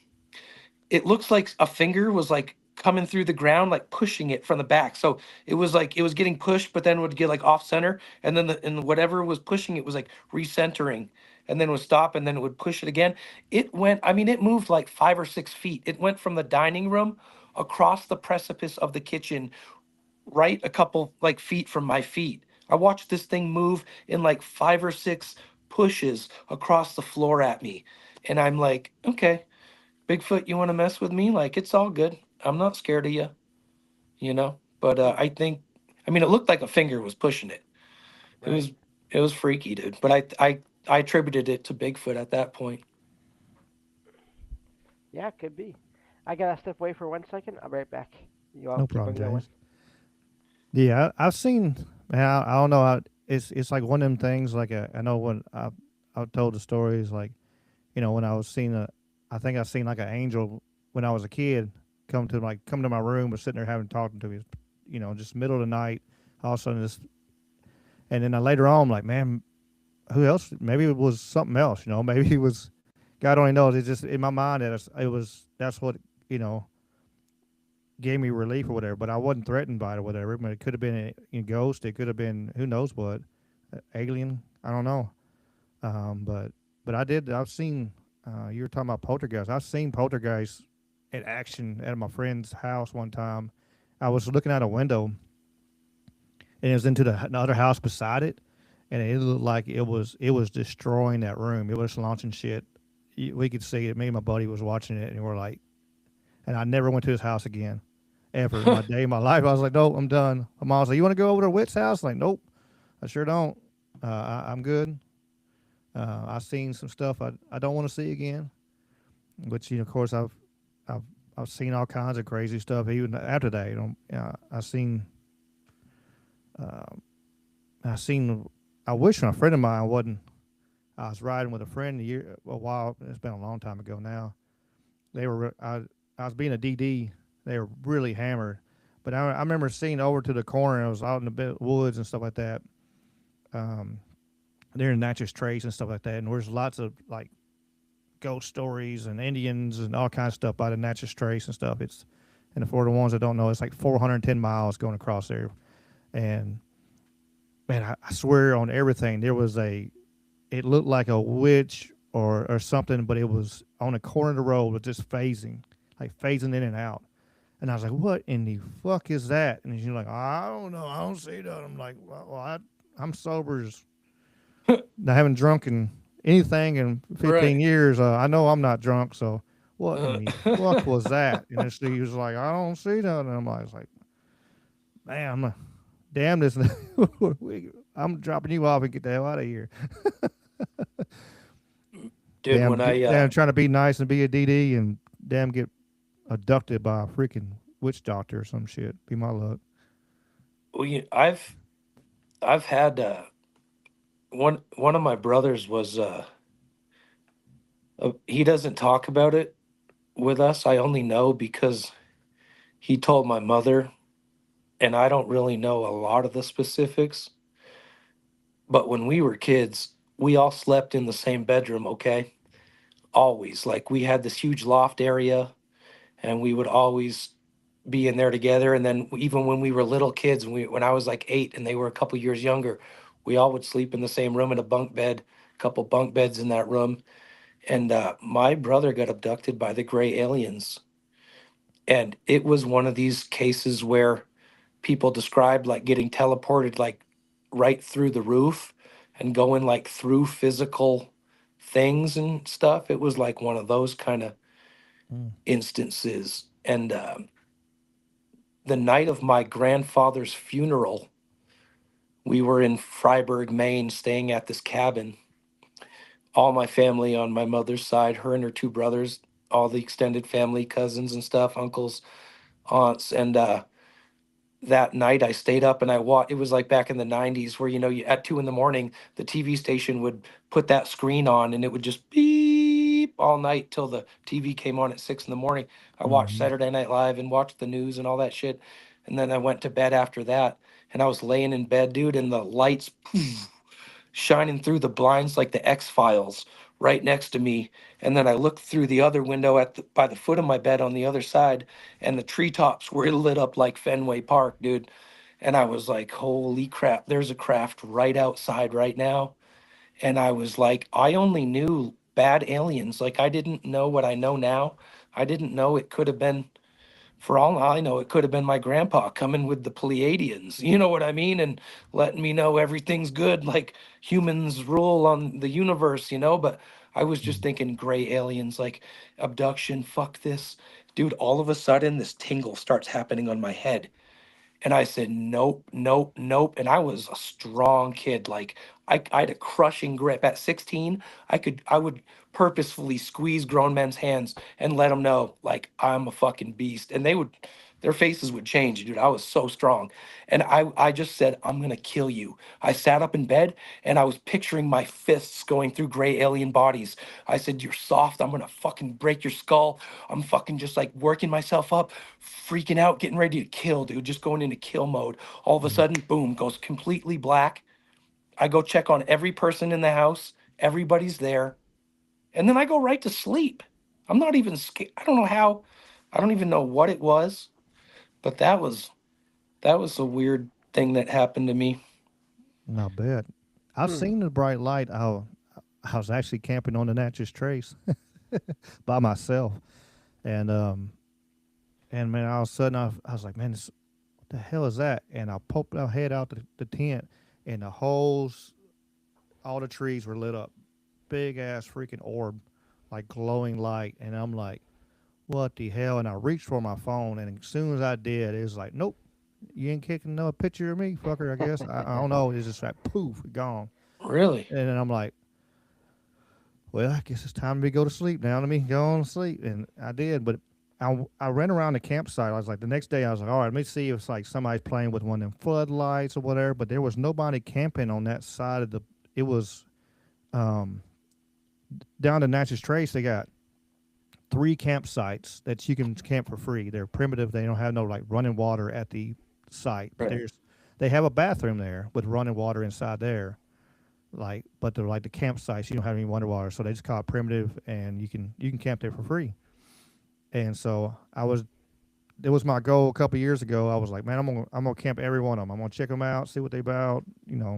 [SPEAKER 6] it looks like a finger was like coming through the ground, like pushing it from the back. So it was like it was getting pushed, but then would get like off center, and then and whatever was pushing it was like recentering, and then would stop, and then it would push it again. It went. I mean, it moved like 5 or 6 feet. It went from the dining room across the precipice of the kitchen, right a couple like feet from my feet. I watched this thing move in like 5 or 6 pushes across the floor at me, and I'm like, okay. Bigfoot, you want to mess with me? Like, it's all good. I'm not scared of you, you know? But I think, I mean, it looked like a finger was pushing it. It
[SPEAKER 10] Right.
[SPEAKER 6] was, it was freaky, dude. But I attributed it to Bigfoot at that point.
[SPEAKER 10] Yeah, it could be. I gotta step away for 1 second. I'll be right back. You all
[SPEAKER 5] No
[SPEAKER 10] keep
[SPEAKER 5] problem,
[SPEAKER 10] on going.
[SPEAKER 5] James. Yeah, I've seen. Man, I don't know. It's like one of them things. Like I know when I've told the stories. Like when I was seeing I think I seen like an angel when I was a kid come to my room, was sitting there having talking to me. Just middle of the night. All of a sudden, and then later on, I'm like, man, who else? Maybe it was something else. Maybe it was. God only knows. It's just in my mind that it was. That's what you know gave me relief or whatever, but I wasn't threatened by it or whatever. But it could have been a ghost. It could have been who knows what, alien. I don't know. But I've seen. You were talking about poltergeist. I've seen poltergeist in action at my friend's house one time. I was looking out a window, and it was into the other house beside it, and it looked like it was destroying that room. It was launching shit. We could see it. Me and my buddy was watching it, and we're like, and I never went to his house again. Ever in my day, in my life. I was like, nope, I'm done. My mom was like, you want to go over to Witt's house? Like, nope, I sure don't. I'm good. I've seen some stuff I don't want to see again. Which of course, I've seen all kinds of crazy stuff even after that. I've seen. I wish a friend of mine wasn't. I was riding with a friend a while. It's been a long time ago now. I was being a DD. They were really hammered. But I remember seeing over to the corner. I was out in the woods and stuff like that. They're in Natchez Trace and stuff like that. And there's lots of like ghost stories and Indians and all kinds of stuff by the Natchez Trace and stuff. And for the ones that don't know, it's like 410 miles going across there. And man, I swear on everything, it looked like a witch or something, but it was on the corner of the road with just phasing in and out. And I was like, what in the fuck is that? And she's like, I don't know. I don't see that. I'm like, well I'm sober as I haven't drunken anything in 15 years. I know I'm not drunk. So what in the fuck was that? And she was like, I don't see that. And I was like, man, damn this. I'm dropping you off and get the hell out of here.
[SPEAKER 6] Dude, when I
[SPEAKER 5] damn trying to be nice and be a DD and damn get abducted by a freaking witch doctor or some shit. Be my luck.
[SPEAKER 6] I've had one of my brothers was he doesn't talk about it with us. I only know because he told my mother, and I don't really know a lot of the specifics. But when we were kids, we all slept in the same bedroom, okay? Always. Like we had this huge loft area and we would always be in there together. And then even when we were little kids, when I was like 8 and they were a couple years younger, we all would sleep in the same room in a bunk bed, a couple bunk beds in that room. And my brother got abducted by the gray aliens. And it was one of these cases where people described like getting teleported like right through the roof and going like through physical things and stuff. It was like one of those kind of instances. And the night of my grandfather's funeral, we were in Freiburg, Maine, staying at this cabin. All my family on my mother's side, her and her 2 brothers, all the extended family, cousins and stuff, uncles, aunts. And that night I stayed up and I watched. It was like back in the 90s where, at 2 in the morning, the TV station would put that screen on and it would just beep all night till the TV came on at 6 in the morning. I watched Saturday Night Live and watched the news and all that shit. And then I went to bed after that and I was laying in bed, dude, and the lights shining through the blinds like the X-Files right next to me. And then I looked through the other window by the foot of my bed on the other side, and the treetops were lit up like Fenway Park, dude. And I was like, holy crap, there's a craft right outside right now. And I was like, I only knew bad aliens. Like, I didn't know what I know now. I didn't know it could have been, for all I know, it could have been my grandpa coming with the Pleiadians. You know what I mean? And letting me know everything's good, like humans rule on the universe, But I was just thinking gray aliens, like abduction, fuck this. Dude, all of a sudden, this tingle starts happening on my head. And I said, nope, nope, nope. And I was a strong kid. Like I had a crushing grip. At 16, I would purposefully squeeze grown men's hands and let them know, like, I'm a fucking beast. And their faces would change, dude. I was so strong. And I just said, I'm gonna kill you. I sat up in bed and I was picturing my fists going through gray alien bodies. I said, you're soft. I'm gonna fucking break your skull. I'm fucking just like working myself up, freaking out, getting ready to kill, dude, just going into kill mode. All of a sudden, boom, goes completely black. I go check on every person in the house. Everybody's there. And then I go right to sleep. I'm not even scared. I don't know how. I don't even know what it was, but that was a weird thing that happened to me.
[SPEAKER 5] Not bad. I've seen the bright light. I was actually camping on the Natchez Trace by myself, and man, all of a sudden I was like, man, what the hell is that? And I poked my head out the tent, and all the trees were lit up, big ass freaking orb, like glowing light, and I'm like, what the hell? And I reached for my phone, and as soon as I did, it was like, nope, you ain't kicking no picture of me, fucker. I guess I don't know. It's just like poof, gone.
[SPEAKER 6] Really?
[SPEAKER 5] And then I'm like, well, I guess it's time to go to sleep now. Let me go on to sleep, and I did. But I ran around the campsite. I was like, the next day, I was like, all right, let me see if it's like somebody's playing with one of them floodlights or whatever. But there was nobody camping on that side of the. It was down to Natchez Trace. They got 3 campsites that you can camp for free. They're primitive. They don't have no like running water at the site. But
[SPEAKER 6] Right.
[SPEAKER 5] they have a bathroom there with running water inside there. But they're like the campsites. You don't have any water, so they just call it primitive, and you can camp there for free. And so it was my goal a couple years ago. I was like, man, I'm gonna camp every one of them. I'm gonna check them out, see what they about,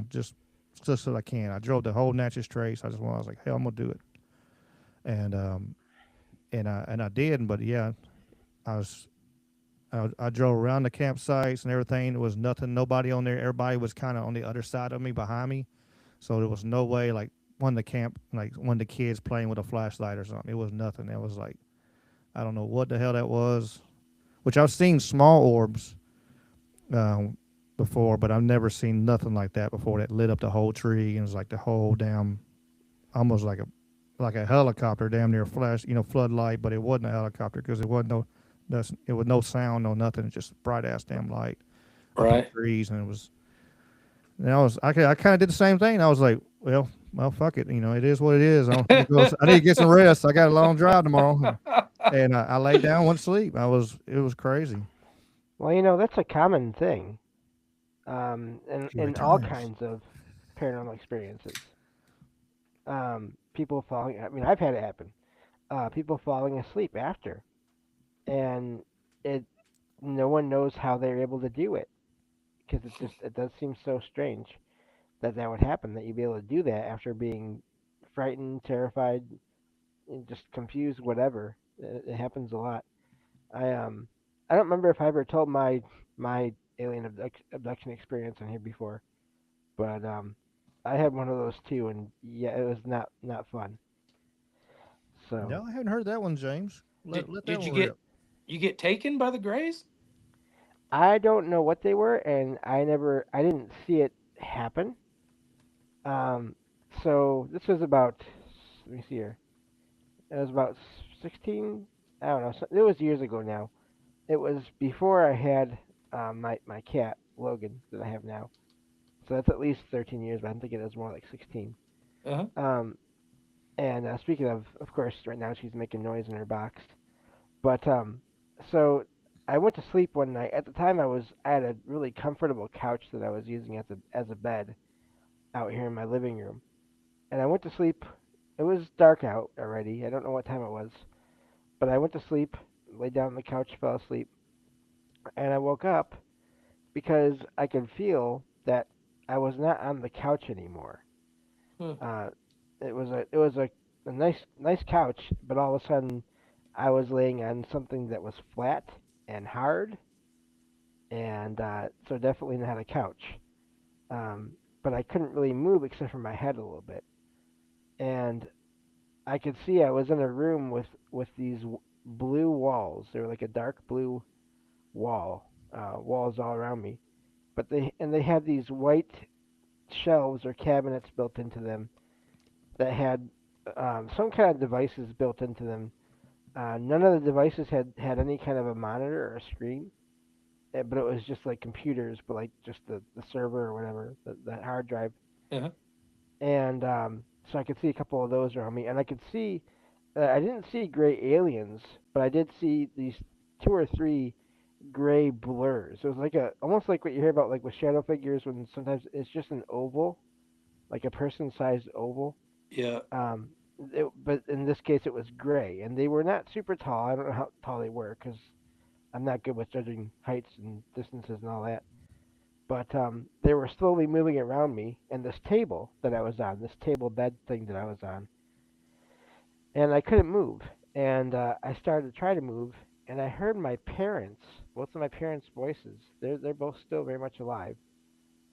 [SPEAKER 5] just so I can. I drove the whole Natchez Trace. I was like, hell, I'm gonna do it. And I did. But yeah, I drove around the campsites and everything. There was nothing, nobody on there. Everybody was kind of on the other side of me, behind me. So there was no way, like, one of the kids playing with a flashlight or something. It was nothing. It was like, I don't know what the hell that was. Which I've seen small orbs before, but I've never seen nothing like that before that lit up the whole tree and it was like the whole damn, almost like like a helicopter, damn near flash, floodlight, but it wasn't a helicopter because it wasn't it was no sound, no nothing, just bright ass damn light up in the
[SPEAKER 6] Right.
[SPEAKER 5] trees, and it was. And I kind of did the same thing. I was like, well, fuck it, it is what it is. I need to get some rest. I got a long drive tomorrow, and I laid down, went to sleep. It was crazy.
[SPEAKER 10] Well, that's a common thing,
[SPEAKER 5] He
[SPEAKER 10] in all
[SPEAKER 5] returns.
[SPEAKER 10] kinds of paranormal experiences. People falling. I mean, I've had it happen. People falling asleep after, and it no one knows how they're able to do it because it does seem so strange that would happen, that you'd be able to do that after being frightened, terrified, and just confused, whatever. It happens a lot. I I don't remember if I ever told my alien abduction experience on here before, but I had one of those too, and yeah, it was not fun. So
[SPEAKER 5] No, I haven't heard that one, James. Let that
[SPEAKER 6] Did
[SPEAKER 5] one rip.
[SPEAKER 6] you get taken by the Greys?
[SPEAKER 10] I don't know what they were, and I didn't see it happen. Um, so this was about, let me see here. It was about 16. I don't know. It was years ago now. It was before I had my cat Logan that I have now. So that's at least 13 years, but I'm thinking it was more like 16.
[SPEAKER 6] Uh-huh.
[SPEAKER 10] Um, and speaking of course, right now she's making noise in her box. But so I went to sleep one night. At the time, I had a really comfortable couch that I was using as a bed out here in my living room, and I went to sleep. It was dark out already. I don't know what time it was, but I went to sleep, laid down on the couch, fell asleep, and I woke up because I could feel that I was not on the couch anymore.
[SPEAKER 6] Hmm.
[SPEAKER 10] It was a nice couch, but all of a sudden I was laying on something that was flat and hard, and so definitely not a couch. Um, but I couldn't really move except for my head a little bit, and I could see I was in a room with these blue walls. They were like a dark blue walls all around me. But they had these white shelves or cabinets built into them that had some kind of devices built into them. None of the devices had any kind of a monitor or a screen, but it was just like computers, but like just the server or whatever, the hard drive.
[SPEAKER 6] Uh-huh.
[SPEAKER 10] And so I could see a couple of those around me, and I could see. I didn't see gray aliens, but I did see these two or three gray blurs. It was like almost like what you hear about like with shadow figures when sometimes it's just an oval, like a person-sized oval.
[SPEAKER 6] Yeah.
[SPEAKER 10] But in this case, it was gray, and they were not super tall. I don't know how tall they were because I'm not good with judging heights and distances and all that. But they were slowly moving around me, and this table that I was on, this table bed thing that I was on, and I couldn't move. And I started to try to move, and I heard my parents, both of my parents' voices. They're both still very much alive.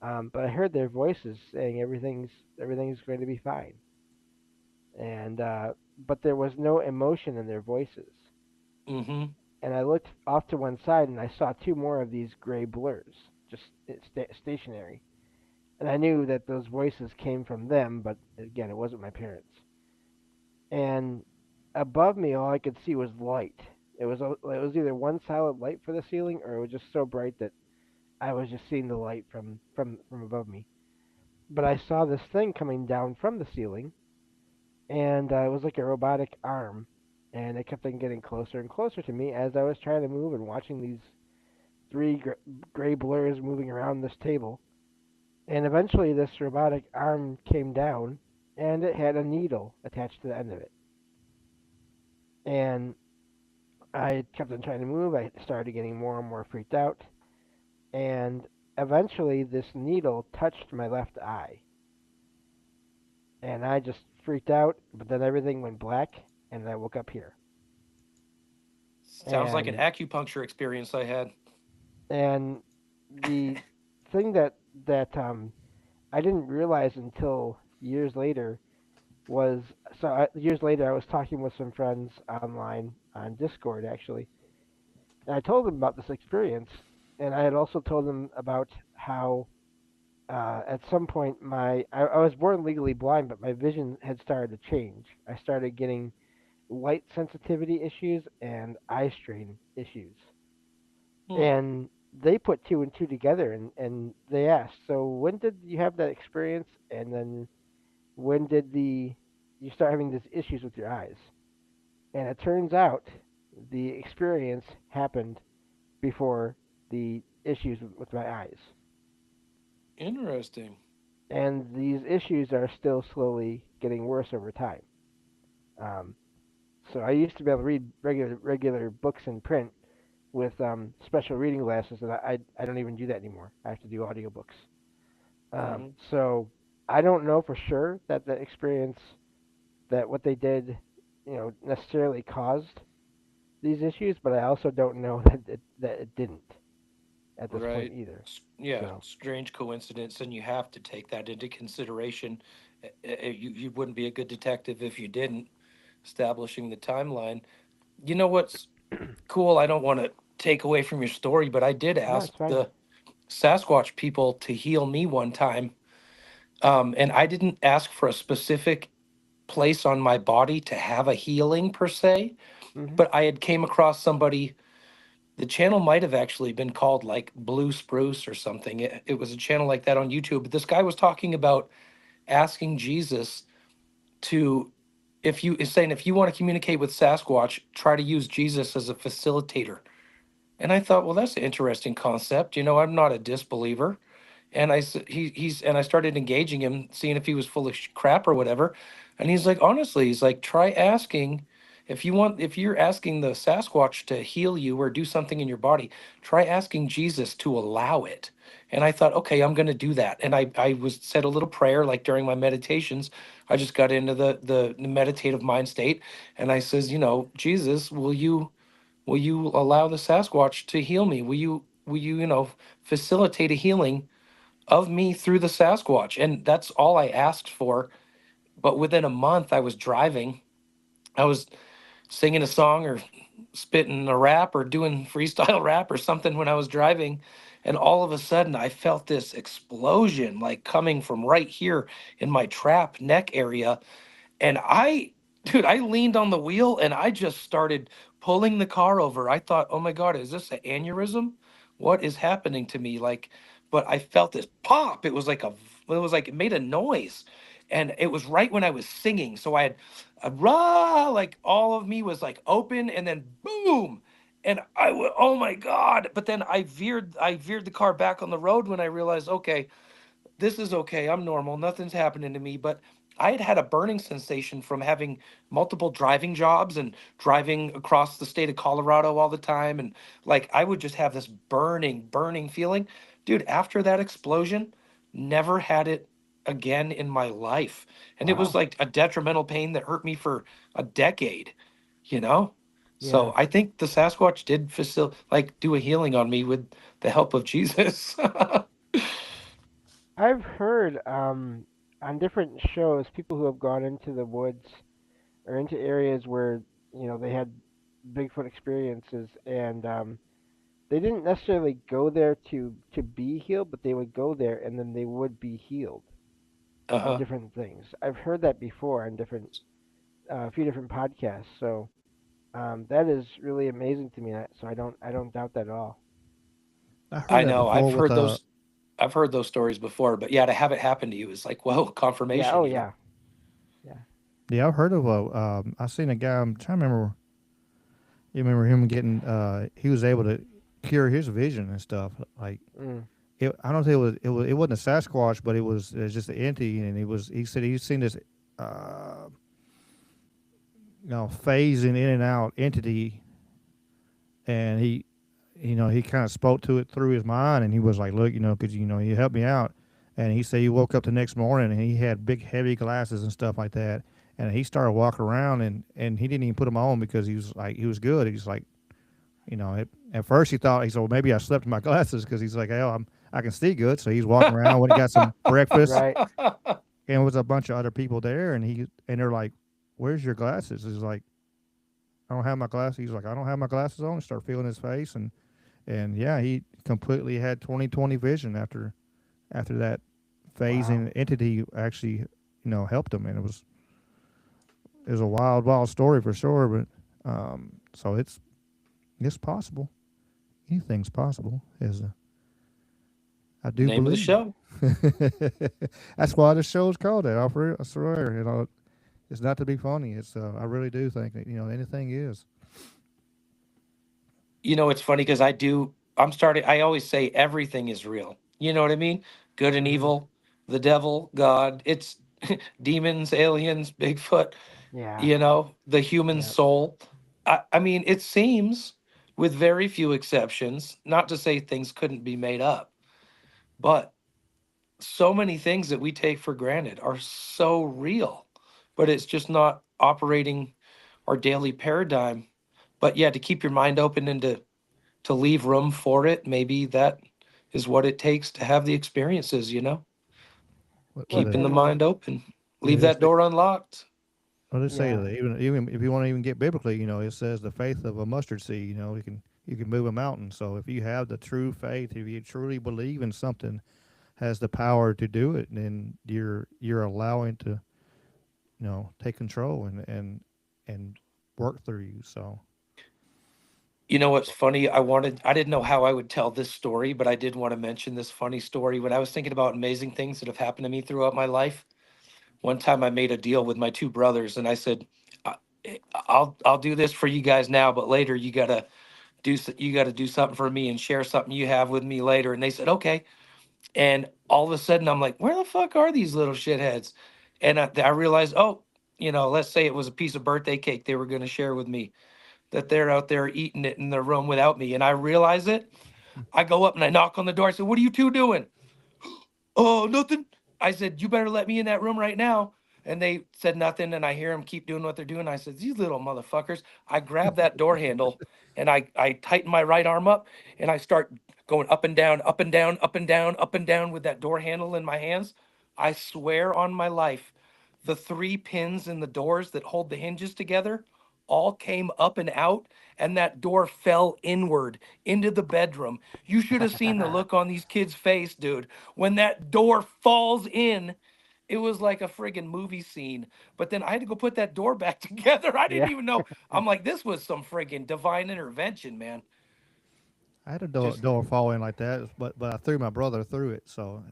[SPEAKER 10] But I heard their voices saying everything's going to be fine. And but there was no emotion in their voices.
[SPEAKER 6] Mm-hmm.
[SPEAKER 10] And I looked off to one side, and I saw two more of these gray blurs, just stationary. And I knew that those voices came from them, but again, it wasn't my parents. And above me, all I could see was light. It was either one solid light for the ceiling, or it was just so bright that I was just seeing the light from above me. But I saw this thing coming down from the ceiling, and it was like a robotic arm, and it kept on getting closer and closer to me as I was trying to move and watching these three gray blurs moving around this table. And eventually, this robotic arm came down, and it had a needle attached to the end of it. And I kept on trying to move. I started getting more and more freaked out, and eventually, this needle touched my left eye, and I just freaked out. But then everything went black, and I woke up here.
[SPEAKER 6] Sounds like an
[SPEAKER 10] And
[SPEAKER 6] acupuncture experience I had.
[SPEAKER 10] and the thing that I didn't realize until years later was years later I was talking with some friends online on Discord actually, and I told them about this experience, and I had also told them about how at some point, I was born legally blind, but my vision had started to change. I started getting light sensitivity issues and eye strain issues.
[SPEAKER 6] Hmm.
[SPEAKER 10] And they put two and two together, and they asked, so when did you have that experience? And then when did you start having these issues with your eyes? And it turns out the experience happened before the issues with my eyes.
[SPEAKER 6] Interesting.
[SPEAKER 10] And these issues are still slowly getting worse over time. Um, so I used to be able to read regular books in print with special reading glasses, and I don't even do that anymore. I have to do audiobooks.
[SPEAKER 6] Hmm.
[SPEAKER 10] So I don't know for sure that the experience that what they did, necessarily caused these issues, but I also don't know that it didn't at this point
[SPEAKER 6] Right.
[SPEAKER 10] either.
[SPEAKER 6] Yeah,
[SPEAKER 10] So
[SPEAKER 6] strange coincidence, and you have to take that into consideration. You wouldn't be a good detective if you didn't. Establishing the timeline. You know what's cool? I don't want to take away from your story, but I did
[SPEAKER 10] no,
[SPEAKER 6] ask
[SPEAKER 10] it's fine.
[SPEAKER 6] the Sasquatch people to heal me one time, and I didn't ask for a specific place on my body to have a healing per se,
[SPEAKER 10] Hmm.
[SPEAKER 6] but I had came across somebody. The channel might have actually been called like Blue Spruce or something. It was a channel like that on YouTube. But this guy was talking about asking Jesus to, if you is saying if you want to communicate with Sasquatch, try to use Jesus as a facilitator. And I thought, well, that's an interesting concept. I'm not a disbeliever. And I started engaging him, seeing if he was full of crap or whatever. And he's like, honestly, he's like, try asking if you're asking the Sasquatch to heal you or do something in your body, try asking Jesus to allow it. And I thought, okay, I'm going to do that. And I was said a little prayer like during my meditations. I just got into the meditative mind state, and I says, Jesus, will you allow the Sasquatch to heal me? Will you facilitate a healing of me through the Sasquatch? And that's all I asked for. But within a month, I was driving. I was singing a song or spitting a rap or doing freestyle rap or something when I was driving. And all of a sudden, I felt this explosion like coming from right here in my trap neck area. And dude, I leaned on the wheel and I just started pulling the car over. I thought, oh my God, is this an aneurysm? What is happening to me? Like, but I felt this pop. It made a noise. And it was right when I was singing. So I had a rah, like all of me was like open and then boom. And oh my God. But then I veered the car back on the road when I realized, okay, this is okay. I'm normal. Nothing's happening to me. But I had had a burning sensation from having multiple driving jobs and driving across the state of Colorado all the time. And like I would just have this burning feeling. Dude, after that explosion, never had it again in my life. And it was
[SPEAKER 10] Wow.
[SPEAKER 6] like a detrimental pain that hurt me for a decade, you know?
[SPEAKER 10] Yeah.
[SPEAKER 6] So I think the Sasquatch did do a healing on me with the help of Jesus.
[SPEAKER 10] I've heard on different shows people who have gone into the woods or into areas where they had Bigfoot experiences, and they didn't necessarily go there to be healed, but they would go there and then they would be healed of
[SPEAKER 6] Uh-huh.
[SPEAKER 10] different things. I've heard that before on a few different podcasts. So that is really amazing to me. So I don't doubt that at all.
[SPEAKER 5] I heard
[SPEAKER 6] I
[SPEAKER 5] that
[SPEAKER 6] know.
[SPEAKER 5] before with
[SPEAKER 6] I've heard those stories before, but yeah, to have it happen to you is like, whoa,
[SPEAKER 10] Yeah.
[SPEAKER 6] confirmation,
[SPEAKER 10] Oh
[SPEAKER 6] you know?
[SPEAKER 10] yeah. Yeah.
[SPEAKER 5] yeah, I've heard of I seen a guy. I'm trying to remember. You remember him getting he was able to cure his vision and stuff. Like
[SPEAKER 10] Mm.
[SPEAKER 5] I don't think it wasn't a Sasquatch, but it was just an entity, and he said he's seen this uh phasing in and out entity, and he kind of spoke to it through his mind, and he was like, look, could you help me out? And he said he woke up the next morning and he had big heavy glasses and stuff like that, and he started walking around, and he didn't even put them on because he was good. He's like, at first he said, well, maybe I slept in my glasses because he's like, hell, I can see good. So he's walking around when he got some breakfast,
[SPEAKER 10] Right.
[SPEAKER 5] and there was a bunch of other people there, and they're like, where's your glasses? He's like, I don't have my glasses. He's like, I don't have my glasses on. Start feeling his face, and yeah, he completely had 20/20 vision after that. phasing entity actually, helped him, and it was a wild story for sure. But so it's possible. Anything's possible. I do
[SPEAKER 6] Name of the
[SPEAKER 5] believe.
[SPEAKER 6] show.
[SPEAKER 5] That's why the show's called that. I swear, it's not to be funny. It's I really do think that anything is.
[SPEAKER 6] It's funny because I always say everything is real. You know what I mean? Good and
[SPEAKER 10] Mhm.
[SPEAKER 6] evil, the devil, God, it's demons, aliens, Bigfoot,
[SPEAKER 10] Yeah.
[SPEAKER 6] the human
[SPEAKER 10] Yep.
[SPEAKER 6] soul. I mean, it seems, with very few exceptions, not to say things couldn't be made up, but so many things that we take for granted are so real, but it's just not operating our daily paradigm. But yeah, to keep your mind open and to leave room for it, maybe that is what it takes to have the experiences,
[SPEAKER 10] Well,
[SPEAKER 5] What
[SPEAKER 6] keeping the
[SPEAKER 10] certainly.
[SPEAKER 6] mind open.
[SPEAKER 5] yeah,
[SPEAKER 6] Leave that door unlocked.
[SPEAKER 5] they say
[SPEAKER 10] Yeah.
[SPEAKER 5] that even if you want to even get biblically, it says the faith of a mustard seed. You can move a mountain. So if you have the true faith, if you truly believe in something, has the power to do it, then you're allowing to take control and work through you. So
[SPEAKER 6] You know what's funny? I didn't know how I would tell this story, but I did want to mention this funny story. When I was thinking about amazing things that have happened to me throughout my life, one time I made a deal with my two brothers and I said, "I- I'll do this for you guys now, but later you got to do something for me and share something you have with me later." And they said, "Okay." And all of a sudden I'm like, "Where the fuck are these little shitheads?" And I realized, oh, let's say it was a piece of birthday cake they were going to share with me, that they're out there eating it in their room without me. And I realize it. I go up and I knock on the door. I said, "What are you two doing?" "Oh, nothing." I said, "You better let me in that room right now." And they said nothing. And I hear them keep doing what they're doing. I said, "These little motherfuckers." I grab that door handle and I tighten my right arm up and I start going up and down, up and down, up and down, up and down with that door handle in my hands. I swear on my life, the three pins in the doors that hold the hinges together all came up and out, and that door fell inward into the bedroom. You should have seen the look on these kids' face, dude. When that door falls in, it was like a friggin' movie scene. But then I had to go put that door back together. I didn't
[SPEAKER 10] Yeah.
[SPEAKER 6] even know. I'm like, this was some friggin' divine intervention, man.
[SPEAKER 5] I had a
[SPEAKER 6] Just
[SPEAKER 5] door fall in like that, but I threw my brother through it. So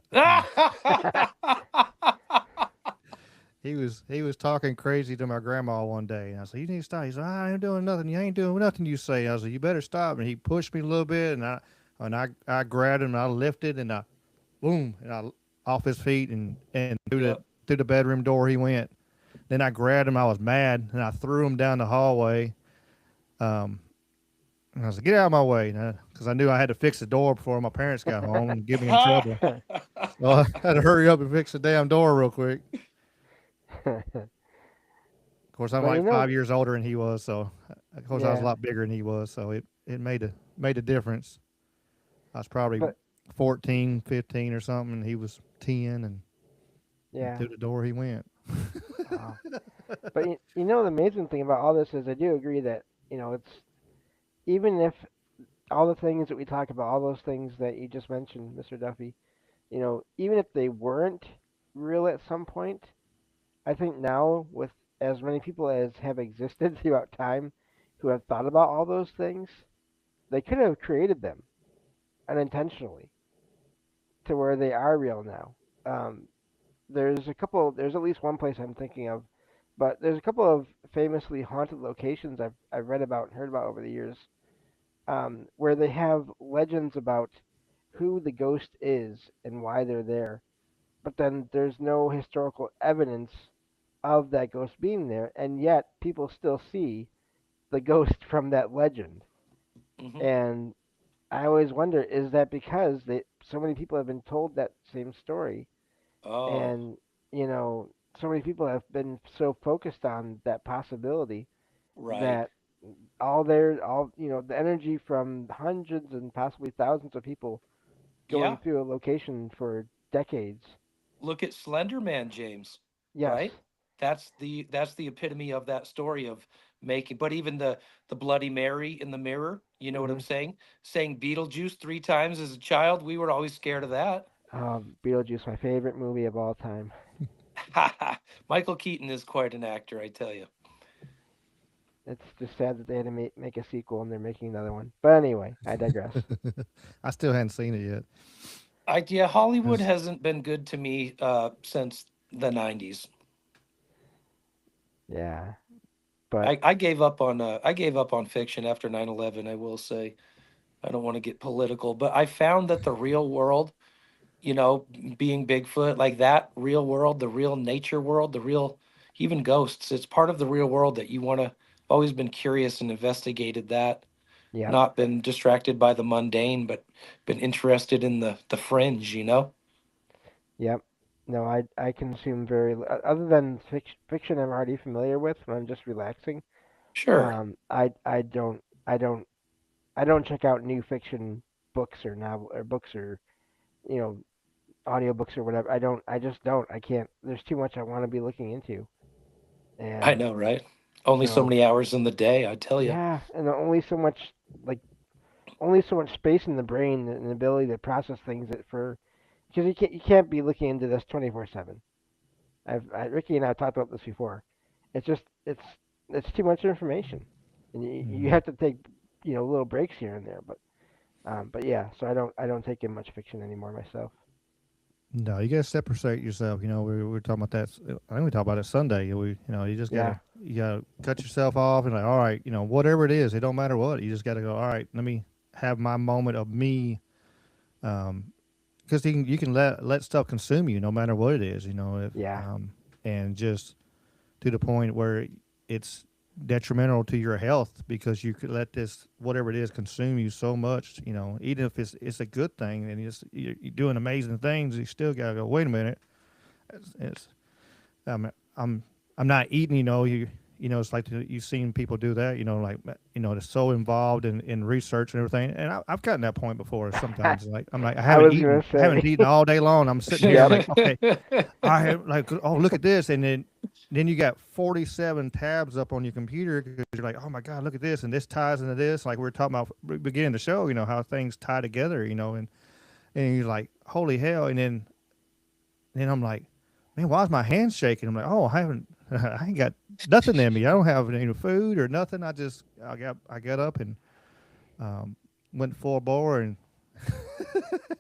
[SPEAKER 5] he was talking crazy to my grandma one day, and I said, "You need to stop." He said, "I ain't doing nothing. You ain't doing nothing. You say." I said, "You better stop." And he pushed me a little bit, and I grabbed him, and I lifted, and I boom, and I off his feet, and
[SPEAKER 6] Yep.
[SPEAKER 5] through the bedroom door he went. Then I grabbed him. I was mad, and I threw him down the hallway. Um, and I said, "Get out of my way," because I knew I had to fix the door before my parents got home and get me in trouble. So I had to hurry up and fix the damn door real quick. Of course, I'm
[SPEAKER 10] But
[SPEAKER 5] like 5 years older than he was, so of course I was a
[SPEAKER 10] yeah.
[SPEAKER 5] lot bigger than he was, so it made a difference. I was probably
[SPEAKER 10] But
[SPEAKER 5] 14, 15 or something, and he was 10, and
[SPEAKER 10] yeah.
[SPEAKER 5] through the door he went.
[SPEAKER 10] Wow. But the amazing thing about all this is I do agree that it's even if all the things that we talk about, all those things that you just mentioned, Mr. Duffy, even if they weren't real at some point, I think now with as many people as have existed throughout time who have thought about all those things, they could have created them unintentionally to where they are real now. Um, there's at least one place I'm thinking of, but there's a couple of famously haunted locations I've read about and heard about over the years, where they have legends about who the ghost is and why they're there, but then there's no historical evidence of that ghost being there, and yet people still see the ghost from that legend.
[SPEAKER 6] Hmm.
[SPEAKER 10] And I always wonder, is that because so many people have been told that same story,
[SPEAKER 6] Oh,
[SPEAKER 10] and you know, so many people have been so focused on that possibility
[SPEAKER 6] right.
[SPEAKER 10] that the energy from hundreds and possibly thousands of people going
[SPEAKER 6] Yeah.
[SPEAKER 10] through a location for decades.
[SPEAKER 6] Look at Slender Man, James,
[SPEAKER 10] Yes.
[SPEAKER 6] right? That's the epitome of that story of making. But even the Bloody Mary in the mirror, you know what I'm
[SPEAKER 10] Hmm.
[SPEAKER 6] saying? Saying Beetlejuice 3 times as a child, we were always scared of that.
[SPEAKER 10] Beetlejuice, my favorite movie of all time.
[SPEAKER 6] Michael Keaton is quite an actor, I tell you.
[SPEAKER 10] It's just sad that they had to make a sequel and they're making another one. But anyway, I digress.
[SPEAKER 5] I still hadn't seen it yet.
[SPEAKER 6] Yeah, Hollywood
[SPEAKER 5] 'Cause-
[SPEAKER 6] hasn't been good to me since the '90s.
[SPEAKER 10] Yeah, but
[SPEAKER 6] I gave up on fiction after 9/11. I will say I don't want to get political, but I found that the real world, being Bigfoot, like that real world, the real nature world, the real even ghosts, it's part of the real world that you want to. Always been curious and investigated that,
[SPEAKER 10] yep,
[SPEAKER 6] not been distracted by the mundane, but been interested in the fringe.
[SPEAKER 10] yep. No, I consume other than fiction I'm already familiar with when I'm just relaxing.
[SPEAKER 6] Sure.
[SPEAKER 10] I don't I don't check out new fiction books or novel or books or you know audiobooks or whatever. I just don't. I can't. There's too much I want to be looking into,
[SPEAKER 6] I
[SPEAKER 10] and
[SPEAKER 6] know, right? Only so
[SPEAKER 10] so
[SPEAKER 6] many hours in the day, I tell you.
[SPEAKER 10] yeah, and like only so much space in the brain and the ability to process things that for because you can't be looking into this 24/7. Ricky and I have talked about this before. It's just it's too much information, and you have to take little breaks here and there. But yeah, so I don't take in much fiction anymore myself.
[SPEAKER 5] No, you gotta separate yourself. We were talking about that. I think we talked about it Sunday. You just
[SPEAKER 10] Yeah,
[SPEAKER 5] gotta cut yourself off and like, all right, whatever it is, it don't matter what. You just gotta go. All right, let me have my moment of me. Because you can let stuff consume you, no matter what it is. If
[SPEAKER 10] yeah,
[SPEAKER 5] and just to the point where it's detrimental to your health because you could let this whatever it is consume you so much. Even if it's a good thing and you're doing amazing things, you still gotta go. Wait a minute, it's I'm I'm not eating. It's like you've seen people do that. Like they're so involved in research and everything. And I've gotten that point before. Sometimes like I'm like I
[SPEAKER 10] I was gonna
[SPEAKER 5] I haven't
[SPEAKER 10] say.
[SPEAKER 5] eaten all day long. I'm sitting here
[SPEAKER 10] Yep.
[SPEAKER 5] like okay, I have like oh look at this, and then you got 47 tabs up on your computer because you're like oh my god look at this and this ties into this like we were talking about beginning of the show. How things tie together. And you're like holy hell, and then I'm like man why is my hands shaking? I'm like oh I ain't got nothing in me. I don't have any food or nothing. I got up and went full bore and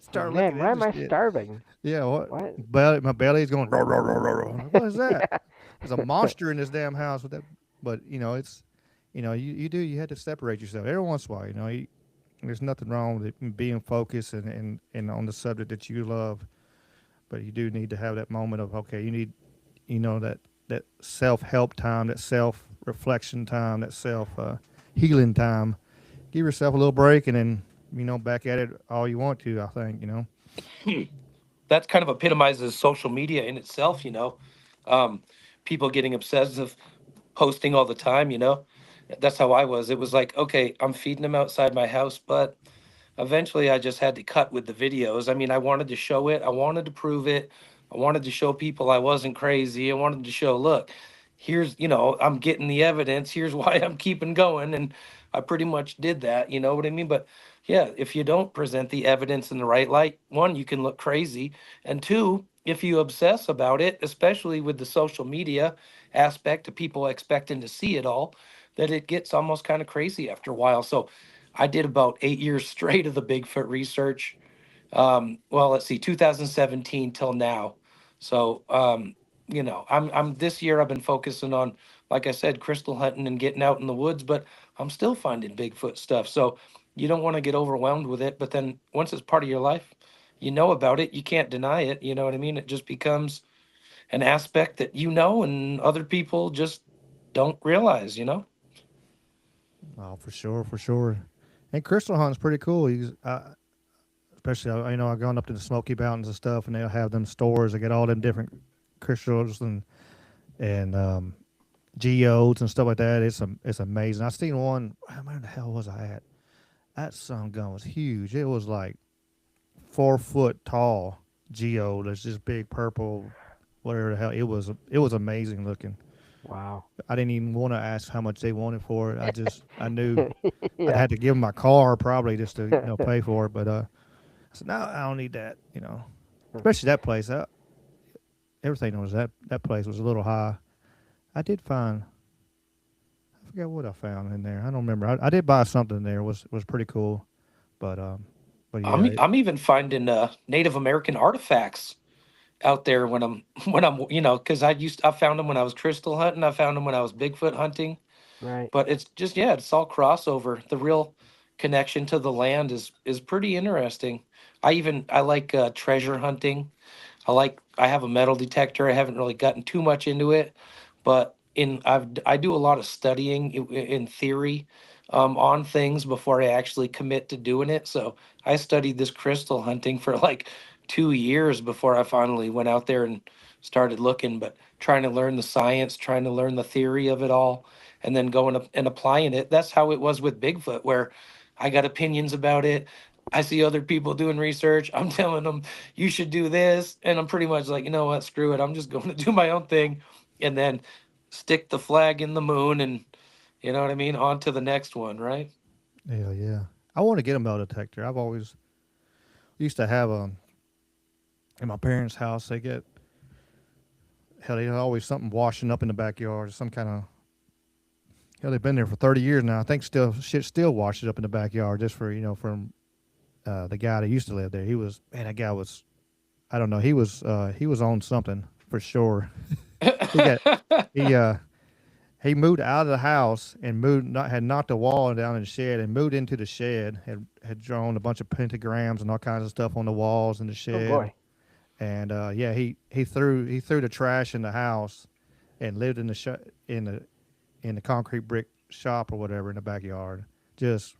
[SPEAKER 5] started
[SPEAKER 10] Man,
[SPEAKER 5] looking
[SPEAKER 10] why am I
[SPEAKER 5] interested.
[SPEAKER 10] starving?
[SPEAKER 5] Yeah,
[SPEAKER 10] What?
[SPEAKER 5] my belly's going. Roar, roar, roar, roar, roar. I'm like, what is that?
[SPEAKER 10] Yeah.
[SPEAKER 5] There's a monster in this damn house with that. But it's you had to separate yourself every once in a while. There's nothing wrong with it being focused and on the subject that you love, but you do need to have that moment of okay, you need that self-help time, that self-reflection time, that self-healing time. Give yourself a little break and then, back at it all you want to, I think.
[SPEAKER 6] That kind of epitomizes social media in itself. Um, People getting obsessive, posting all the time. That's how I was. It was like, okay, I'm feeding them outside my house, but eventually I just had to cut with the videos. I mean, I wanted to show it, I wanted to prove it, I wanted to show people I wasn't crazy. I wanted to show, look, I'm getting the evidence. Here's why I'm keeping going. And I pretty much did that. You know what I mean? But yeah, if you don't present the evidence in the right light, one, you can look crazy. And two, if you obsess about it, especially with the social media aspect of people expecting to see it all, that it gets almost kind of crazy after a while. So I did about 8 years straight of the Bigfoot research. Well, let's see, 2017 till now. So, I'm this year I've been focusing on, like I said, crystal hunting and getting out in the woods, but I'm still finding Bigfoot stuff. So you don't want to get overwhelmed with it. But then once it's part of your life, you know about it. You can't deny it. You know what I mean? It just becomes an aspect that and other people just don't realize.
[SPEAKER 5] Oh, for sure, for sure. And crystal hunting's pretty cool. Especially, I've gone up to the Smoky Mountains and stuff, and they'll have them stores. They get all them different crystals and geodes and stuff like that. It's amazing. I seen one. Where the hell was I at? That son gun was huge. It was like 4 foot tall geode. It's just big purple, whatever the hell. It was amazing looking.
[SPEAKER 10] Wow.
[SPEAKER 5] I didn't even want to ask how much they wanted for it. I knew I'd
[SPEAKER 10] Yeah.
[SPEAKER 5] had to give them my car probably just to pay for it. But I said no, I don't need that. especially that place. Everything was that place was a little high. I did find. I forget what I found in there. I don't remember. I did buy something there. Was pretty cool, but yeah.
[SPEAKER 6] I'm even finding Native American artifacts out there when I'm because I found them when I was crystal hunting. I found them when I was Bigfoot hunting.
[SPEAKER 10] Right.
[SPEAKER 6] But it's just it's all crossover. The real connection to the land is pretty interesting. I like treasure hunting. I have a metal detector. I haven't really gotten too much into it, but I do a lot of studying in theory on things before I actually commit to doing it. So I studied this crystal hunting for like 2 years before I finally went out there and started looking, but trying to learn the science, trying to learn the theory of it all, and then going up and applying it. That's how it was with Bigfoot, where I got opinions about it. I see other people doing research. I'm telling them you should do this, and I'm pretty much like, you know what, screw it. I'm just going to do my own thing, and then stick the flag in the moon, and you know what I mean. On to the next one, right?
[SPEAKER 5] Hell yeah. I want to get a metal detector. I've always used to have in my parents' house. They had always something washing up in the backyard, some kind of. Hell, they've been there for 30 years now. I think shit still washes up in the backyard just for from the guy that used to live there. That guy was, I don't know, he was on something for sure. He moved out of the house and had knocked the wall down in the shed and moved into the shed. Had drawn a bunch of pentagrams and all kinds of stuff on the walls in the shed.
[SPEAKER 10] Oh boy!
[SPEAKER 5] And he threw the trash in the house, and lived in the concrete brick shop or whatever in the backyard. Just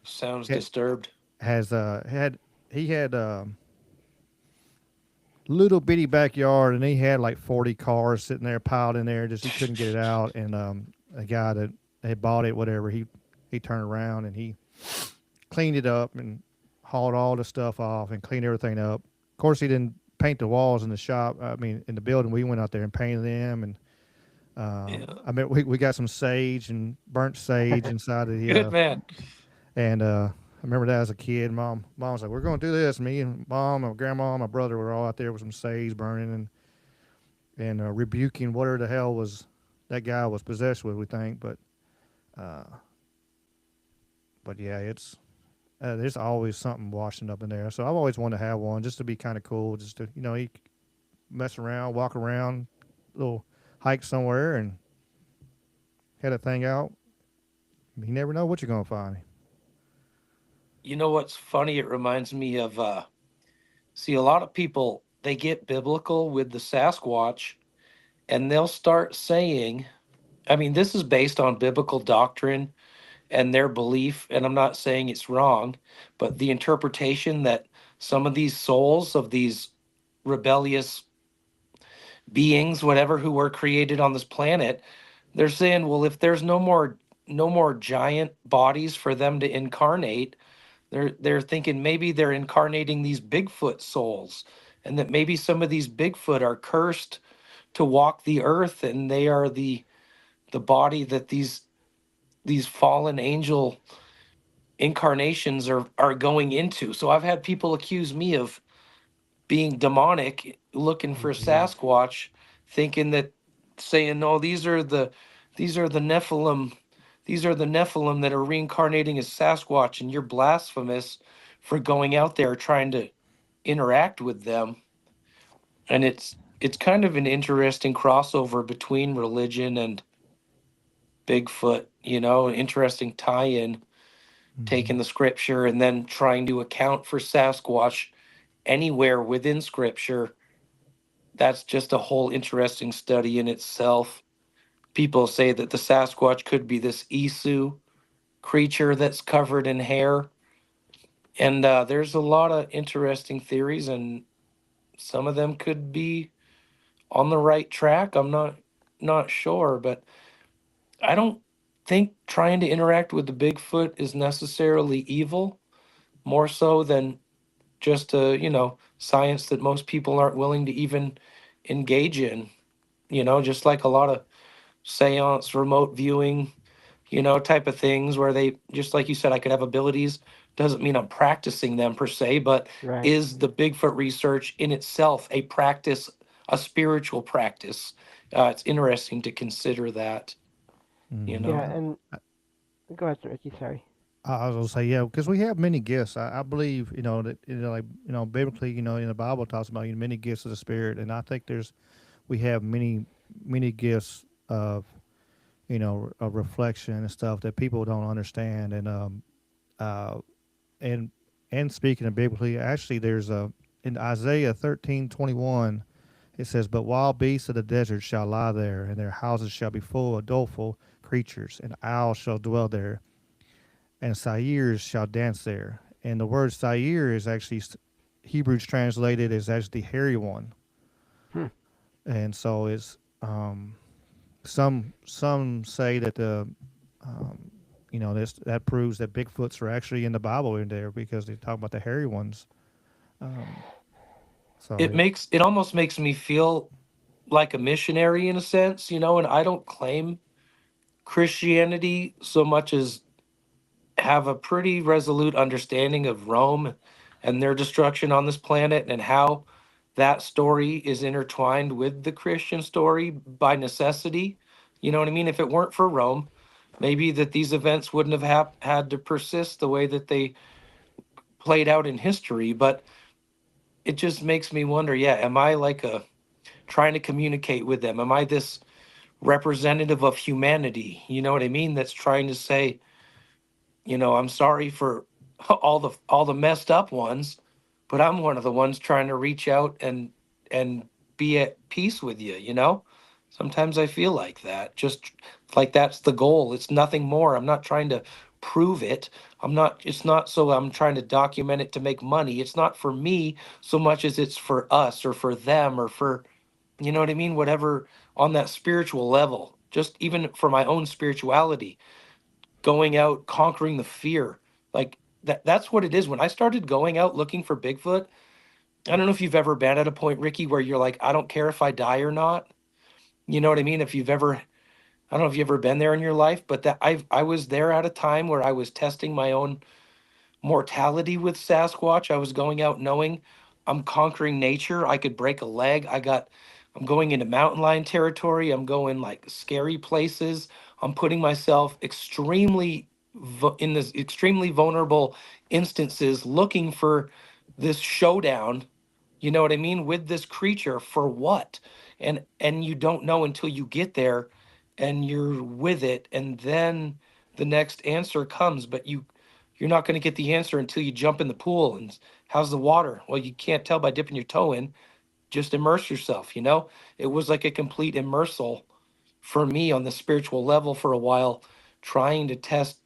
[SPEAKER 6] sounds disturbed.
[SPEAKER 5] He had little bitty backyard, and he had like 40 cars sitting there piled in there. Just he couldn't get it out, and a guy that had bought it, whatever, he turned around and he cleaned it up and hauled all the stuff off and cleaned everything up. Of course, he didn't paint the walls in the shop. I mean, in the building, we went out there and painted them, and I mean, we got some sage and burnt sage inside of the
[SPEAKER 6] good man.
[SPEAKER 5] And I remember that as a kid. Mom was like, "We're going to do this." Me and Mom, my grandma, my brother were all out there with some sage burning and rebuking whatever the hell was that guy was possessed with. We think, but yeah, it's there's always something washing up in there. So I've always wanted to have one just to be kind of cool, just to you mess around, walk around, little hike somewhere, and head a thing out. You never know what you're gonna find.
[SPEAKER 6] You know what's funny? It reminds me of see, a lot of people, they get biblical with the Sasquatch, and they'll start saying, I mean, this is based on biblical doctrine and their belief, and I'm not saying it's wrong, but the interpretation that some of these souls of these rebellious beings, whatever, who were created on this planet, they're saying, well, if there's no more giant bodies for them to incarnate, they're thinking maybe they're incarnating these Bigfoot souls, and that maybe some of these Bigfoot are cursed to walk the earth, and they are the body that these fallen angel incarnations are going into. So I've had people accuse me of being demonic, looking for Sasquatch, saying, no, these are the Nephilim. These are the Nephilim that are reincarnating as Sasquatch, and you're blasphemous for going out there trying to interact with them. And it's kind of an interesting crossover between religion and Bigfoot, an interesting tie-in, taking the scripture and then trying to account for Sasquatch anywhere within scripture. That's just a whole interesting study in itself. People say that the Sasquatch could be this Isu creature that's covered in hair. And there's a lot of interesting theories, and some of them could be on the right track. I'm not sure, but I don't think trying to interact with the Bigfoot is necessarily evil, more so than just science that most people aren't willing to even engage in. Just like a lot of seance, remote viewing, type of things where they, just like you said, I could have abilities. Doesn't mean I'm practicing them per se, but
[SPEAKER 10] Right.
[SPEAKER 6] is the Bigfoot research in itself a practice, a spiritual practice? It's interesting to consider that, you
[SPEAKER 5] Hmm.
[SPEAKER 10] Yeah,
[SPEAKER 6] know?
[SPEAKER 10] and go ahead, Ricky. Sorry.
[SPEAKER 5] I was gonna say, yeah, because we have many gifts. I believe, that, like, biblically, in the Bible talks about, many gifts of the Spirit, and I think we have many gifts of, of reflection and stuff that people don't understand, uh, and speaking of biblically, actually, there's a in Isaiah 13:21, it says, "But wild beasts of the desert shall lie there, and their houses shall be full of doleful creatures, and owls shall dwell there, and satyrs shall dance there." And the word satyr is actually Hebrews translated as actually hairy one,
[SPEAKER 10] Hmm.
[SPEAKER 5] and so it's some say that um, that proves that Bigfoots are actually in the Bible in there because they talk about the hairy ones. Um, so
[SPEAKER 6] It almost makes me feel like a missionary in a sense, and I don't claim Christianity so much as have a pretty resolute understanding of Rome and their destruction on this planet and how that story is intertwined with the Christian story by necessity. You know what I mean? If it weren't for Rome, maybe that these events wouldn't have had to persist the way that they played out in history. But it just makes me wonder, yeah, am I like a trying to communicate with them? Am I this representative of humanity? You know what I mean? That's trying to say, I'm sorry for all the messed up ones, but I'm one of the ones trying to reach out and be at peace with you. Sometimes I feel like that. Just like that's the goal. It's nothing more. I'm not trying to prove it. It's not so I'm trying to document it to make money. It's not for me so much as it's for us or for them or for, you know what I mean? Whatever on that spiritual level, just even for my own spirituality, going out conquering the fear, like that's what it is. When I started going out looking for Bigfoot, I don't know if you've ever been at a point, Ricky, where you're like, I don't care if I die or not. You know what I mean? If you've ever, I don't know if you've ever been there in your life, but that I was there at a time where I was testing my own mortality with Sasquatch. I was going out knowing I'm conquering nature. I could break a leg. I'm going into mountain lion territory. I'm going like scary places. I'm putting myself in this extremely vulnerable instances looking for this showdown, you know what I mean, with this creature for what? And you don't know until you get there and you're with it, and then the next answer comes, but you're not going to get the answer until you jump in the pool. And how's the water? Well, you can't tell by dipping your toe in. Just immerse yourself. It was like a complete immersal for me on the spiritual level for a while, trying to test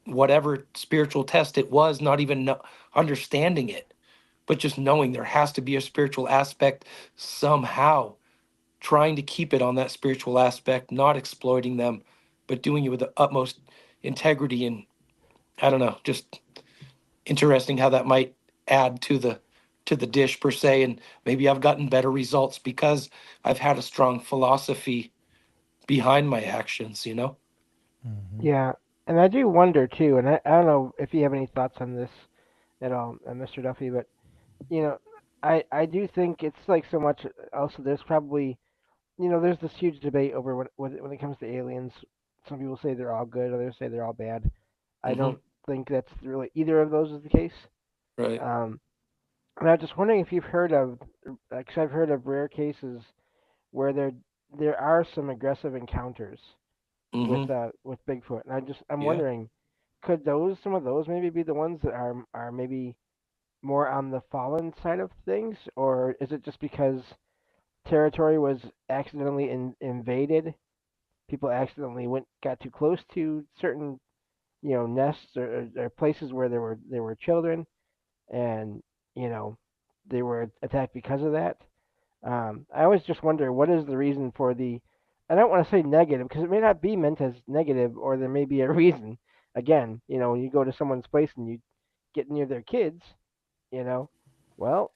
[SPEAKER 6] whatever spiritual test it was, not even understanding it, but just knowing there has to be a spiritual aspect somehow, trying to keep it on that spiritual aspect, not exploiting them, but doing it with the utmost integrity. And I don't know, just interesting how that might add to the dish per se. And maybe I've gotten better results because I've had a strong philosophy behind my actions.
[SPEAKER 5] hmm
[SPEAKER 10] Yeah, and I do wonder too, and I don't know if you have any thoughts on this at all, Mr. Duffy, but you know, I do think it's like so much. Also, there's probably there's this huge debate over when it comes to aliens. Some people say they're all good, others say they're all bad. I
[SPEAKER 6] Hmm.
[SPEAKER 10] don't think that's really either of those is the case.
[SPEAKER 6] Right.
[SPEAKER 10] Um, and I'm just wondering if you've heard of, because I've heard of rare cases where there are some aggressive encounters
[SPEAKER 6] Hmm.
[SPEAKER 10] with Bigfoot, and I'm
[SPEAKER 6] Yeah.
[SPEAKER 10] wondering, could some of those maybe be the ones that are maybe more on the fallen side of things, or is it just because territory was accidentally invaded? People accidentally got too close to certain nests or places where there were children, and you know they were attacked because of that. I always just wonder what is the reason for the. I don't want to say negative because it may not be meant as negative, or there may be a reason. Again, when you go to someone's place and you get near their kids, you know, well,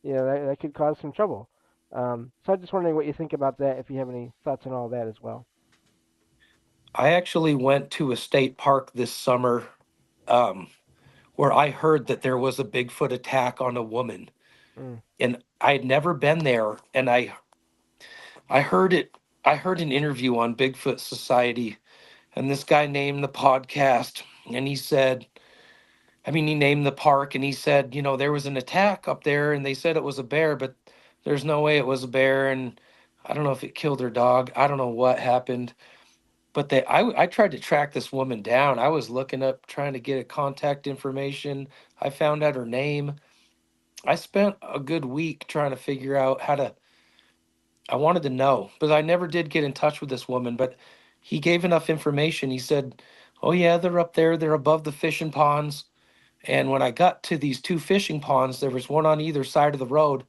[SPEAKER 10] that could cause some trouble. So I'm just wondering what you think about that. If you have any thoughts on all that as well.
[SPEAKER 6] I actually went to a state park this summer, um, where I heard that there was a Bigfoot attack on a woman,
[SPEAKER 10] Mm.
[SPEAKER 6] and I had never been there, and I heard it. I heard an interview on Bigfoot Society, and this guy named the podcast, and he said, I mean, he named the park, and he said, you know, there was an attack up there, and they said it was a bear, but there's no way it was a bear, and I don't know if it killed her dog. I don't know what happened, but I tried to track this woman down. I was looking up, trying to get a contact information. I found out her name. I spent a good week trying to figure out how to. I wanted to know, but I never did get in touch with this woman. But he gave enough information. He said, "Oh yeah, they're up there. They're above the fishing ponds." And when I got to these two fishing ponds, there was one on either side of the road.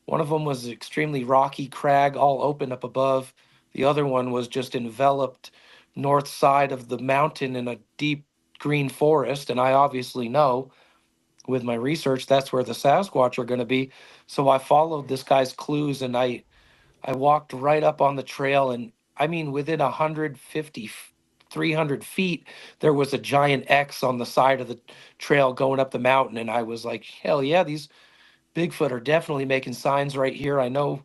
[SPEAKER 6] One of them was extremely rocky crag, all open up above. The other one was just enveloped north side of the mountain in a deep green forest. And I obviously know with my research that's where the Sasquatch are going to be. So I followed this guy's clues, and I walked right up on the trail. And I mean, within 150, 300 feet, there was a giant X on the side of the trail going up the mountain. And I was like, hell yeah, these Bigfoot are definitely making signs right here. I know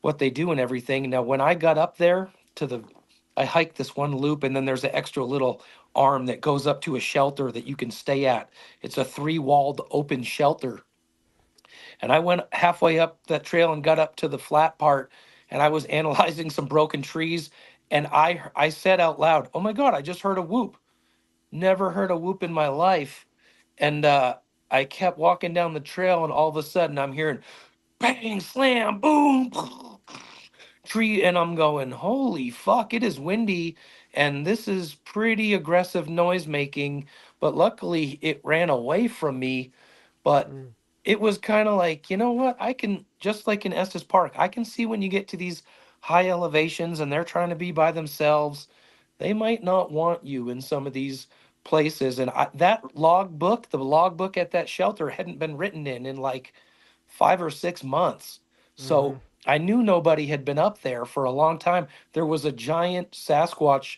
[SPEAKER 6] what they do and everything. Now, when I got up there to I hiked this one loop, and then there's an extra little arm that goes up to a shelter that you can stay at. It's a three-walled open shelter. And I went halfway up that trail and got up to the flat part, and I was analyzing some broken trees. And I said out loud, "Oh my God, I just heard a whoop. Never heard a whoop in my life." And I kept walking down the trail, and all of a sudden I'm hearing bang, slam, boom, tree, and I'm going, holy fuck, it is windy, and this is pretty aggressive noise making. But luckily, it ran away from me. But
[SPEAKER 10] Mm.
[SPEAKER 6] it was kind of like, you know what? I can, just like in Estes Park, I can see when you get to these high elevations and they're trying to be by themselves, they might not want you in some of these places. And that log book, the log book at that shelter hadn't been written in like 5 or 6 months.
[SPEAKER 10] Mm-hmm.
[SPEAKER 6] So I knew nobody had been up there for a long time. There was a giant Sasquatch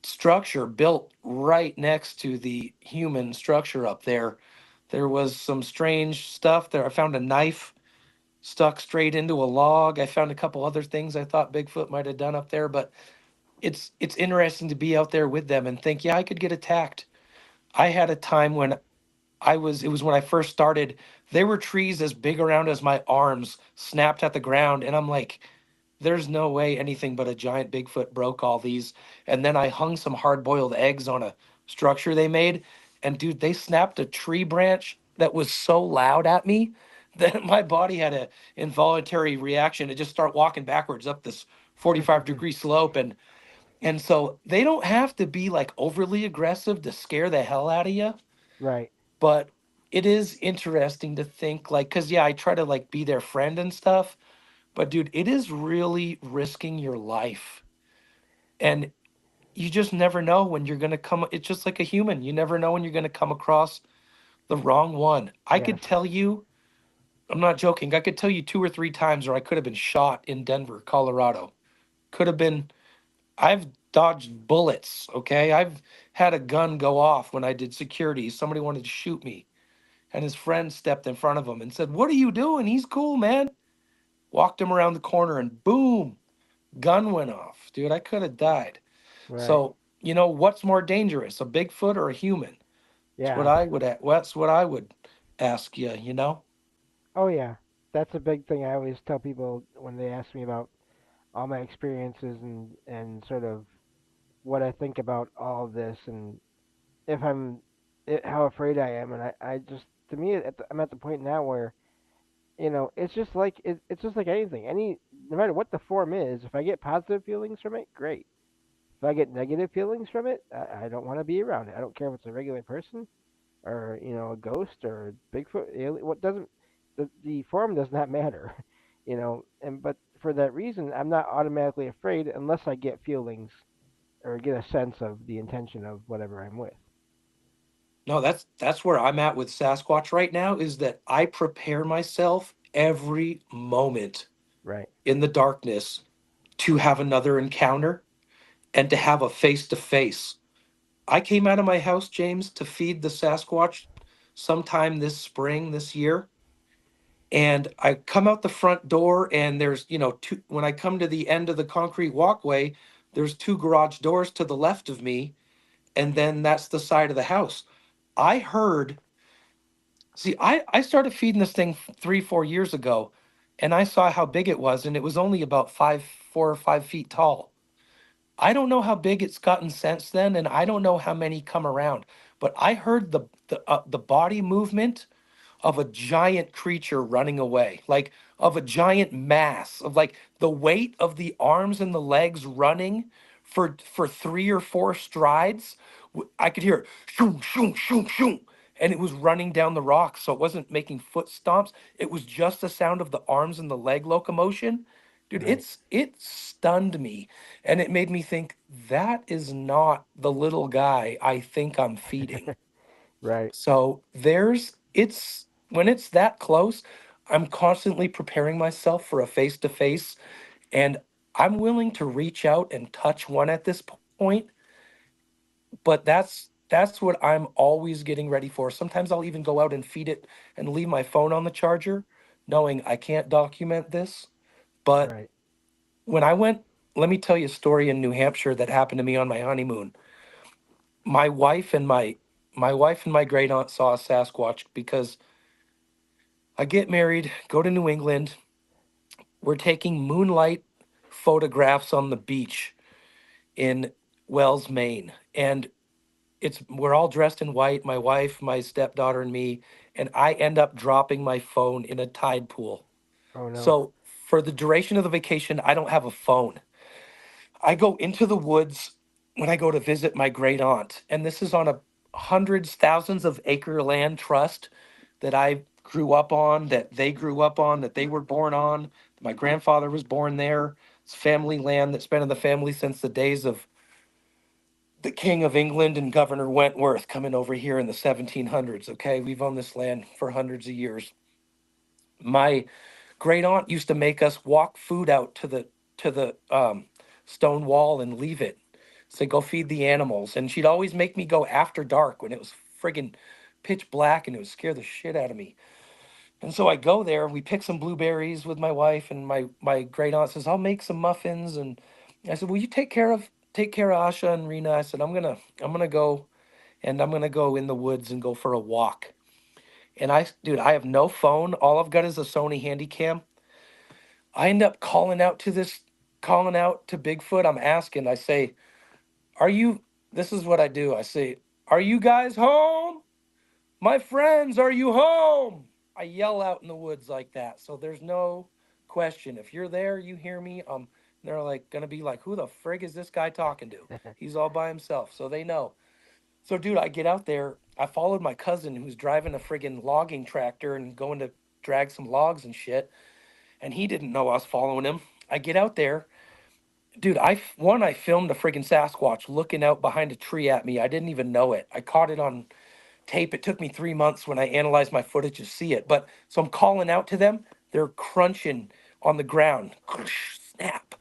[SPEAKER 6] structure built right next to the human structure up there. There was some strange stuff there. I found a knife stuck straight into a log. I found a couple other things I thought Bigfoot might have done up there, but it's interesting to be out there with them and think, yeah, I could get attacked. I had a time when it was when I first started, there were trees as big around as my arms snapped at the ground. And I'm like, there's no way anything but a giant Bigfoot broke all these. And then I hung some hard boiled eggs on a structure they made. And dude, they snapped a tree branch that was so loud at me that my body had a involuntary reaction to just start walking backwards up this 45-degree slope. And so they don't have to be like overly aggressive to scare the hell out of you,
[SPEAKER 10] Right.
[SPEAKER 6] but it is interesting to think like, because yeah, I try to like be their friend and stuff, but dude, it is really risking your life. And you just never know when you're going to come. It's just like a human. You never know when you're going to come across the wrong one. I
[SPEAKER 10] Yes.
[SPEAKER 6] could tell you, I'm not joking, I could tell you 2 or 3 times where I could have been shot in Denver, Colorado. Could have been, I've dodged bullets, okay? I've had a gun go off when I did security. Somebody wanted to shoot me, and his friend stepped in front of him and said, "What are you doing? He's cool, man." Walked him around the corner, and boom, gun went off. Dude, I could have died.
[SPEAKER 10] Right.
[SPEAKER 6] So, you know, what's more dangerous, a Bigfoot or a human?
[SPEAKER 10] Yeah.
[SPEAKER 6] That's what I would ask you, you know?
[SPEAKER 10] Oh yeah. That's a big thing I always tell people when they ask me about all my experiences and sort of what I think about all of this and if how afraid I am, and I just to me I'm at the point now where it's just like it's just like anything. No matter what the form is, if I get positive feelings from it, great. If I get negative feelings from it, I don't want to be around it. I don't care if it's a regular person or a ghost or Bigfoot. What doesn't the form does not matter, And but for that reason, I'm not automatically afraid unless I get feelings or get a sense of the intention of whatever I'm with.
[SPEAKER 6] No, that's where I'm at with Sasquatch right now, is that I prepare myself every moment
[SPEAKER 10] Right.
[SPEAKER 6] in the darkness to have another encounter. and to have a face to face. I came out of my house, James, to feed the Sasquatch sometime this spring, this year. And I come out the front door, and there's, two, when I come to the end of the concrete walkway, there's two garage doors to the left of me. And then that's the side of the house. I heard, see, I started feeding this thing 3, 4 years ago, and I saw how big it was, and it was only about 4 or 5 feet tall. I don't know how big it's gotten since then, and I don't know how many come around, but I heard the body movement of a giant creature running away, like of a giant mass of like the weight of the arms and the legs running for 3 or 4 strides. I could hear shoom shoom shoom shoom, and it was running down the rocks. So it wasn't making foot stomps. It was just the sound of the arms and the leg locomotion. Dude,
[SPEAKER 10] Right.
[SPEAKER 6] it stunned me, and it made me think that is not the little guy I think I'm feeding.
[SPEAKER 10] Right.
[SPEAKER 6] So it's when it's that close, I'm constantly preparing myself for a face to face, and I'm willing to reach out and touch one at this point, but that's what I'm always getting ready for. Sometimes I'll even go out and feed it and leave my phone on the charger, knowing I can't document this. But
[SPEAKER 10] Right.
[SPEAKER 6] when I went, let me tell you a story in New Hampshire that happened to me on my honeymoon. My wife and my great aunt saw a Sasquatch because I get married, go to New England. We're taking moonlight photographs on the beach in Wells, Maine. And we're all dressed in white, my wife, my stepdaughter, and me, and I end up dropping my phone in a tide pool.
[SPEAKER 10] Oh no.
[SPEAKER 6] So for the duration of the vacation, I don't have a phone. I go into the woods when I go to visit my great aunt, and this is on a hundreds, thousands of acre land trust that I grew up on, that they grew up on, that they were born on. My grandfather was born there. It's family land that's been in the family since the days of the King of England and Governor Wentworth coming over here in the 1700s. Okay, we've owned this land for hundreds of years. My great aunt used to make us walk food out to the stone wall and leave it. Say, go feed the animals. And she'd always make me go after dark when it was friggin' pitch black, and it would scare the shit out of me. And so I go there, we pick some blueberries with my wife, and my great aunt says, I'll make some muffins. And I said, will you take care of Asha and Rena? I said, I'm gonna go, and I'm gonna go in the woods and go for a walk. And dude, I have no phone. All I've got is a Sony Handycam. I end up calling out to Bigfoot. I'm asking, I say, are you, this is what I do. I say, are you guys home? My friends, are you home? I yell out in the woods like that. So there's no question. If you're there, you hear me. They're like gonna be like, who the frig is this guy talking to? He's all by himself. So they know. So dude, I get out there. I followed my cousin who's driving a friggin' logging tractor and going to drag some logs and shit. And he didn't know I was following him. I get out there. Dude, I filmed a friggin' Sasquatch looking out behind a tree at me. I didn't even know it. I caught it on tape. It took me 3 months when I analyzed my footage to see it. But so I'm calling out to them. They're crunching on the ground. Snap.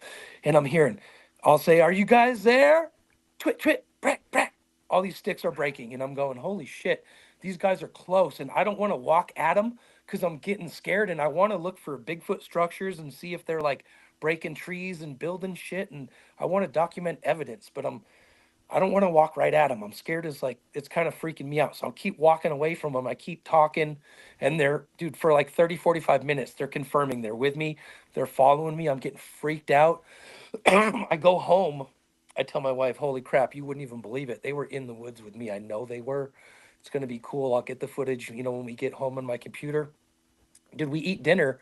[SPEAKER 6] And I'm hearing, I'll say, are you guys there? Twit, twit, brack, brack. All these sticks are breaking. And I'm going, holy shit, these guys are close. And I don't want to walk at them because I'm getting scared. And I want to look for Bigfoot structures and see if they're like breaking trees and building shit. And I want to document evidence. But I don't want to walk right at them. I'm scared. It's kind of freaking me out. So I'll keep walking away from them. I keep talking, and dude, for like 30, 45 minutes, they're confirming they're with me. They're following me. I'm getting freaked out. I go home. I tell my wife, holy crap, you wouldn't even believe it. They were in the woods with me. I know they were. It's going to be cool. I'll get the footage, when we get home on my computer. Did we eat dinner?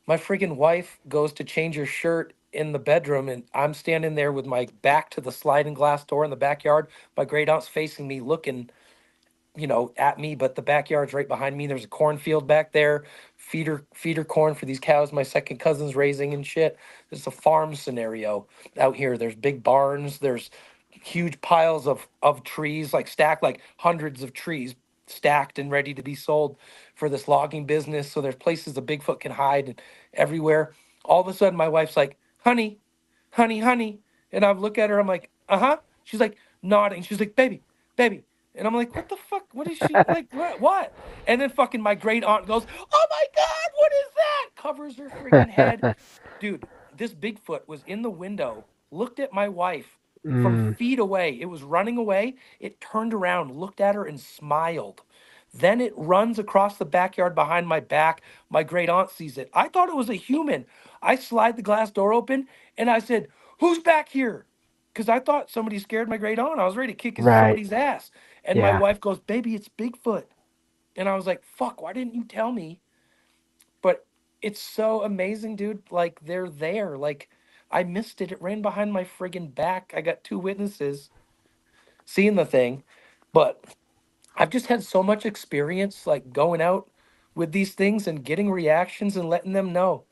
[SPEAKER 6] My friggin' wife goes to change her shirt in the bedroom, and I'm standing there with my back to the sliding glass door in the backyard. My great aunt's facing me, looking, at me, but the backyard's right behind me. There's a cornfield back there, feeder corn for these cows my second cousin's raising and shit. It's a farm scenario out here. There's big barns. There's huge piles of trees, like stacked, like hundreds of trees stacked and ready to be sold for this logging business. So there's places a Bigfoot can hide and everywhere. All of a sudden, my wife's like, honey, honey, honey. And I look at her, I'm like, She's like nodding. She's like, baby, baby. And I'm like, what the fuck? What is she like? What? And then fucking my great aunt goes, oh my God, what is that? Covers her friggin' head. Dude, this Bigfoot was in the window, looked at my wife from feet away. It was running away. It turned around, looked at her, and smiled. Then it runs across the backyard behind my back. My great aunt sees it. I thought it was a human. I slide the glass door open and I said, who's back here? Because I thought somebody scared my great aunt. I was ready to kick
[SPEAKER 10] Right.
[SPEAKER 6] somebody's ass. And my
[SPEAKER 10] Yeah.
[SPEAKER 6] wife goes, baby, it's Bigfoot. And I was like, fuck, why didn't you tell me? But it's so amazing, dude. Like, they're there. Like, I missed it. It ran behind my friggin' back. I got 2 witnesses seeing the thing. But I've just had so much experience, like, going out with these things and getting reactions and letting them know.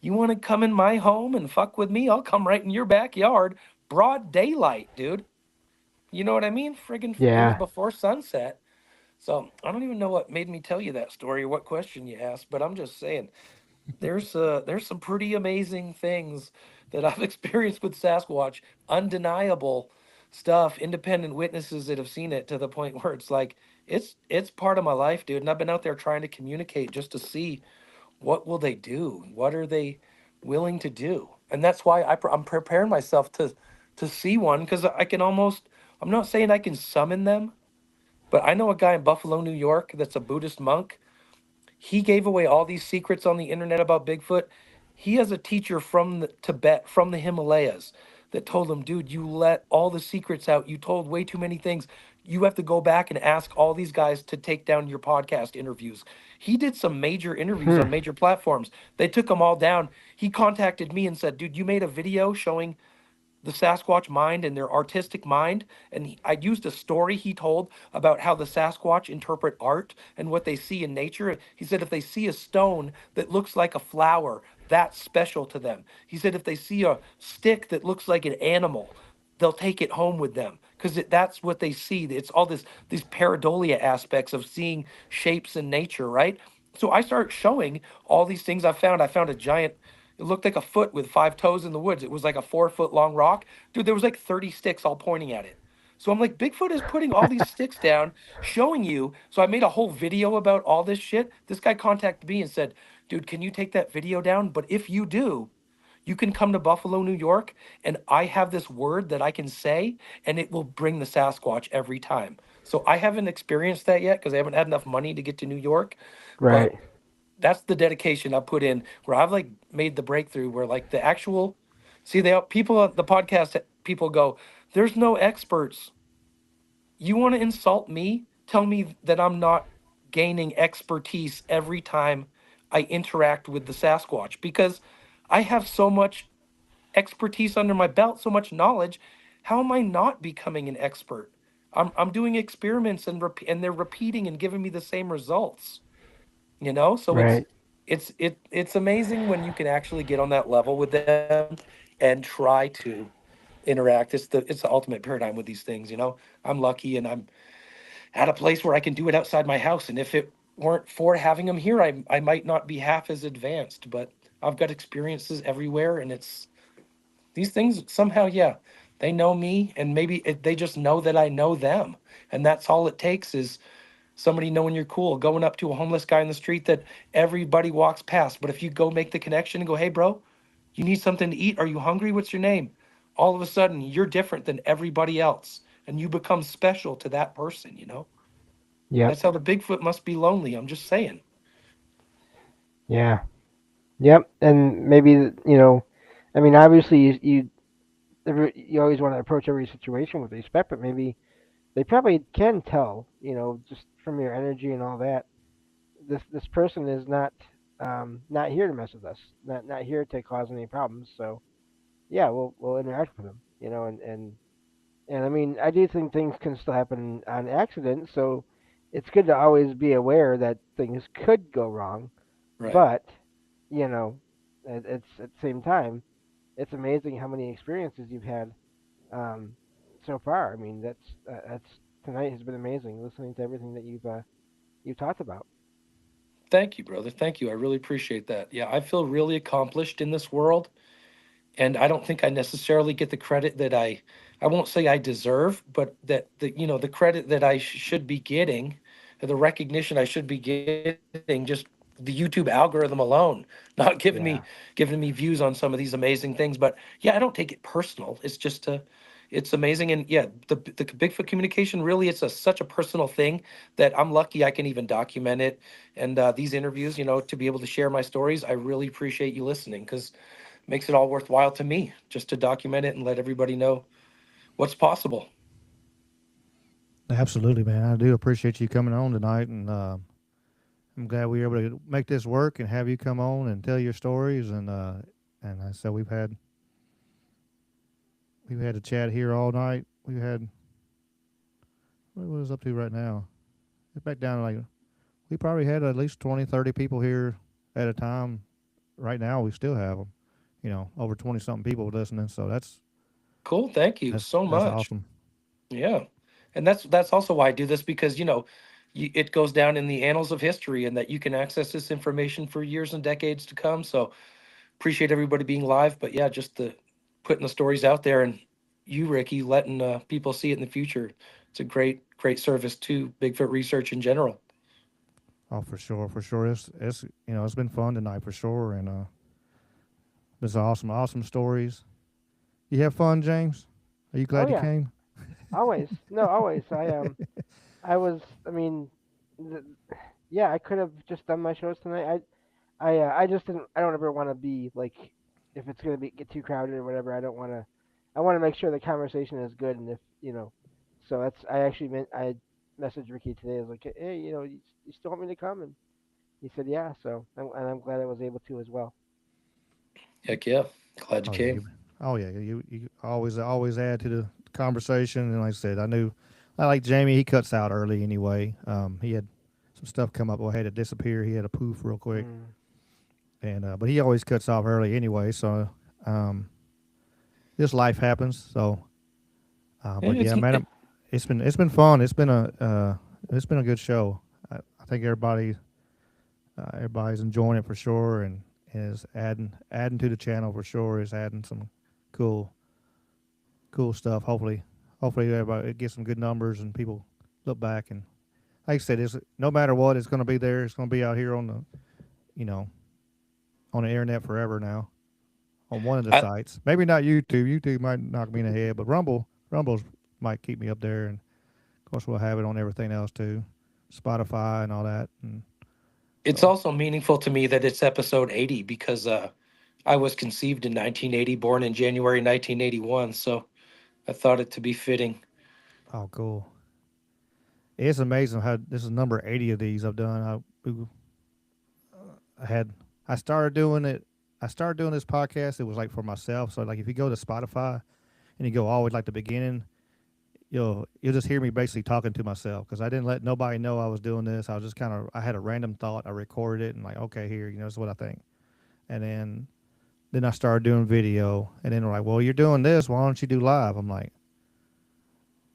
[SPEAKER 6] You want to come in my home and fuck with me? I'll come right in your backyard. Broad daylight, dude. You know what I mean? Friggin'
[SPEAKER 10] Yeah.
[SPEAKER 6] before sunset. So I don't even know what made me tell you that story or what question you asked, but I'm just saying there's some pretty amazing things that I've experienced with Sasquatch, undeniable stuff, independent witnesses that have seen it to the point where it's like it's part of my life, dude. And I've been out there trying to communicate just to see what will they do, what are they willing to do, and that's why I'm preparing myself to see one because I can almost. I'm not saying I can summon them, but I know a guy in Buffalo, New York, that's a Buddhist monk. He gave away all these secrets on the internet about Bigfoot. He has a teacher from Tibet, from the Himalayas, that told him, dude, you let all the secrets out. You told way too many things. You have to go back and ask all these guys to take down your podcast interviews. He did some major interviews
[SPEAKER 10] Hmm.
[SPEAKER 6] on major platforms. They took them all down. He contacted me and said, dude, you made a video showing the Sasquatch mind and their artistic mind. And I used a story he told about how the Sasquatch interpret art and what they see in nature. He said if they see a stone that looks like a flower, that's special to them. He said if they see a stick that looks like an animal, they'll take it home with them because that's what they see. It's all these pareidolia aspects of seeing shapes in nature, right? So I start showing all these things I found. I found a giant. It looked like a foot with 5 toes in the woods. It was like a 4 foot long rock. Dude, there was like 30 sticks all pointing at it. So I'm like, Bigfoot is putting all these sticks down, showing you. So I made a whole video about all this shit. This guy contacted me and said, dude, can you take that video down? But if you do, you can come to Buffalo, New York, and I have this word that I can say, and it will bring the Sasquatch every time. So I haven't experienced that yet because I haven't had enough money to get to New York.
[SPEAKER 10] Right.
[SPEAKER 6] But that's the dedication I put in where I've like made the breakthrough where like the actual see they people on the podcast people go, there's no experts. You want to insult me? Tell me that I'm not gaining expertise every time I interact with the Sasquatch because I have so much expertise under my belt, so much knowledge. How am I not becoming an expert? I'm doing experiments and they're repeating and giving me the same results. So
[SPEAKER 10] Right.
[SPEAKER 6] it's amazing when you can actually get on that level with them and try to interact. It's the ultimate paradigm with these things. I'm lucky and I'm at a place where I can do it outside my house, and if it weren't for having them here, I might not be half as advanced, but I've got experiences everywhere, and it's these things somehow, yeah, they know me, and maybe they just know that I know them, and that's all it takes is somebody knowing you're cool, going up to a homeless guy in the street that everybody walks past. But if you go make the connection and go, hey, bro, you need something to eat? Are you hungry? What's your name? All of a sudden, you're different than everybody else. And you become special to that person.
[SPEAKER 10] Yep.
[SPEAKER 6] That's how the Bigfoot must be lonely. I'm just saying.
[SPEAKER 10] Yeah. Yep. And maybe I mean, obviously you always want to approach every situation with respect, but maybe they probably can tell, just from your energy and all that. This person is not here to mess with us, not here to cause any problems. So yeah, we'll interact with them, and I mean, I do think things can still happen on accident. So it's good to always be aware that things could go wrong,
[SPEAKER 6] Right.
[SPEAKER 10] but it's at the same time, it's amazing how many experiences you've had um, so far. I mean, that's tonight has been amazing listening to everything that you've talked about.
[SPEAKER 6] Thank you, brother. Thank you. I really appreciate that. Yeah, I feel really accomplished in this world. And I don't think I necessarily get the credit that I I won't say I deserve, but that the the credit that I should be getting, the recognition I should be getting, just the YouTube algorithm alone, not
[SPEAKER 10] Yeah.
[SPEAKER 6] giving me views on some of these amazing things. But yeah, I don't take it personal. It's just it's amazing. And yeah, the Bigfoot communication really, it's such a personal thing that I'm lucky I can even document it. And these interviews, to be able to share my stories, I really appreciate you listening, because makes it all worthwhile to me just to document it and let everybody know what's possible.
[SPEAKER 5] Absolutely, man. I do appreciate you coming on tonight, and I'm glad we were able to make this work and have you come on and tell your stories. And I said we've had a chat here all night. We had what is up to right now? It's back down to like we probably had at least 20, 30 people here at a time. Right now, we still have them. Over 20 something people listening. So
[SPEAKER 6] Cool. Thank you so
[SPEAKER 5] that's
[SPEAKER 6] much.
[SPEAKER 5] awesome.
[SPEAKER 6] Yeah. And that's also why I do this, because, it goes down in the annals of history, and that you can access this information for years and decades to come. So appreciate everybody being live. But yeah, just the putting the stories out there, and you, Ricky, letting people see it in the future. It's a great service to Bigfoot research in general.
[SPEAKER 5] Oh, for sure, for sure. It's been fun tonight for sure, and there's awesome stories. You have fun, James? Are you
[SPEAKER 10] Oh
[SPEAKER 5] glad you
[SPEAKER 10] yeah.
[SPEAKER 5] came?
[SPEAKER 10] Always. No, always. I was. I mean, th- yeah. I could have just done my shows tonight. I just didn't. I don't ever want to be like, if it's gonna get too crowded or whatever. I don't want to. I want to make sure the conversation is good, and if so that's. I actually meant. I messaged Ricky today. I was like, hey, you still want me to come? And he said, yeah. So, and I'm glad I was able to as well.
[SPEAKER 6] Heck yeah. Glad you
[SPEAKER 5] Oh yeah,
[SPEAKER 6] came.
[SPEAKER 5] you always add to the conversation. And like I said, I like Jamie. He cuts out early anyway. He had some stuff come up. Well, had to disappear. He had a poof real quick,
[SPEAKER 10] Mm.
[SPEAKER 5] and but he always cuts off early anyway. So um, this life happens. So,
[SPEAKER 6] Yeah,
[SPEAKER 5] but yeah, man, it's been fun. It's been a good show. I think everybody's enjoying it for sure, and is adding to the channel for sure. Is adding some cool stuff. Hopefully everybody gets some good numbers and people look back, and like I said, it's no matter what, it's going to be there. It's going to be out here on you know on the internet forever now on one of the
[SPEAKER 6] I,
[SPEAKER 5] sites. Maybe not YouTube. YouTube might knock me in the head, but Rumbles might keep me up there, and of course we'll have it on everything else too, Spotify and all that. And
[SPEAKER 6] it's
[SPEAKER 5] so,
[SPEAKER 6] also meaningful to me that it's episode 80, because I was conceived in 1980, born in January 1981. So I thought it to be fitting.
[SPEAKER 5] oh, cool. It's amazing how this is number 80 of these I've done. I had I started doing it. I started doing this podcast. It was like for myself. So like if you go to Spotify and you go all the way like the beginning, you'll just hear me basically talking to myself because I didn't let nobody know I was doing this. I was just I had a random thought. I recorded it and like okay here this is what I think. And then I started doing video. And then they're like, well you're doing this. Why don't you do live? I'm like,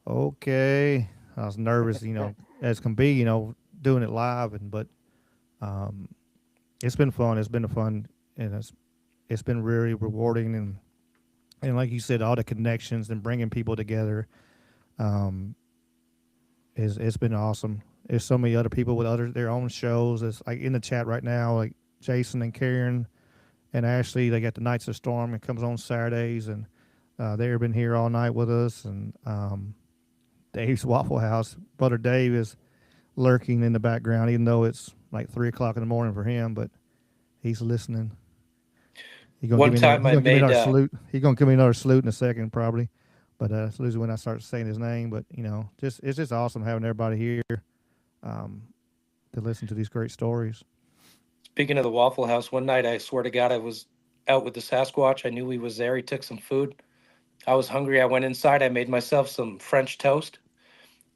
[SPEAKER 5] okay. I was nervous, as can be, doing it live but um, it's been fun. It's been a fun, and it's been really rewarding, and like you said, all the connections and bringing people together, um, it's been awesome. There's so many other people with their own shows. It's like in the chat right now, like Jason and Karen and Ashley. They got the Knights of Storm. It comes on Saturdays, and they've been here all night with us. And Dave's Waffle House, brother Dave is lurking in the background, even though it's like 3 o'clock in the morning for him, but he's listening. He's gonna
[SPEAKER 6] One
[SPEAKER 5] give me another.
[SPEAKER 6] time
[SPEAKER 5] He's
[SPEAKER 6] I
[SPEAKER 5] gonna give me
[SPEAKER 6] made
[SPEAKER 5] another salute. He's gonna give me another salute in a second, probably. But it's usually when I start saying his name. But it's just awesome having everybody here um, to listen to these great stories.
[SPEAKER 6] Speaking of the Waffle House, one night I swear to God I was out with the Sasquatch. I knew he was there. He took some food. I was hungry. I went inside. I made myself some French toast.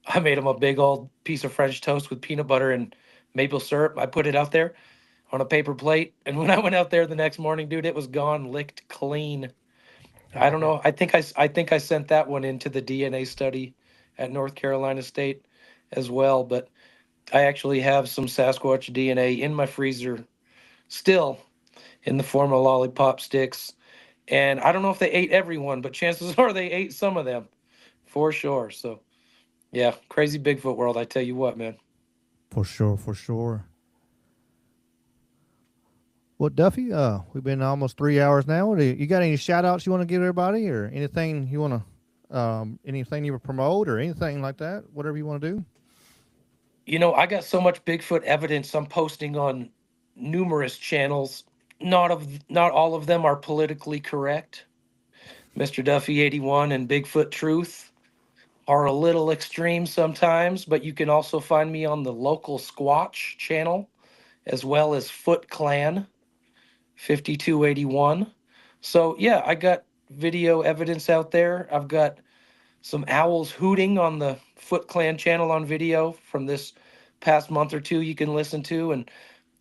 [SPEAKER 6] I made him a big old piece of French toast with peanut butter and maple syrup. I put it out there on a paper plate. And when I went out there the next morning, dude, it was gone, licked clean. I don't know. I think I sent that one into the DNA study at North Carolina State as well. But I actually have some Sasquatch DNA in my freezer still in the form of lollipop sticks. And I don't know if they ate everyone, but chances are they ate some of them. For sure. So, yeah, crazy Bigfoot world. I tell you what, man.
[SPEAKER 5] For sure, for sure. Well, Duffy, we've been almost 3 hours now. You got any shout outs you want to give everybody or anything you want to, anything you would promote or anything like that? Whatever you want to do?
[SPEAKER 6] You know, I got so much Bigfoot evidence I'm posting on numerous channels. Not all of them are politically correct. Mr. Duffy 81 and Bigfoot Truth are a little extreme sometimes, but you can also find me on the local Squatch channel as well as Foot Clan 5281. So yeah, I got video evidence out there. I've got some owls hooting on the Foot Clan channel on video from this past month or two you can listen to. And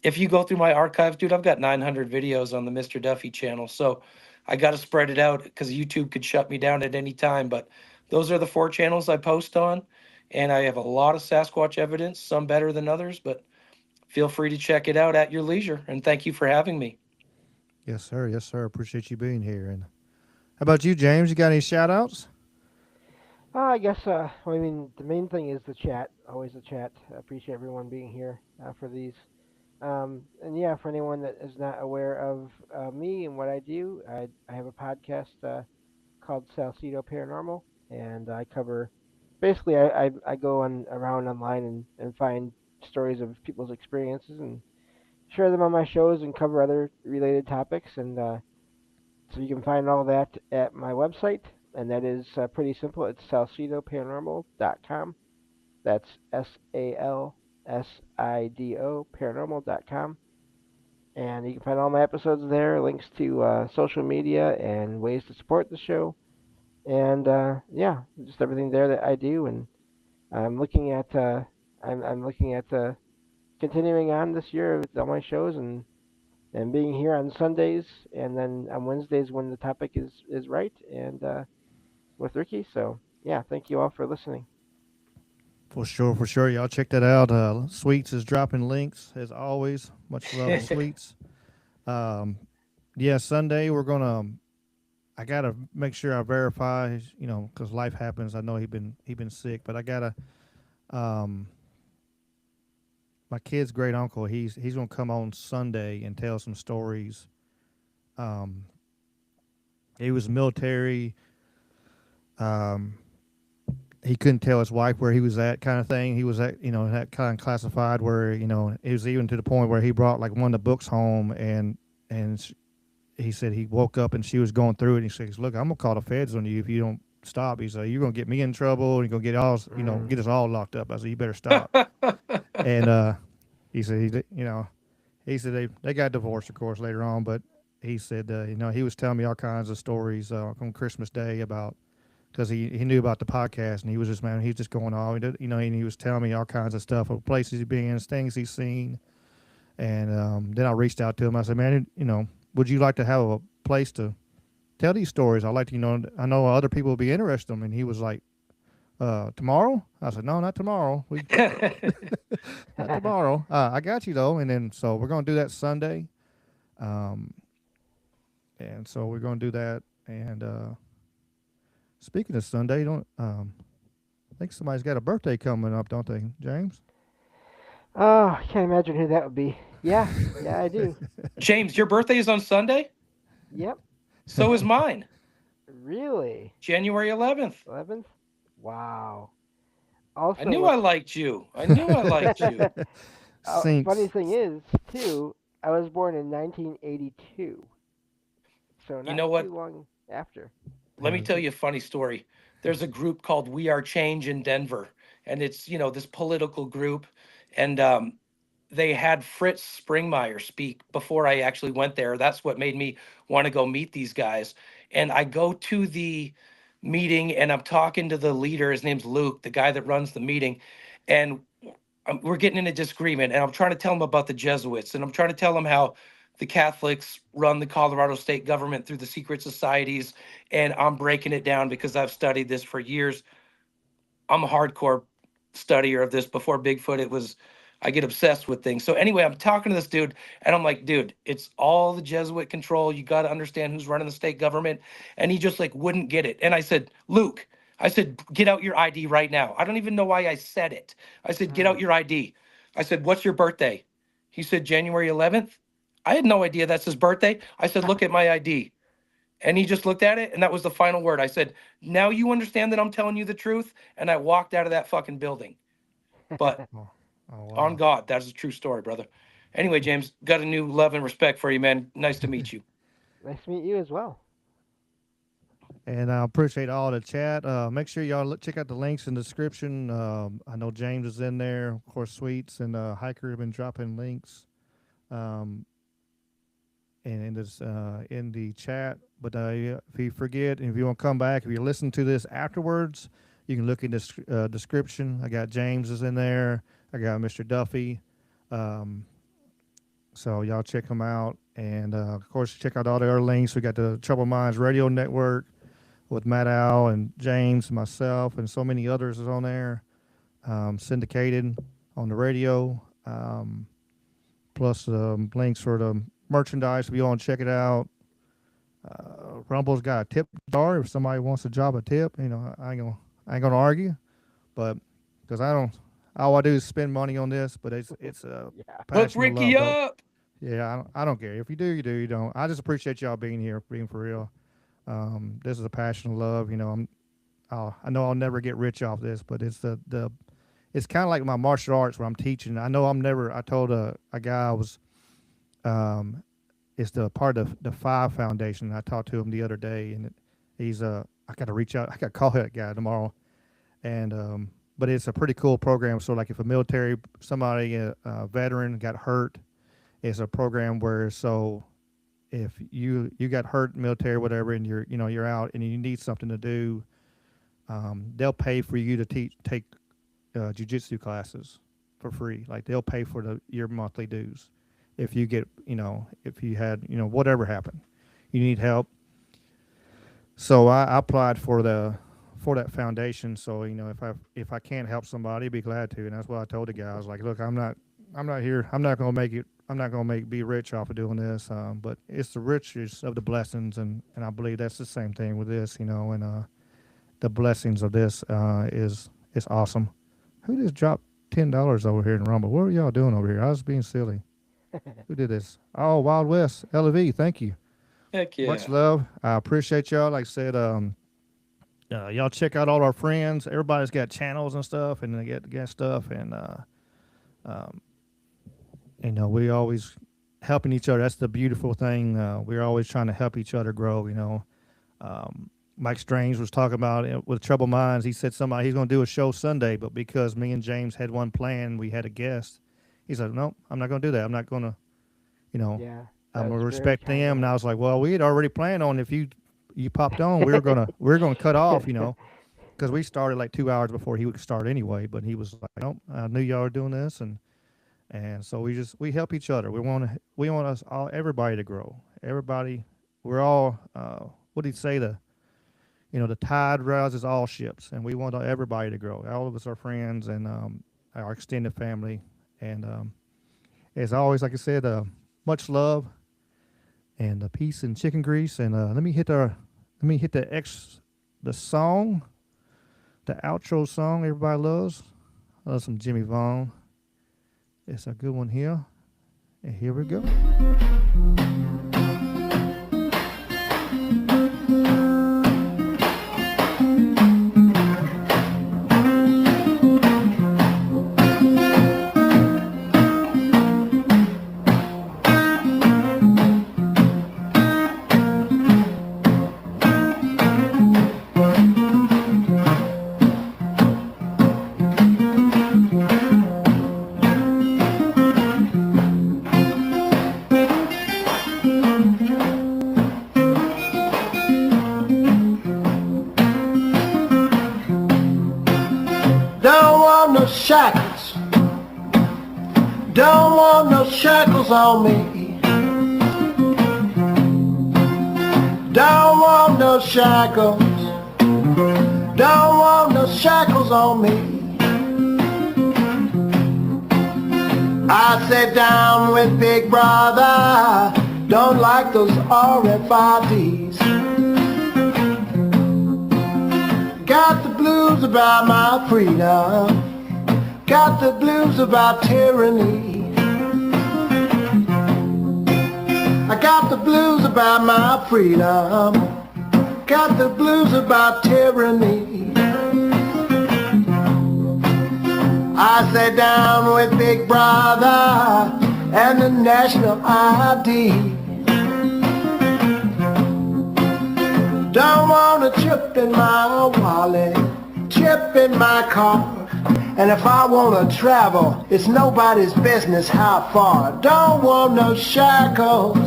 [SPEAKER 6] if you go through my archives, dude, I've got 900 videos on the Mr. Duffy channel. So I got to spread it out because YouTube could shut me down at any time. But those are the 4 channels I post on. And I have a lot of Sasquatch evidence, some better than others, but feel free to check it out at your leisure. And thank you for having me.
[SPEAKER 5] Yes, sir. Yes, sir. Appreciate you being here. And how about you, James? You got any shout outs?
[SPEAKER 10] I guess, well, I mean, the main thing is the chat. Always the chat. I appreciate everyone being here for these. And yeah, for anyone that is not aware of me and what I do, I have a podcast called Salcedo Paranormal, and I cover, basically, I go around online and find stories of people's experiences and share them on my shows and cover other related topics. And so you can find all that at my website, and that is pretty simple. It's salcedoparanormal.com. That's SALSIDO paranormal.com. And you can find all my episodes there, links to social media and ways to support the show. And yeah, just everything there that I do. And I'm looking at I'm looking at continuing on this year with all my shows and being here on Sundays and then on Wednesdays when the topic is right and with Ricky. So yeah, thank you all for listening.
[SPEAKER 5] For sure, for sure. Y'all check that out. Sweets is dropping links as always. Much love, Sweets. Yeah, Sunday we're gonna. I gotta make sure I verify, because life happens. I know he been sick, but I gotta. My kid's great uncle. He's gonna come on Sunday and tell some stories. He was military. He couldn't tell his wife where he was at, kind of thing. He was at, that kind of classified where, it was even to the point where he brought like one of the books home and he said he woke up and she was going through it. And he says, "Look, I'm gonna call the feds on you if you don't stop." He said, "You're gonna get me in trouble and you're gonna get all, get us all locked up." I said, "You better stop." And he said, he said they got divorced, of course, later on. But he said, he was telling me all kinds of stories on Christmas Day about. Because he knew about the podcast and he was just going on, and he was telling me all kinds of stuff of places he's been, things he's seen, and then I reached out to him. I said, "Man, would you like to have a place to tell these stories? I'd like to, I know other people will be interested in them." And he was like, "Tomorrow?" I said, "No, not tomorrow. Not tomorrow. I got you though." And then so we're gonna do that Sunday, and so we're gonna do that and. Speaking of Sunday, I think somebody's got a birthday coming up, don't they, James?
[SPEAKER 10] Oh, I can't imagine who that would be. Yeah, I do.
[SPEAKER 6] James, your birthday is on Sunday?
[SPEAKER 10] Yep.
[SPEAKER 6] So is mine.
[SPEAKER 10] Really?
[SPEAKER 6] January 11th.
[SPEAKER 10] 11th? Wow. Also,
[SPEAKER 6] I knew I liked you.
[SPEAKER 10] Funny thing is, too, I was born in 1982. So not too long after.
[SPEAKER 6] Let me tell you a funny story. There's a group called We Are Change in Denver, and it's, this political group. And they had Fritz Springmeier speak before I actually went there. That's what made me want to go meet these guys. And I go to the meeting and I'm talking to the leader. His name's Luke, the guy that runs the meeting. And we're getting in a disagreement. And I'm trying to tell him about the Jesuits. And I'm trying to tell him how the Catholics run the Colorado state government through the secret societies, and I'm breaking it down because I've studied this for years. I'm a hardcore studier of this. Before Bigfoot, I get obsessed with things. So anyway, I'm talking to this dude, and I'm like, "Dude, it's all the Jesuit control. You got to understand who's running the state government." And he just wouldn't get it. And I said, "Luke," I said, get out your ID right now. I don't even know why I said it. I said, get out your ID. I said, what's your birthday? He said, January 11th. I had no idea that's his birthday. I said, look at my ID. And he just looked at it, and that was the final word. I said, now you understand that I'm telling you the truth? And I walked out of that fucking building. But
[SPEAKER 5] Oh, wow.
[SPEAKER 6] on God, that's a true story, brother. Anyway, James, got a new love and respect for you, man. Nice to meet you.
[SPEAKER 10] Nice to meet you as well.
[SPEAKER 5] And I appreciate all the chat. Make sure y'all check out the links in the description. I know James is in there. Of course, Sweets and Hiker have been dropping links and in this in the chat. But if you forget, and if you want to come back, if you listen to this afterwards, you can look in the description. I got James is in there. I got Mr. Duffy. So y'all check them out. And, of course, check out all the other links. We got the Troubled Minds Radio Network with Matt Al and James and myself and so many others is on there. Syndicated on the radio. Plus links for the merchandise if you want to check it out. Rumble's got a tip jar if somebody wants a job a tip. You know, I ain't gonna argue, but because all I do is spend money on this. But it's
[SPEAKER 6] Hook Ricky up.
[SPEAKER 5] Yeah, I don't care. If you do, you do. You don't. I just appreciate y'all being here, being for real. This is a passion of love. You know, I know I'll never get rich off this, but it's it's kind of like my martial arts where I'm teaching. I know I told a guy I was, it's the part of the Five Foundation. I talked to him the other day, and he's I got to reach out. I got to call that guy tomorrow, and but it's a pretty cool program. So like if a veteran got hurt, it's a program where if you got hurt in military or whatever, and you're out and you need something to do, they'll pay for you to take jiu-jitsu classes for free. Like they'll pay for your monthly dues if you get if you had whatever happened, you need help. So I applied for that foundation. So if I can't help somebody, I'd be glad to. And that's what I told the guy. I was like, look, I'm not here. I'm not gonna make it. I'm not gonna be rich off of doing this. But it's the riches of the blessings, and I believe that's the same thing with this. And the blessings of this is awesome. Who just dropped $10 over here in Rumble? What are y'all doing over here? I was being silly. Who did this? Oh, Wild West, LV. Thank you.
[SPEAKER 6] Heck yeah.
[SPEAKER 5] Much love. I appreciate y'all. Like I said, y'all check out all our friends. Everybody's got channels and stuff, and they get stuff, and we always helping each other. That's the beautiful thing. We're always trying to help each other grow. Mike Strange was talking about it with Troubled Minds. He said he's going to do a show Sunday, but because me and James had one plan, we had a guest. He said, "No, I'm not going to do that. I'm not going to,
[SPEAKER 10] Yeah,
[SPEAKER 5] I'm going to respect them." And I was like, "Well, we had already planned on if you popped on, we were gonna cut off, because we started like 2 hours before he would start anyway." But he was like, "Nope, I knew y'all were doing this," and so we help each other. We want us all, everybody to grow. Everybody, we're all. What did he say? The tide rises all ships, and we want everybody to grow. All of us are friends, and our extended family. And as always, like I said, much love and peace and chicken grease. And let me hit the song, the outro song everybody loves. I love some Jimmy Vaughn. It's a good one here. And here we go.
[SPEAKER 2] Shackles, don't want no shackles on me. Don't want no shackles, don't want no shackles on me. I sat down with Big Brother, don't like those RFIDs. Got the blues about my freedom. Got the blues about tyranny. I got the blues about my freedom. Got the blues about tyranny. I sat down with Big Brother and the national ID. Don't want a chip in my wallet, chip in my car. And if I want to travel, it's nobody's business how far. Don't want no shackles.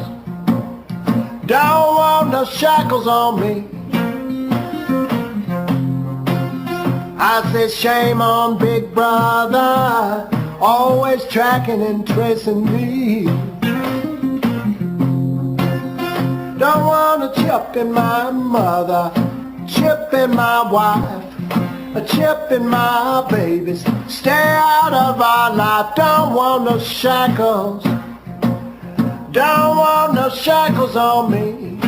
[SPEAKER 2] Don't want no shackles on me. I said shame on Big Brother, always tracking and tracing me. Don't want a chip in my mother, chip in my wife, a chip in my babies. Stay out of our life. Don't want no shackles. Don't want no shackles on me.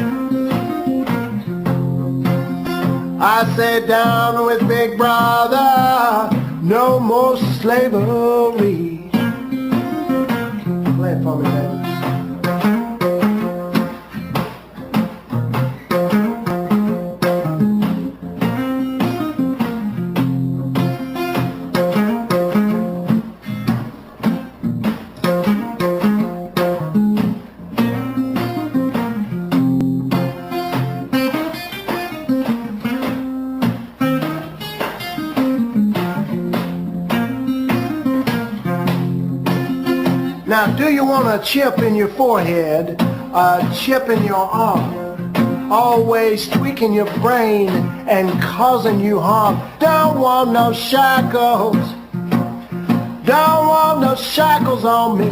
[SPEAKER 2] I sat down with Big Brother, no more slavery. Play it for me, baby. Now, do you want a chip in your forehead, a chip in your arm, always tweaking your brain and causing you harm? Don't want no shackles. Don't want no shackles on me.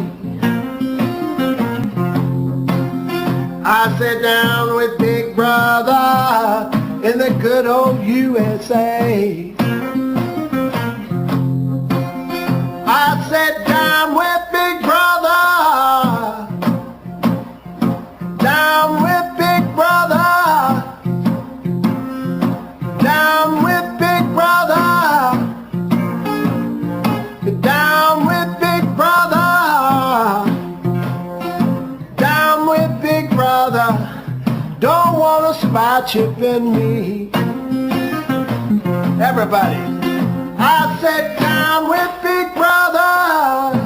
[SPEAKER 2] I sat down with Big Brother in the good old USA. I sat down with Big Brother, down with Big Brother, down with Big Brother, down with Big Brother, down with Big Brother. Don't want a spy chip in me. Everybody, I sat down with Big Brother,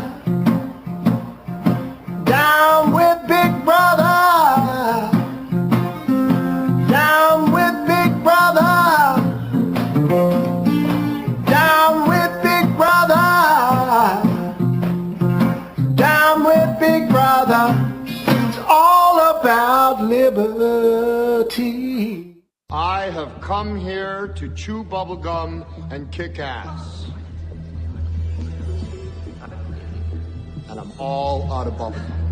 [SPEAKER 2] down with Big Brother, down with Big Brother, down with Big Brother, down with Big Brother. It's all about liberty.
[SPEAKER 12] I have come here to chew bubblegum and kick ass. And I'm all out of bubblegum.